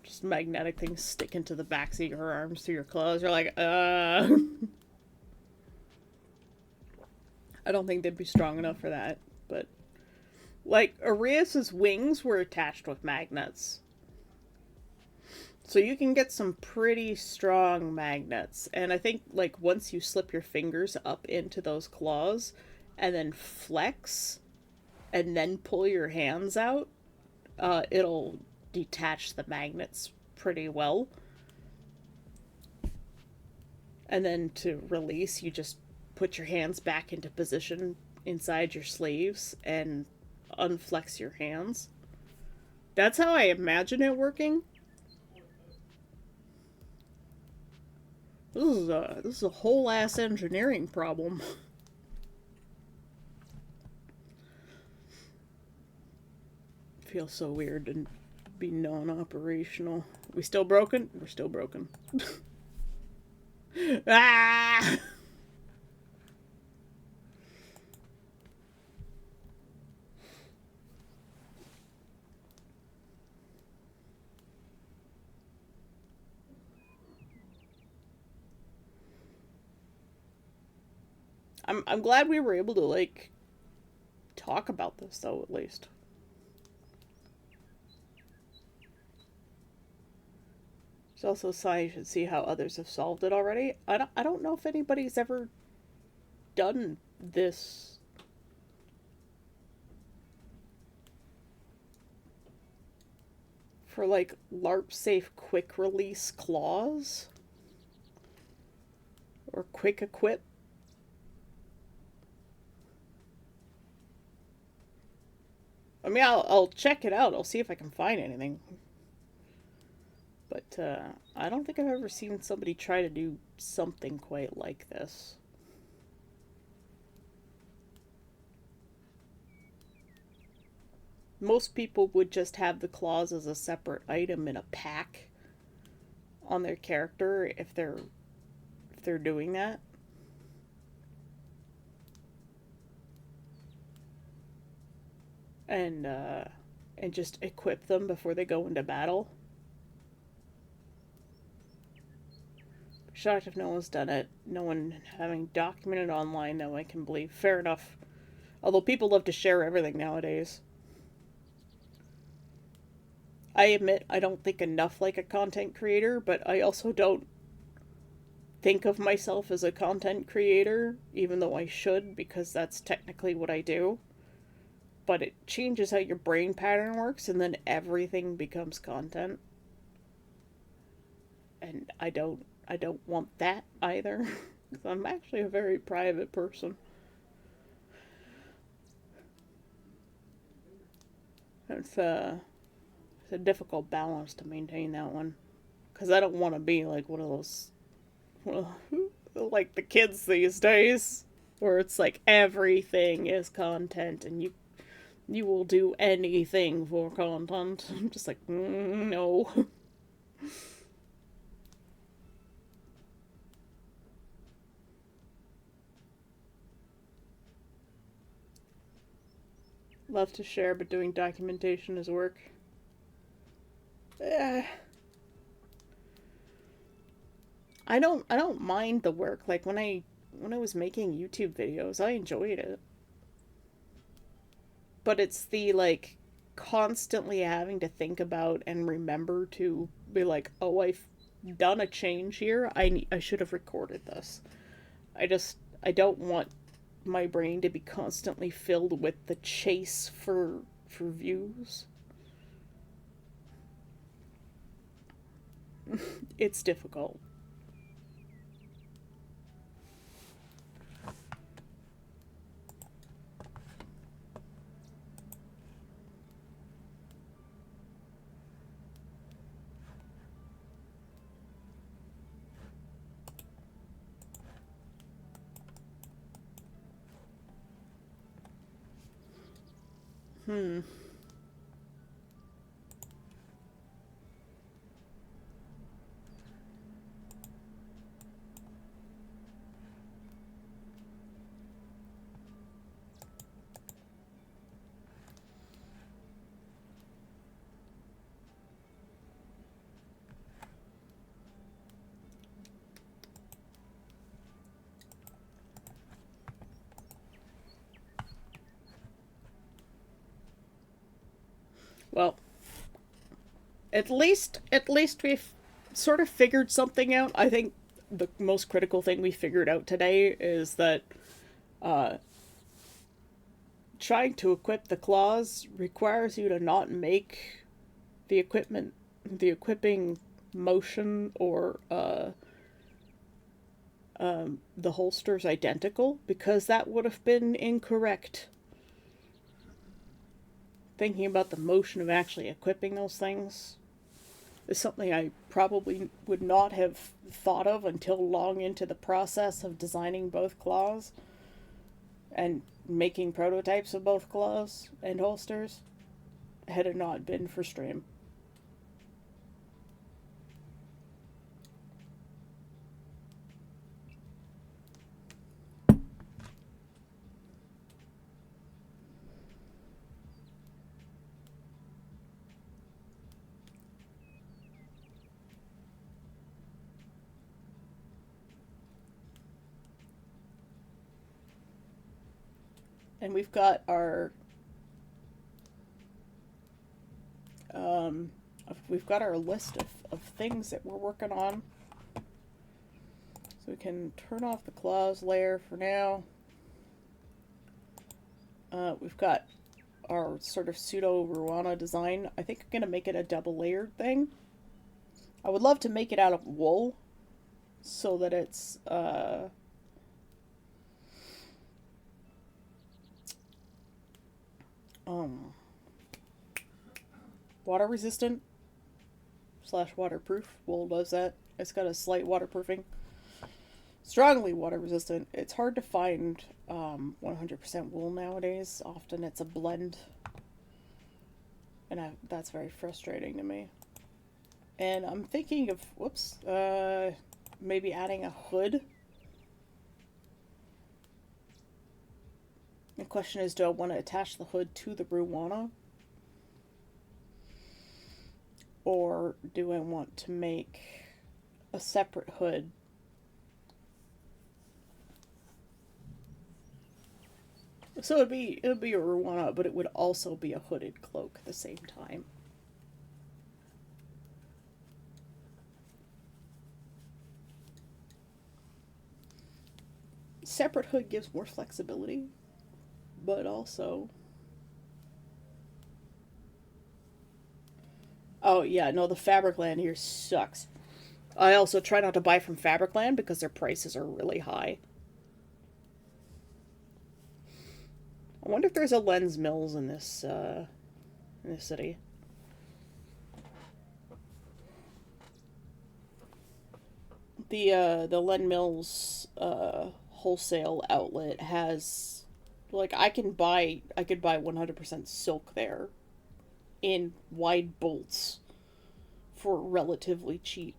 Just magnetic things sticking to the backs of your arms through your clothes. You're like, I don't think they'd be strong enough for that. But, like, Arius's wings were attached with magnets. So you can get some pretty strong magnets. And I think, like, once you slip your fingers up into those claws and then flex and then pull your hands out, it'll detach the magnets pretty well. And then to release, you just put your hands back into position inside your sleeves and unflex your hands. That's how I imagine it working. This is a whole ass engineering problem. Feels so weird to be non-operational. We still broken? We're still broken. Ah! I'm glad we were able to, like, talk about this, though, at least. There's also a sign you should see how others have solved it already. I don't know if anybody's ever done this. For, like, LARP safe quick release claws? Or quick equip? I mean, I'll check it out. I'll see if I can find anything. But I don't think I've ever seen somebody try to do something quite like this. Most people would just have the claws as a separate item in a pack on their character if they're doing that. And just equip them before they go into battle. Shocked if no one's done it. No one having documented online, though, I can believe. Fair enough. Although people love to share everything nowadays. I admit I don't think enough like a content creator, but I also don't think of myself as a content creator, even though I should, because that's technically what I do. But it changes how your brain pattern works, and then everything becomes content. And I don't want that either. Because I'm actually a very private person. It's a difficult balance to maintain that one. Because I don't want to be like one of those, like the kids these days, where it's like everything is content and you will do anything for content. I'm just like, no. Love to share, but doing documentation is work. I don't mind the work. Like when I was making YouTube videos, I enjoyed it. But it's the like constantly having to think about and remember to be like, oh, I've done a change here. I should have recorded this. I don't want my brain to be constantly filled with the chase for views. It's difficult. Hmm. Well, at least we've sort of figured something out. I think the most critical thing we figured out today is that uh, trying to equip the claws requires you to not make the equipping motion or the holsters identical, because that would have been incorrect. Thinking about the motion of actually equipping those things is something I probably would not have thought of until long into the process of designing both claws and making prototypes of both claws and holsters, had it not been for stream. And um, we've got our list of things that we're working on. So we can turn off the claws layer for now. We've got our sort of pseudo Ruana design. I think I'm gonna make it a double layered thing. I would love to make it out of wool so that it's um water resistant slash waterproof. Wool does that. It's got a slight waterproofing. Strongly water resistant. It's hard to find 100% wool nowadays. Often it's a blend, and that's very frustrating to me. And I'm thinking of maybe adding a hood. The question is, do I want to attach the hood to the Ruana, or do I want to make a separate hood? So it'd be a Ruana, but it would also be a hooded cloak at the same time. Separate hood gives more flexibility, but also, oh yeah, no, the Fabricland here sucks. I also try not to buy from Fabricland because their prices are really high. I wonder if there's a Lens Mills in this city. The Len Mills wholesale outlet has, like, I could buy 100% silk there in wide bolts for relatively cheap.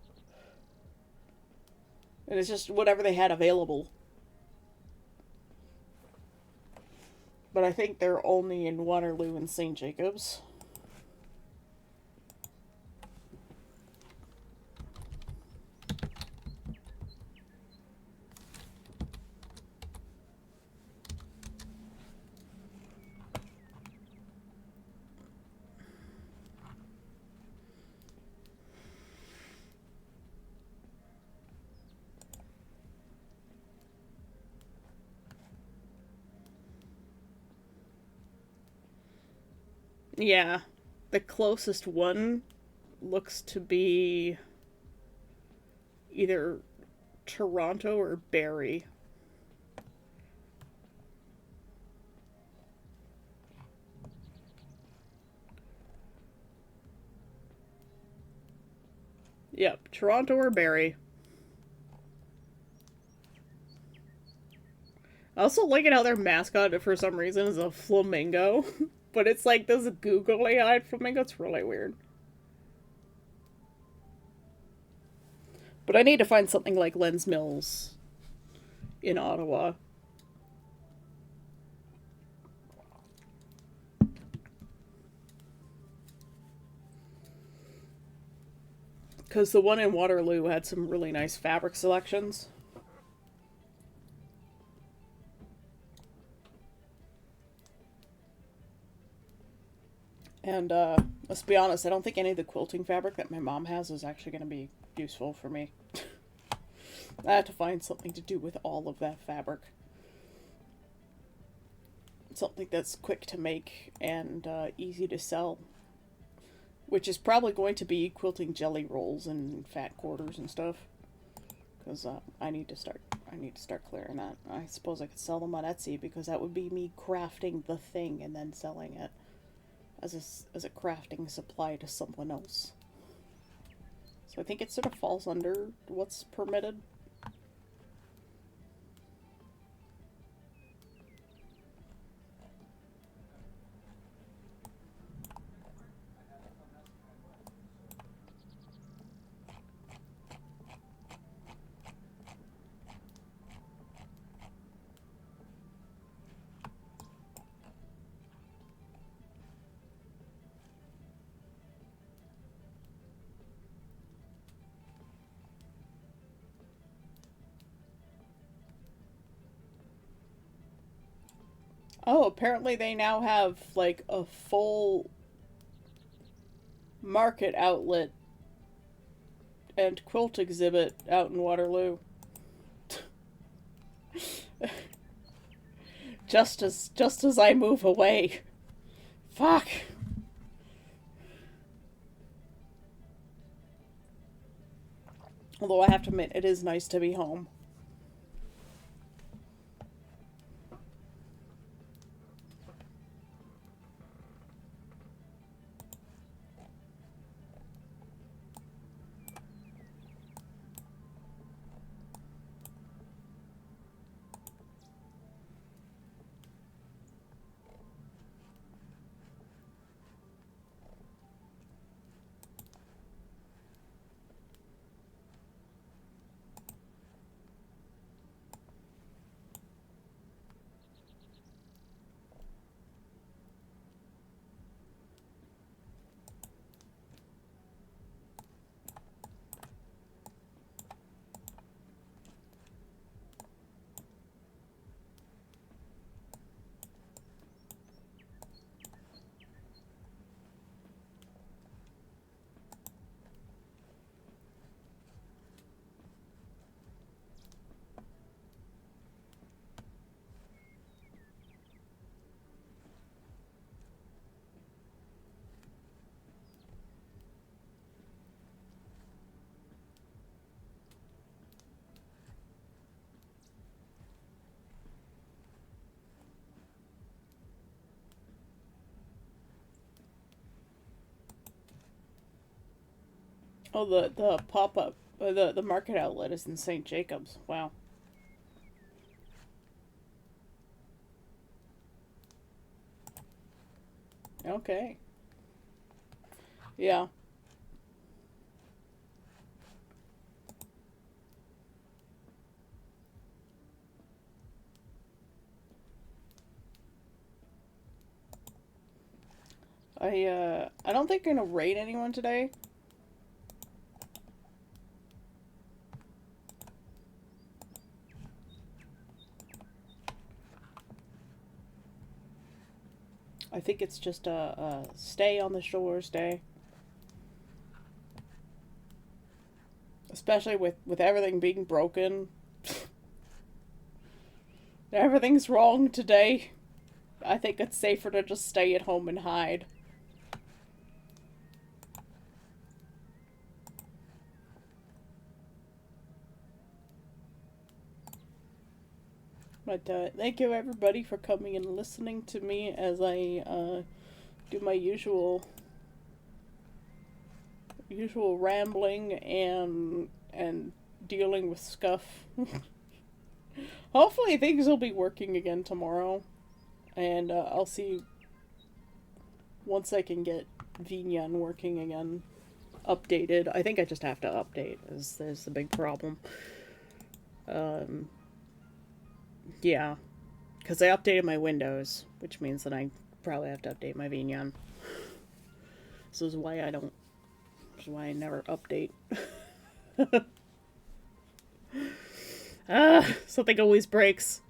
And it's just whatever they had available. But I think they're only in Waterloo and St. Jacobs. Yeah. The closest one looks to be either Toronto or Barrie. Yep, Toronto or Barrie. I also like it how their mascot, for some reason, is a flamingo. But it's like this googly eyed flamingo. It's really weird. But I need to find something like Lens Mills in Ottawa. Because the one in Waterloo had some really nice fabric selections. And let's be honest, I don't think any of the quilting fabric that my mom has is actually going to be useful for me. I had to find something to do with all of that fabric. Something that's quick to make and easy to sell. Which is probably going to be quilting jelly rolls and fat quarters and stuff. Because I need to start clearing that. I suppose I could sell them on Etsy because that would be me crafting the thing and then selling it as a crafting supply to someone else. So I think it sort of falls under what's permitted. Oh, apparently they now have like a full market outlet and quilt exhibit out in Waterloo. Just as I move away. Fuck. Although I have to admit, it is nice to be home. Oh, the pop up, the market outlet is in St. Jacobs. Wow. Okay. Yeah. I don't think I'm gonna raid anyone today. I think it's just a stay on the shores day. Especially with everything being broken. Everything's wrong today. I think it's safer to just stay at home and hide. But thank you everybody for coming and listening to me as I do my usual rambling and dealing with stuff. Hopefully things will be working again tomorrow, and I'll see once I can get VNyan working again, updated. I think I just have to update, is there's the big problem. Yeah, because I updated my Windows, which means that I probably have to update my VNyan. This is why I don't. This is why I never update. Something always breaks,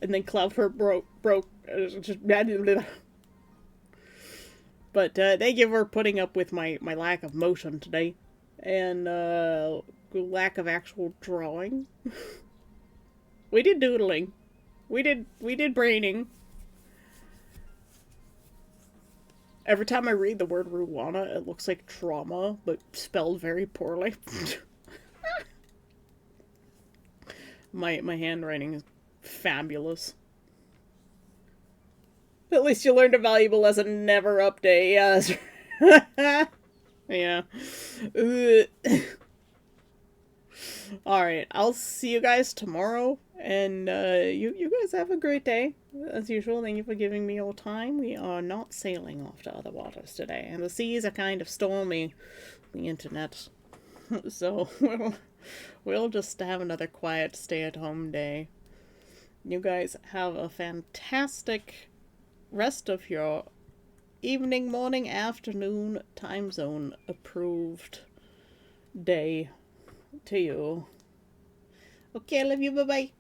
and then Cloudflare broke. Just blah, blah, blah. But thank you for putting up with my lack of motion today, and lack of actual drawing. We did doodling. We did braining. Every time I read the word Ruwana, it looks like trauma, but spelled very poorly. My handwriting is fabulous. At least you learned a valuable lesson. Never update. Yes. Yeah. Alright, I'll see you guys tomorrow. And you guys have a great day. As usual, thank you for giving me your time. We are not sailing off to other waters today. And the seas are kind of stormy. The internet. So we'll just have another quiet stay-at-home day. You guys have a fantastic rest of your evening, morning, afternoon, time zone approved day to you. Okay, I love you. Bye-bye.